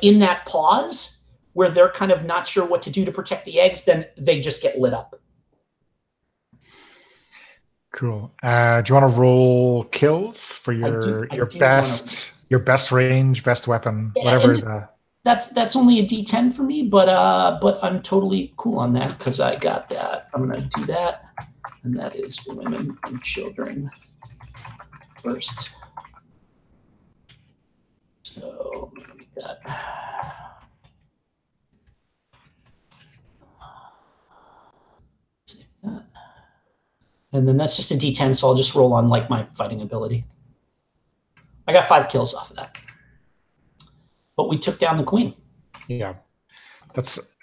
in that pause where they're kind of not sure what to do to protect the eggs, then they just get lit up. Cool. Do you want to roll kills for your best range, best weapon, whatever? That's only a D10 for me, but I'm totally cool on that because I got that. I'm gonna do that, and that is women and children first. So that. And then that's just a D10, so I'll just roll on like my fighting ability. I got 5 kills off of that. But we took down the queen. Yeah. That's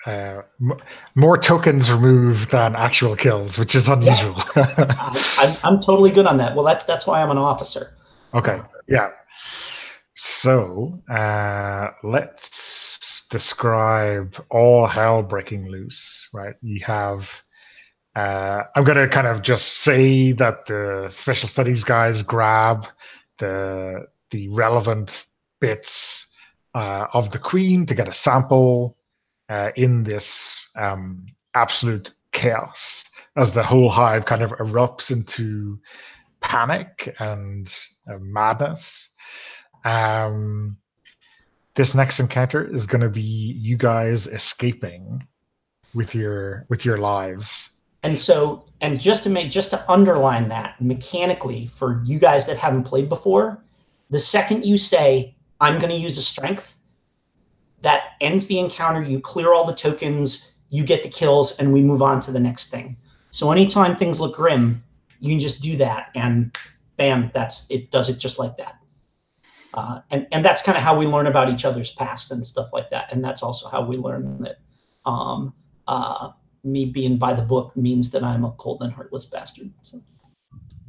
more tokens removed than actual kills, which is unusual. Yeah. I'm totally good on that. Well, that's why I'm an officer. Okay. Yeah. So let's describe all hell breaking loose, right? You have I'm going to kind of just say that the special studies guys grab the relevant bits of the queen to get a sample in this absolute chaos as the whole hive kind of erupts into panic and madness. This next encounter is going to be you guys escaping with your lives. And so, and just to underline that mechanically for you guys that haven't played before, the second you say, I'm going to use a strength, that ends the encounter. You clear all the tokens, you get the kills, and we move on to the next thing. So anytime things look grim, you can just do that, and bam, it does it just like that. And that's kind of how we learn about each other's past and stuff like that. And that's also how we learn that me being by the book means that I'm a cold and heartless bastard. So.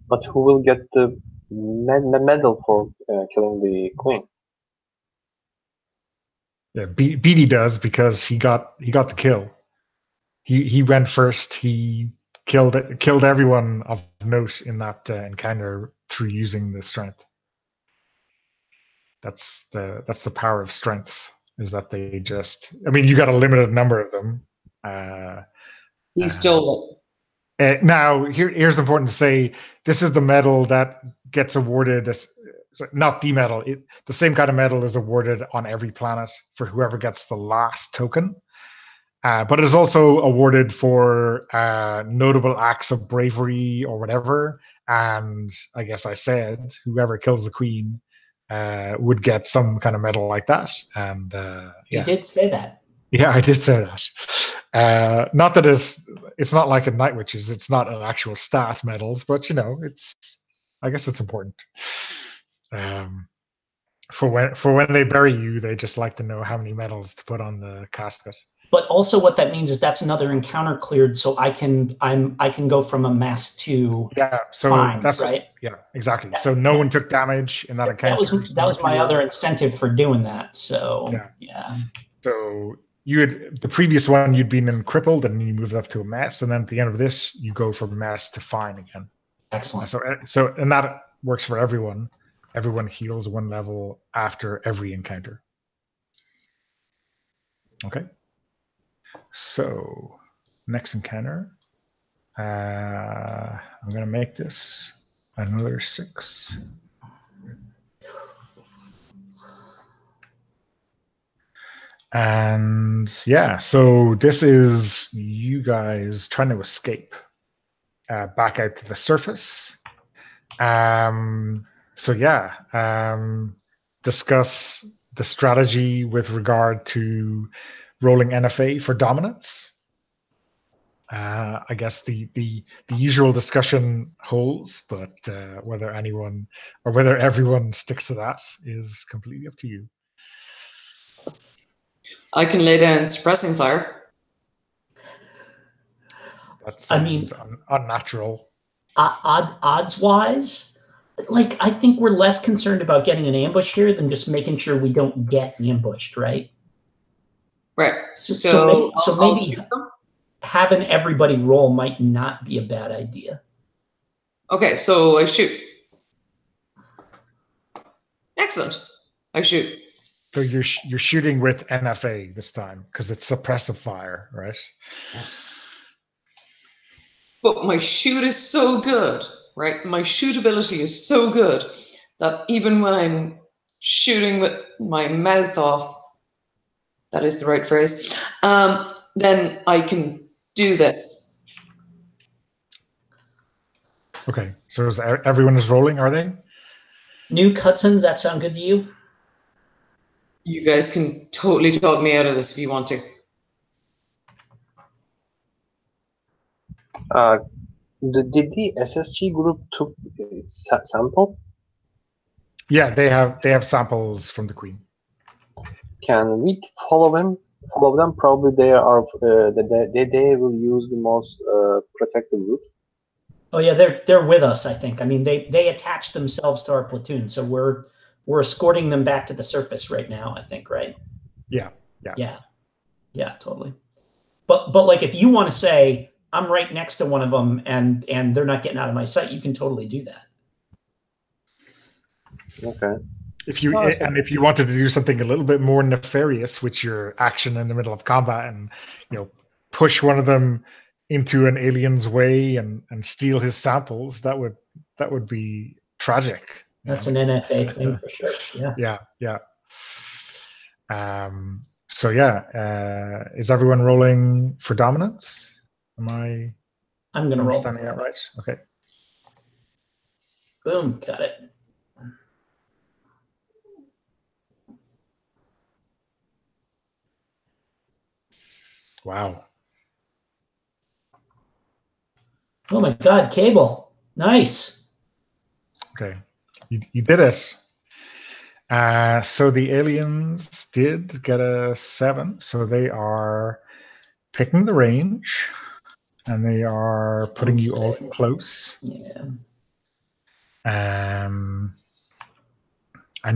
But who will get the medal for killing the queen? Yeah, Beatty does because he got the kill. He went first. He killed everyone of note in that encounter through using the strength. That's the power of strengths, is that they just. I mean, you got a limited number of them. He stole Now, here's important to say: this is the medal that gets awarded. Not the medal. The same kind of medal is awarded on every planet for whoever gets the last token. But it is also awarded for notable acts of bravery or whatever. And I guess I said whoever kills the queen would get some kind of medal like that. And You did say that. Yeah, I did say that. Not that it's not like in Night Witches. It's not an actual stat medals, but I guess it's important. For when they bury you, they just like to know how many medals to put on the casket. But also, what that means is that's another encounter cleared, so I can go from a mess to so fine, that's right? Exactly. So no one took damage in that encounter. That was my other incentive for doing that. So yeah. So the previous one you'd been in crippled, and you moved up to a mess, and then at the end of this you go from mess to fine again. Excellent. So and that works for everyone. Everyone heals 1 level after every encounter. Okay. So next encounter, I'm going to make this another 6. And yeah, so this is you guys trying to escape back out to the surface. So yeah, discuss the strategy with regard to rolling NFA for dominance. I guess the usual discussion holds, but whether everyone sticks to that is completely up to you. I can lay down suppressing fire. That sounds unnatural. Odds wise, like I think we're less concerned about getting an ambush here than just making sure we don't get ambushed, right? Right. So maybe having everybody roll might not be a bad idea. Okay, so I shoot. Excellent. I shoot. So you're shooting with NFA this time because it's suppressive fire, right? But my shoot is so good, right? My shoot ability is so good that even when I'm shooting with my mouth off, that is the right phrase, then I can do this. Okay, so everyone is rolling, are they? New cutscenes, that sound good to you? You guys can totally talk me out of this if you want to. Did the SSG group took its sample? Yeah, they have samples from the Queen. Can we follow them? Follow them. Probably they are. They will use the most protective route. Oh yeah, they're with us. I think. I mean, they attach themselves to our platoon, so we're escorting them back to the surface right now. I think, right? Yeah. Totally. But like, if you want to say I'm right next to one of them and they're not getting out of my sight, you can totally do that. Okay. If you wanted to do something a little bit more nefarious with your action in the middle of combat, and push one of them into an alien's way and steal his samples, that would be tragic. That's an NFA thing for sure. Yeah. So yeah, is everyone rolling for dominance? I'm gonna roll. Understanding that right? Okay. Boom, got it. Wow. Oh my God, Cable. Nice. Okay. You did it. So the aliens did get a 7, so they are picking the range, and they are putting you all in close. Yeah. And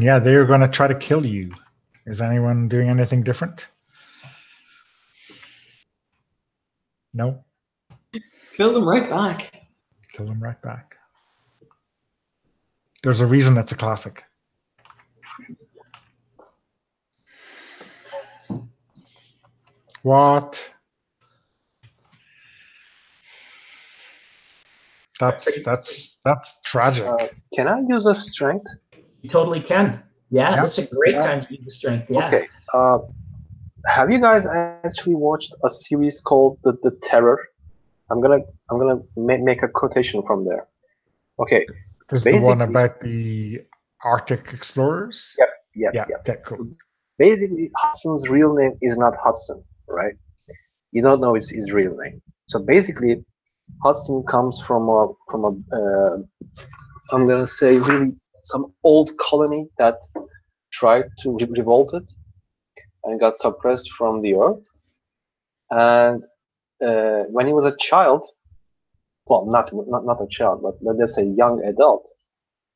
yeah, they are going to try to kill you Is anyone doing anything different? No? Kill them right back. Kill them right back. There's a reason it's a classic. What? That's tragic. Can I use a strength? You totally can. Yeah, Yeah. that's a great time to use the strength. Yeah. Okay. Have you guys actually watched a series called the Terror? I'm gonna make a quotation from there. Okay. This is the one about the Arctic explorers? Yep. Yeah, okay, cool. Basically, Hudson's real name is not Hudson, right? You don't know his real name. So basically, Hudson comes from a I'm gonna say really some old colony that tried to revolt it and got suppressed from the earth. And when he was a child, well, not a child, but let's say young adult,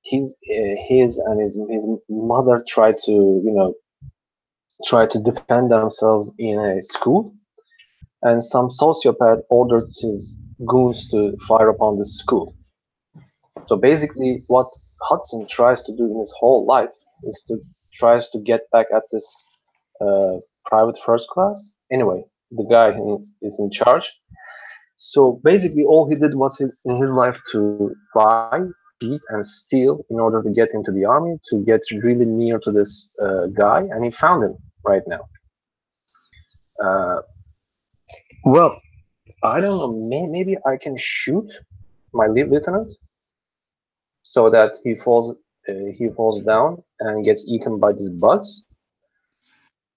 his and his mother tried to defend themselves in a school, and some sociopath ordered his goons to fire upon the school. So basically, what Hudson tries to do in his whole life is tries to get back at this private first class. Anyway, the guy who is in charge. So basically, all he did was in his life to lie, cheat, and steal in order to get into the army, to get really near to this guy, and he found him right now. Well, I don't know. Maybe I can shoot my lieutenant so that he falls down and gets eaten by these bugs.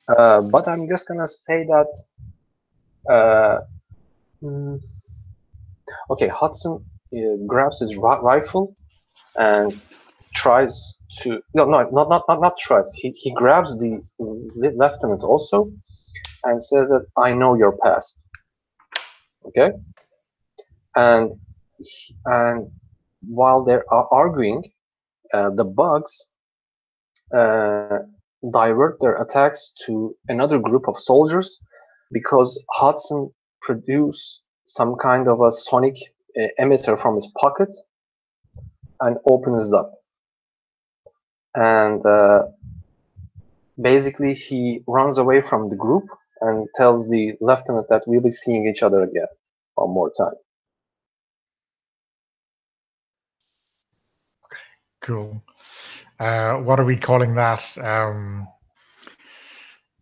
But I'm just gonna say that. Okay, Hudson grabs his rifle and tries to not tries. He grabs the lieutenant also and says that I know your past. Okay, and while they're arguing, the bugs divert their attacks to another group of soldiers because Hudson produced some kind of a sonic emitter from his pocket and opens it up. And basically he runs away from the group and tells the lieutenant that we'll be seeing each other again one more time. Cool. What are we calling that?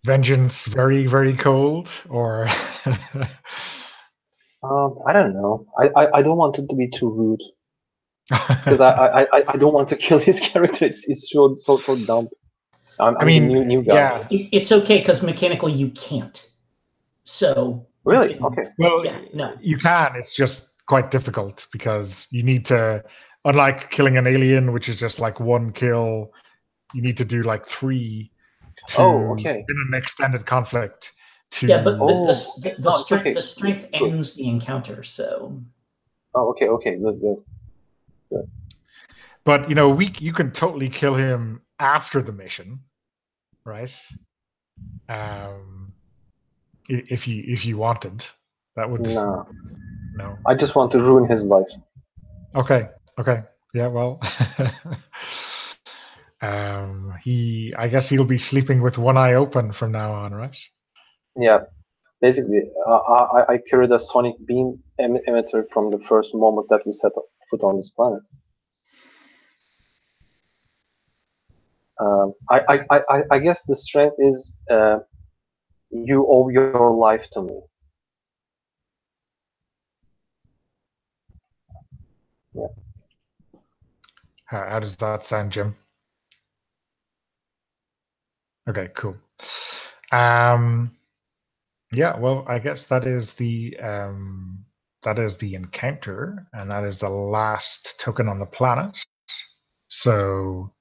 Vengeance very, very cold? Or I don't know. I don't want it to be too rude because I don't want to kill his character. It's so dumb. I'm the new guy. Yeah. It's okay because mechanically you can't. So really? Okay. Well, yeah, no. You can. It's just quite difficult because you need to, unlike killing an alien, which is just like one kill, you need to do like 3 in an extended conflict. Yeah, but the strength ends the encounter. So. Oh, okay, good. But you can totally kill him after the mission, right? If you wanted, that would. No. I just want to ruin his life. Okay. Yeah. Well, I guess he'll be sleeping with one eye open from now on, right? Yeah. Basically, I carried a sonic beam emitter from the first moment that we set foot on this planet. I guess the strength is you owe your life to me. Yeah. How does that sound, Jim? Okay, cool. Yeah, well, I guess that is the encounter, and that is the last token on the planet. So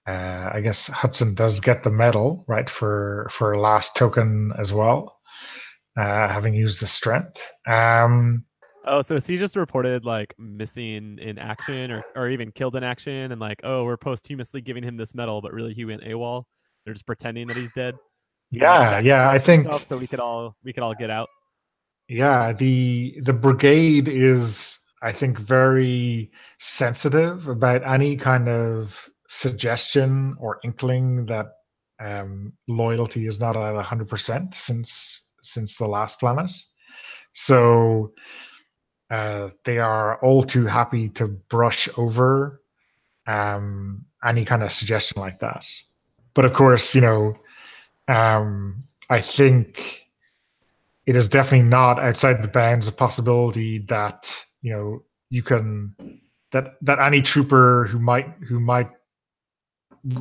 I guess Hudson does get the medal, right, for last token as well, having used the strength. Oh, so is he just reported like missing in action or even killed in action, and like, oh, we're posthumously giving him this medal, but really he went AWOL? They're just pretending that he's dead. Yeah, yeah. I think himself so we could all get out. yeah, the brigade is, I think, very sensitive about any kind of suggestion or inkling that loyalty is not at 100% since the last planet. So they are all too happy to brush over any kind of suggestion like that. But of course, I think it is definitely not outside the bounds of possibility that you can that any trooper who might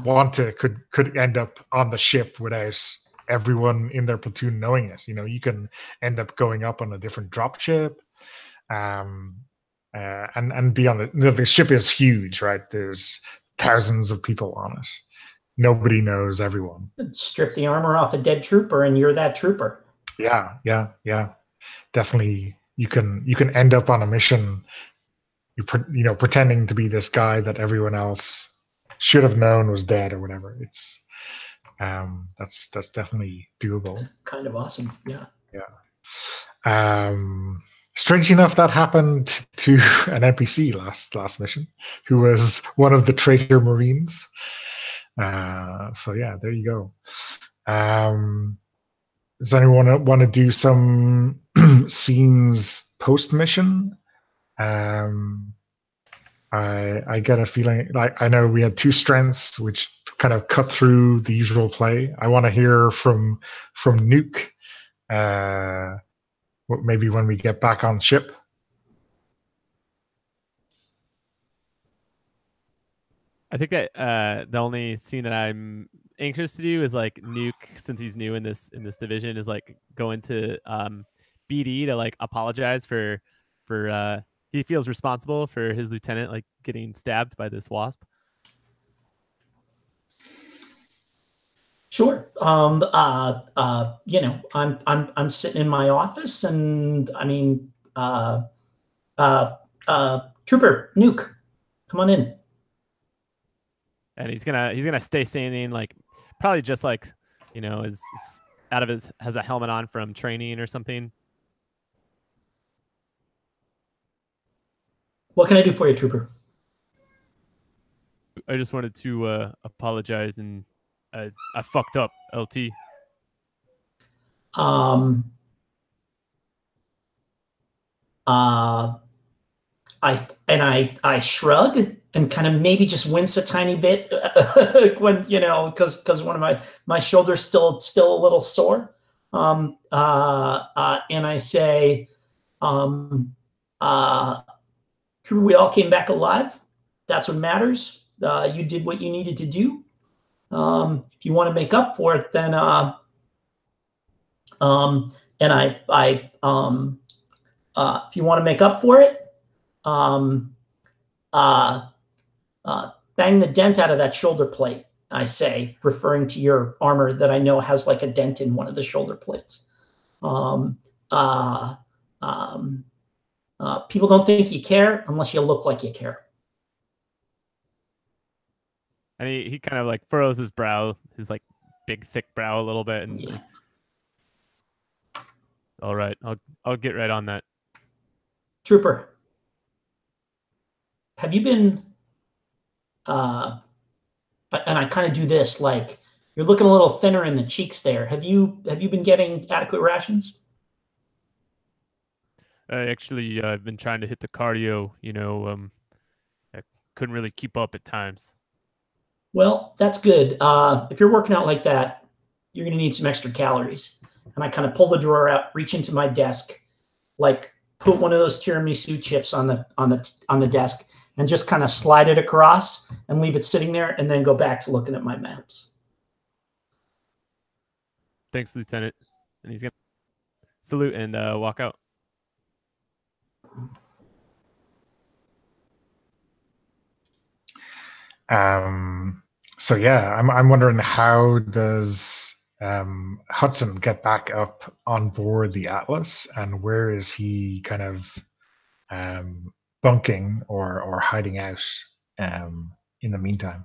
want to could end up on the ship without everyone in their platoon knowing it. You can end up going up on a different drop ship, and be on the ship is huge, right? There's thousands of people on it. Nobody knows everyone. Strip the armor off a dead trooper, and you're that trooper. Yeah. Definitely, you can end up on a mission. You pretending to be this guy that everyone else should have known was dead or whatever. It's that's definitely doable. Kind of awesome. Yeah. Strangely enough, that happened to an NPC last mission, who was one of the traitor Marines. So yeah, there you go. Does anyone want to do some scenes post mission? I get a feeling, like, I know we had 2 strengths, which kind of cut through the usual play. I want to hear from Nuke, maybe when we get back on ship. I think that the only scene that I'm anxious to do is like Nuke, since he's new in this division, is like going to BD to like apologize for he feels responsible for his lieutenant like getting stabbed by this wasp. Sure. I'm sitting in my office, and I mean, Trooper Nuke, come on in. And he's gonna stay standing, like probably just like is out of his, has a helmet on from training or something. What can I do for you, Trooper? I just wanted to apologize, and I fucked up, LT. I shrug and kind of maybe just wince a tiny bit when because one of my shoulder's still a little sore. And I say, True, we all came back alive. That's what matters. You did what you needed to do. If you want to make up for it, then if you want to make up for it, bang the dent out of that shoulder plate, I say, referring to your armor that I know has like a dent in one of the shoulder plates. People don't think you care unless you look like you care. And he kind of like furrows his brow, his like big thick brow a little bit, and Yeah. like, all right, I'll get right on that. Trooper, have you been and I kind of do this, like, you're looking a little thinner in the cheeks there. Have you been getting adequate rations? Actually, I've been trying to hit the cardio. I couldn't really keep up at times. Well, that's good. If you're working out like that, you're going to need some extra calories. And I kind of pull the drawer out, reach into my desk, like put one of those tiramisu chips on the desk, and just kind of slide it across and leave it sitting there, and then go back to looking at my maps. Thanks, Lieutenant. And he's gonna salute and walk out. So yeah, I'm wondering, how does Hudson get back up on board the Atlas, and where is he kind of bunking or hiding out in the meantime?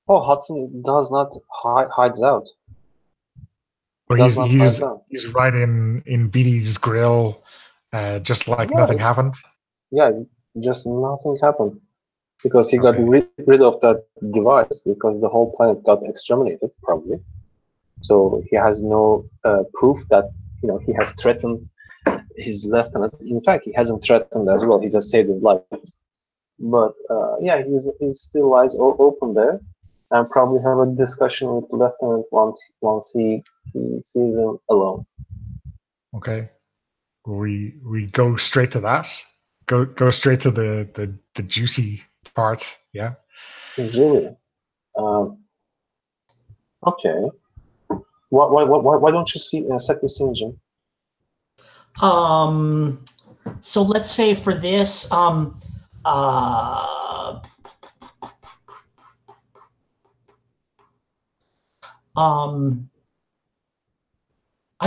Oh, Hudson does not hides out. Or Does not hide out. he's right in Beatty's grill, just like nothing happened. Yeah, just nothing happened because he got Okay. rid of that device because the whole planet got exterminated, probably. So he has no proof that he has threatened his lieutenant. In fact, he hasn't threatened as well. He just saved his life. But yeah, he still lies open there, and probably have a discussion with the lieutenant once he sees him alone. Okay. We go straight to that. Go straight to the juicy part. Yeah. Really? Okay. Why don't you set the scene, Jim? So let's say for this, I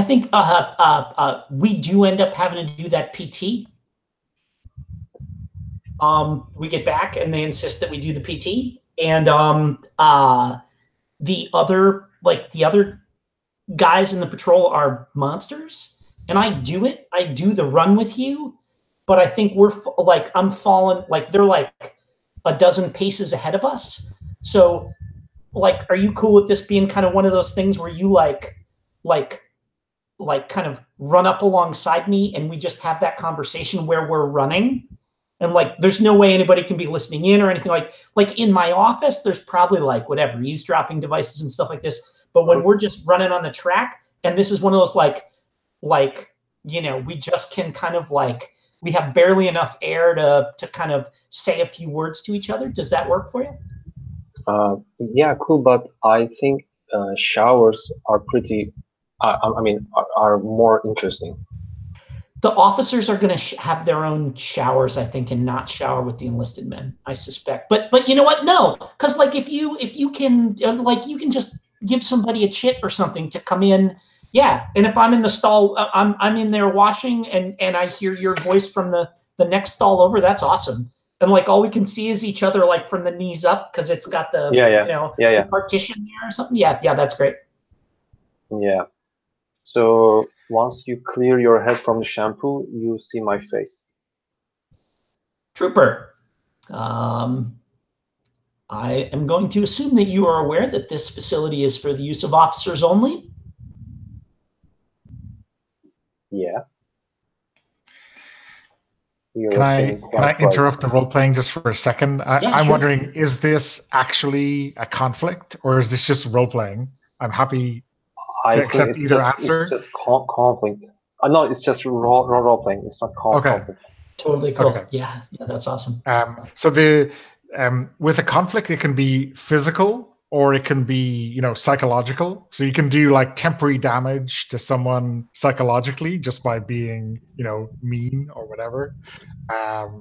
think we do end up having to do that PT. We get back and they insist that we do the PT, and the other guys in the patrol are monsters, and I do it. I do the run with you, but I think I'm falling, like they're like a dozen paces ahead of us. So, like, are you cool with this being kind of one of those things where you like kind of run up alongside me and we just have that conversation where we're running? And like, there's no way anybody can be listening in or anything. Like in my office, there's probably like whatever eavesdropping devices and stuff like this. But when we're just running on the track, and this is one of those we just can kind of like, we have barely enough air to kind of say a few words to each other. Does that work for you? Yeah, cool. But I think showers are pretty. Are more interesting. The officers are going to have their own showers, I think, and not shower with the enlisted men, I suspect. But you know what? No, because like if you can you can just give somebody a chit or something to come in. Yeah, and if I'm in the stall, I'm in there washing, and I hear your voice from the next stall over. That's awesome. And like all we can see is each other like from the knees up because it's got the the partition there or something. Yeah, that's great. Yeah. So once you clear your head from the shampoo, you see my face. Trooper, I am going to assume that you are aware that this facility is for the use of officers only. Yeah. Can I interrupt the role playing just for a second? I'm wondering, is this actually a conflict or is this just role playing? I'm happy to accept either answer. It's just conflict. No, it's just role playing. It's not conflict. Totally cool. Okay. Yeah, that's awesome. So with a conflict, it can be physical or it can be psychological. So you can do like temporary damage to someone psychologically just by being mean or whatever.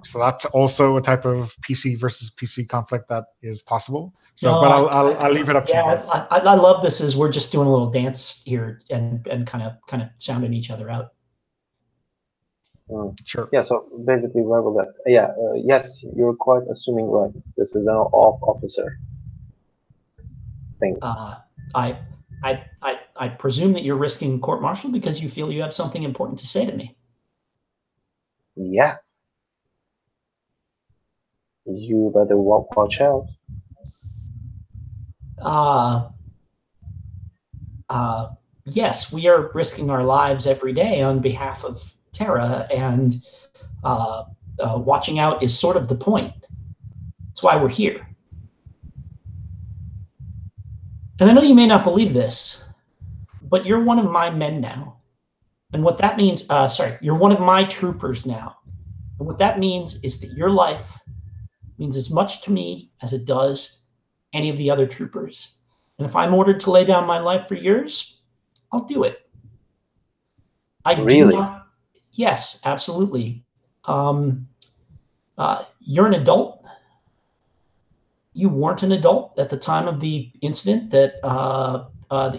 So that's also a type of PC versus PC conflict that is possible. So, no, but I'll leave it up to you guys. I love this as we're just doing a little dance here and kind of sounding each other out. Sure. Yeah. So basically, verbal left. Yeah. Yes, you're quite assuming right. This is an officer thing. I presume that you're risking court-martial because you feel you have something important to say to me. Yeah. You better watch out. Yes, we are risking our lives every day on behalf of Terra, and watching out is sort of the point. That's why we're here. And I know you may not believe this, but you're one of my men now. And what that means, you're one of my troopers now. And what that means is that your life means as much to me as it does any of the other troopers. And if I'm ordered to lay down my life for yours, I'll do it. Really? Yes, absolutely. You're an adult. You weren't an adult at the time of the incident that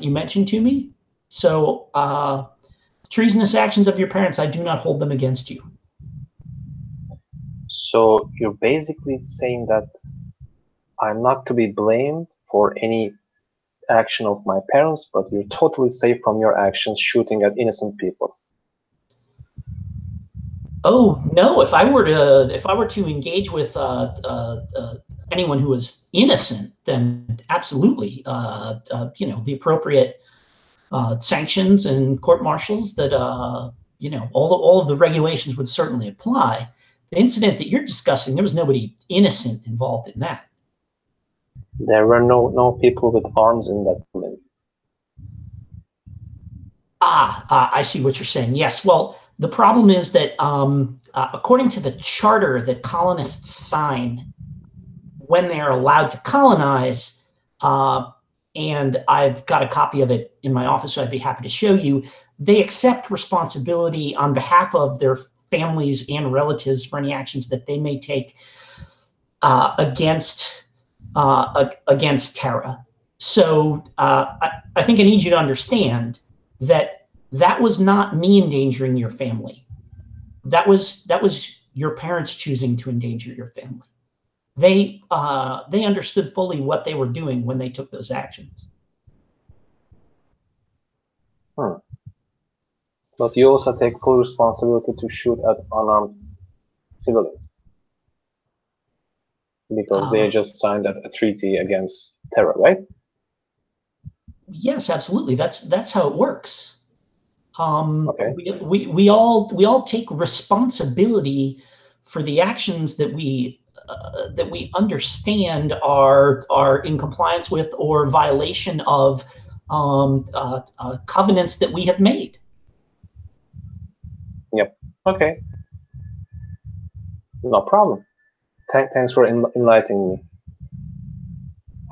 you mentioned to me. So treasonous actions of your parents, I do not hold them against you. So you're basically saying that I'm not to be blamed for any action of my parents, but you're totally safe from your actions shooting at innocent people. Oh no! If I were to engage with anyone who is innocent, then absolutely, the appropriate sanctions and court-martials that all of the regulations would certainly apply. The incident that you're discussing, there was nobody innocent involved in that. There were no people with arms in that building. I see what you're saying. Yes. Well, the problem is that according to the charter that colonists sign when they are allowed to colonize, and I've got a copy of it in my office, so I'd be happy to show you, they accept responsibility on behalf of their families and relatives for any actions that they may take against Terra. So I think I need you to understand that was not me endangering your family. That was your parents choosing to endanger your family. They understood fully what they were doing when they took those actions. But you also take full responsibility to shoot at unarmed civilians, because they just signed a treaty against Terra, right? Yes, absolutely. That's how it works. Okay. We all take responsibility for the actions that we understand are in compliance with or violation of covenants that we have made. Yep. Okay. No problem. Thanks for enlightening me.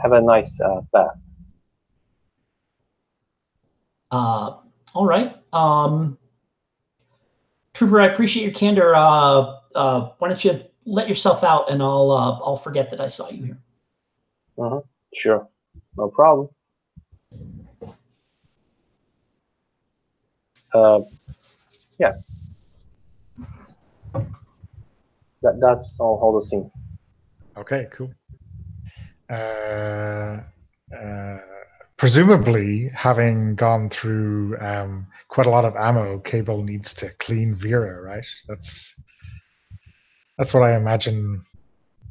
Have a nice bath. All right. Trooper, I appreciate your candor. Why don't you let yourself out, and I'll forget that I saw you here. Sure. No problem. Yeah. That's all the scene. Okay, cool. Presumably, having gone through quite a lot of ammo, Cable needs to clean Vera, right? That's what I imagine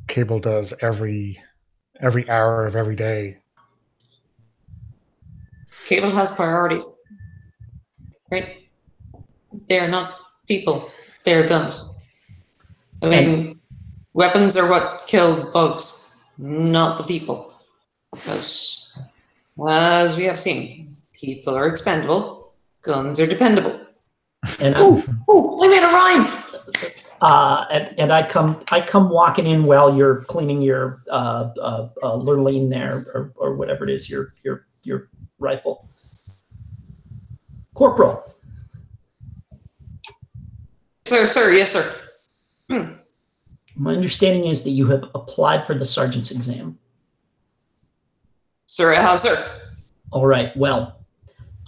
Cable does every hour of every day. Cable has priorities, right? They're not people, they're guns. I mean, weapons are what kill bugs, not the people. Because, as we have seen, people are expendable, guns are dependable. And I made a rhyme! And I come walking in while you're cleaning your lurleen there, or whatever it is, your rifle. Corporal. Sir, yes, sir. My understanding is that you have applied for the sergeant's exam. Sir, how, sir? All right. Well,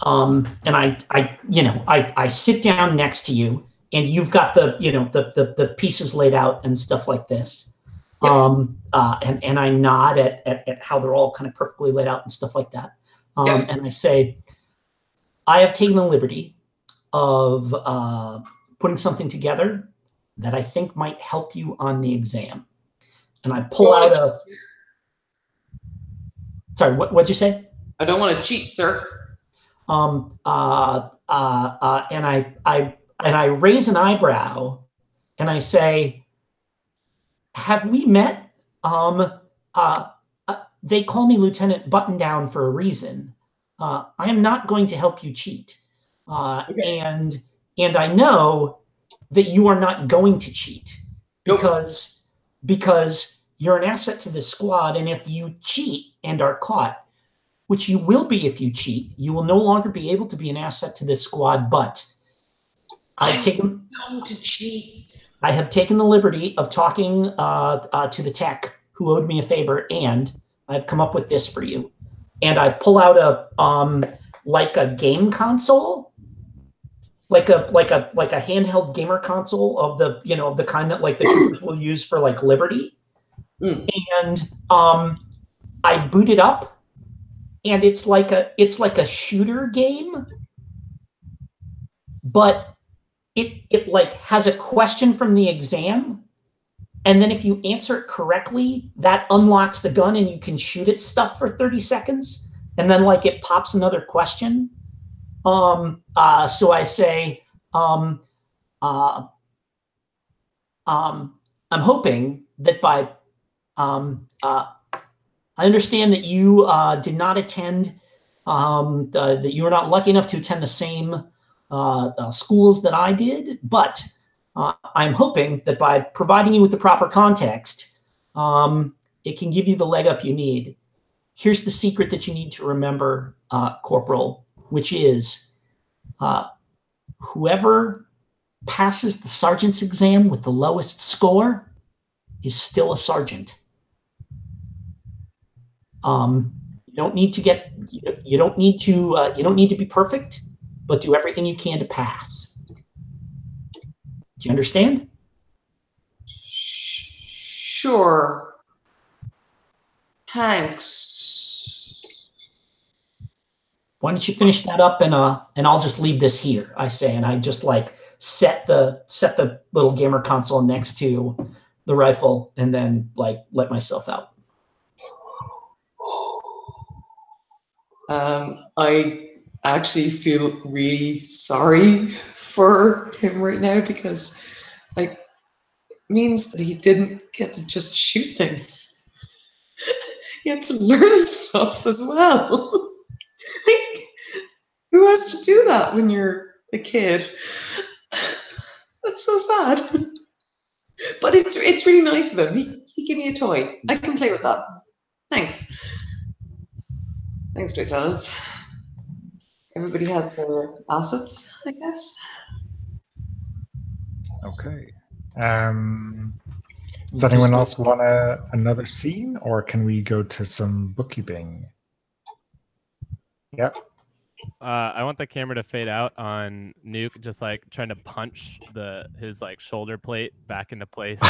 and I sit down next to you, and you've got the pieces laid out and stuff like this. Yep. And I nod at how they're all kind of perfectly laid out and stuff like that. Yep. And I say, I have taken the liberty of putting something together that I think might help you on the exam. And I pull out a... Sorry, what'd you say? I don't want to cheat, sir. And I raise an eyebrow and I say, have we met? They call me Lieutenant Button Down for a reason. I am not going to help you cheat. Okay. And I know that you are not going to cheat because you're an asset to this squad. And if you cheat and are caught, which you will be if you cheat, you will no longer be able to be an asset to this squad. But I have taken the liberty of talking to the tech who owed me a favor, and I've come up with this for you. And I pull out like a game console, like a handheld gamer console of the kind that like the troopers will use for like Liberty. And I boot it up, and it's like a shooter game, but it like has a question from the exam, and then if you answer it correctly, that unlocks the gun and you can shoot at stuff for 30 seconds, and then like it pops another question. So I say, I'm hoping that by I understand that you did not attend, that you were not lucky enough to attend the same schools that I did, but I'm hoping that by providing you with the proper context, it can give you the leg up you need. Here's the secret that you need to remember, Corporal, which is whoever passes the sergeant's exam with the lowest score is still a sergeant. You don't need to get, you don't need to be perfect, but do everything you can to pass. Do you understand? Sure. Thanks. Why don't you finish that up, and I'll just leave this here, I say, and I just like set the little gamer console next to the rifle and then like let myself out. I actually feel really sorry for him right now, because like it means that he didn't get to just shoot things. He had to learn stuff as well. Like, who has to do that when you're a kid? That's so sad. But it's really nice of him. He gave me a toy. I can play with that. Thanks. Thanks, Lieutenant. Everybody has their assets, I guess. Okay. Does anyone else want another scene, or can we go to some bookkeeping? Yep. I want the camera to fade out on Nuke, just like trying to punch his like shoulder plate back into place.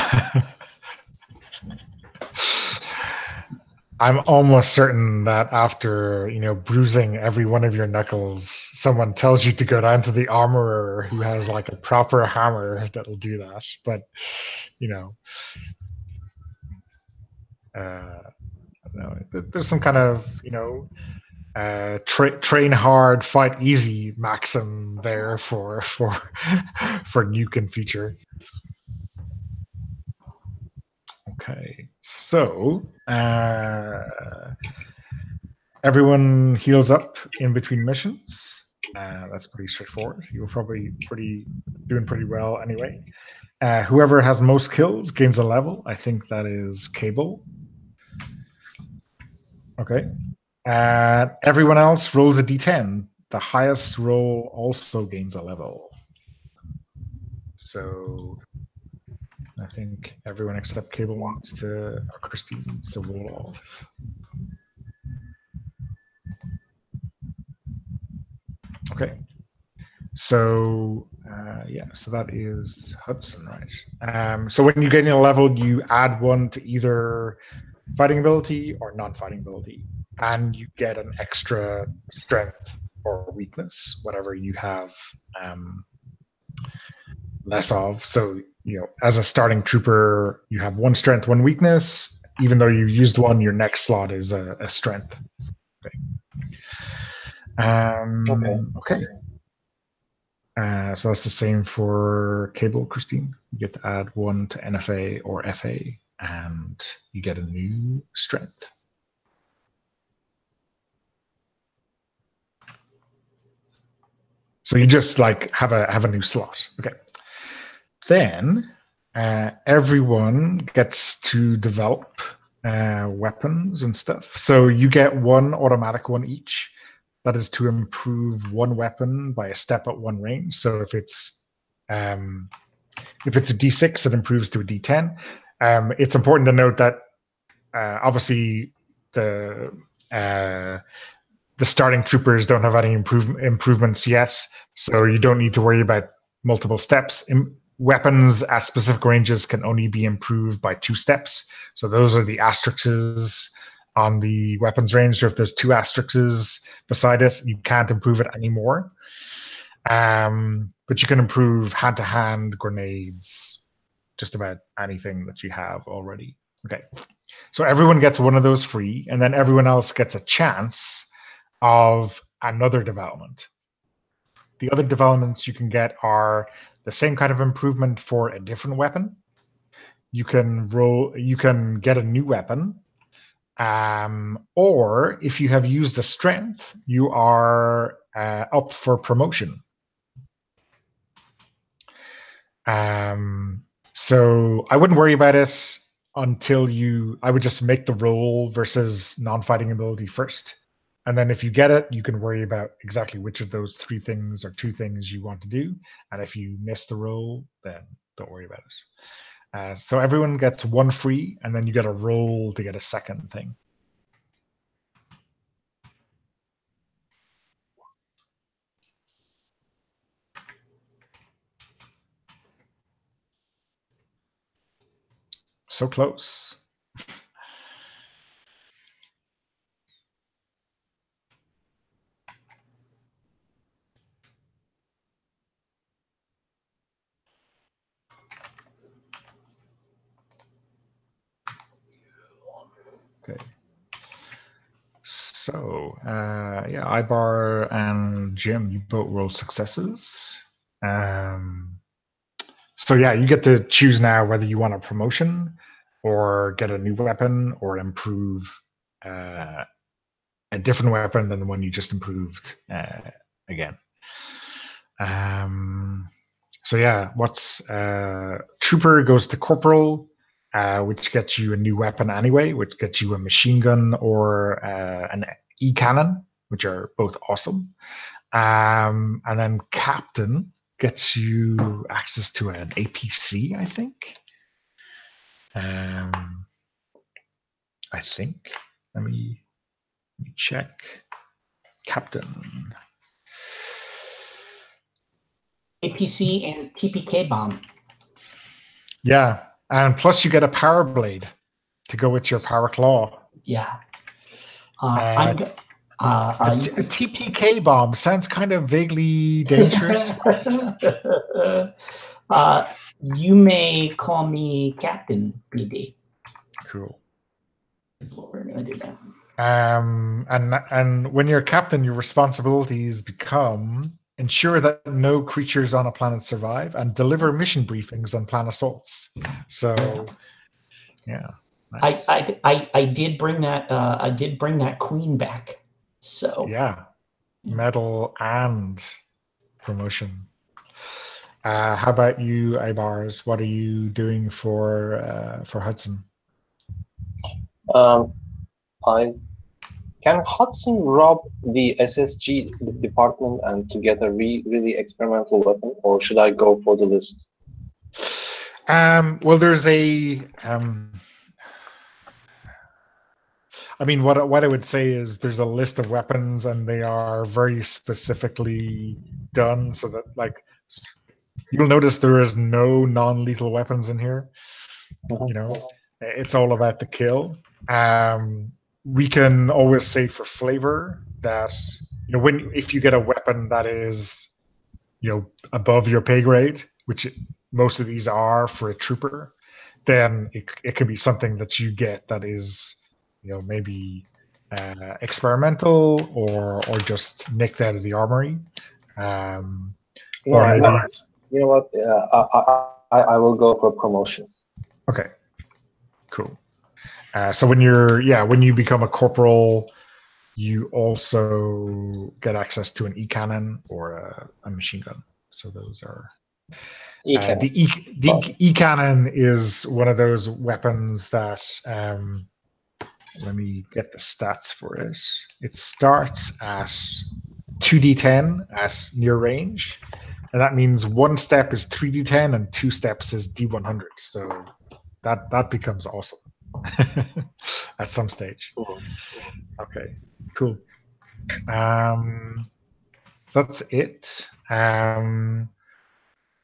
I'm almost certain that after, bruising every one of your knuckles, someone tells you to go down to the armorer who has like a proper hammer that'll do that. But, I don't know. There's some kind of, train hard, fight easy maxim there for Nuke and Feature. Okay, so everyone heals up in between missions. That's pretty straightforward. You were probably doing pretty well anyway. Whoever has most kills gains a level. I think that is Cable. Okay. Everyone else rolls a d10. The highest roll also gains a level. So I think everyone except Cable or Christine needs to roll off. Okay. So so that is Hudson, right? So when you gain a level, you add one to either fighting ability or non-fighting ability, and you get an extra strength or weakness, whatever you have less of. So, as a starting trooper, you have one strength, one weakness. Even though you've used one, your next slot is a strength. Okay. Okay. So that's the same for Cable, Christine. You get to add one to NFA or FA, and you get a new strength. So you just like have a new slot. Okay. Then everyone gets to develop weapons and stuff. So you get one automatic one each. That is to improve one weapon by a step at one range. So if it's a D6, it improves to a D10. It's important to note that obviously the starting troopers don't have any improvements yet, so you don't need to worry about multiple steps. Weapons at specific ranges can only be improved by 2 steps. So those are the asterisks on the weapons range. So if there's 2 asterisks beside it, you can't improve it anymore. But you can improve hand-to-hand grenades, just about anything that you have already. Okay, so everyone gets one of those free, and then everyone else gets a chance of another development. The other developments you can get are the same kind of improvement for a different weapon. You can get a new weapon, or if you have used the strength, you are up for promotion. So I wouldn't worry about it until I would just make the roll versus non-fighting ability first. And then if you get it, you can worry about exactly which of those 3 things or 2 things you want to do. And if you miss the roll, then don't worry about it. So everyone gets 1 free, and then you get a roll to get a second thing. So close. Okay. So, yeah, Ibar and Jim, you both rolled successes. So yeah, you get to choose now whether you want a promotion or get a new weapon or improve a different weapon than the one you just improved again. So yeah, Trooper goes to Corporal, which gets you a new weapon anyway, which gets you a machine gun or an E-cannon, which are both awesome. And then Captain gets you access to an APC, I think. Let me check. Captain. APC and TPK bomb. Yeah, and plus you get a power blade to go with your power claw. Yeah. A TPK bomb sounds kind of vaguely dangerous. You may call me Captain BD. Cool. We're gonna do that. And when you're captain, your responsibilities become ensure that no creatures on a planet survive and deliver mission briefings on planet assaults. So, yeah. Nice. I did bring that I did bring that queen back. So yeah, medal and promotion. How about you, Ibars? What are you doing for Hudson? Can Hudson rob the SSG department and to get a really experimental weapon, or should I go for the list? Well, there's a. I mean, what I would say is there's a list of weapons, and they are very specifically done so that, like, you'll notice there is no non-lethal weapons in here. You know, it's all about the kill. We can always say for flavor that, you know, if you get a weapon that is, you know, above your pay grade, which most of these are for a trooper, then it can be something that you get that is, you know, maybe experimental or just nicked out of the armory. Or maybe, you know what? I will go for promotion. Okay, cool. So when you become a corporal, you also get access to an E-cannon or a machine gun. So those are the E-cannon is one of those weapons that let me get the stats for it. It starts at 2d10 at near range, and that means 1 step is 3d10 and 2 steps is d100. So that becomes awesome at some stage. Okay, cool. So that's it.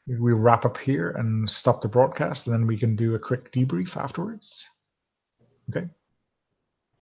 We wrap up here and stop the broadcast, and then we can do a quick debrief afterwards. Okay.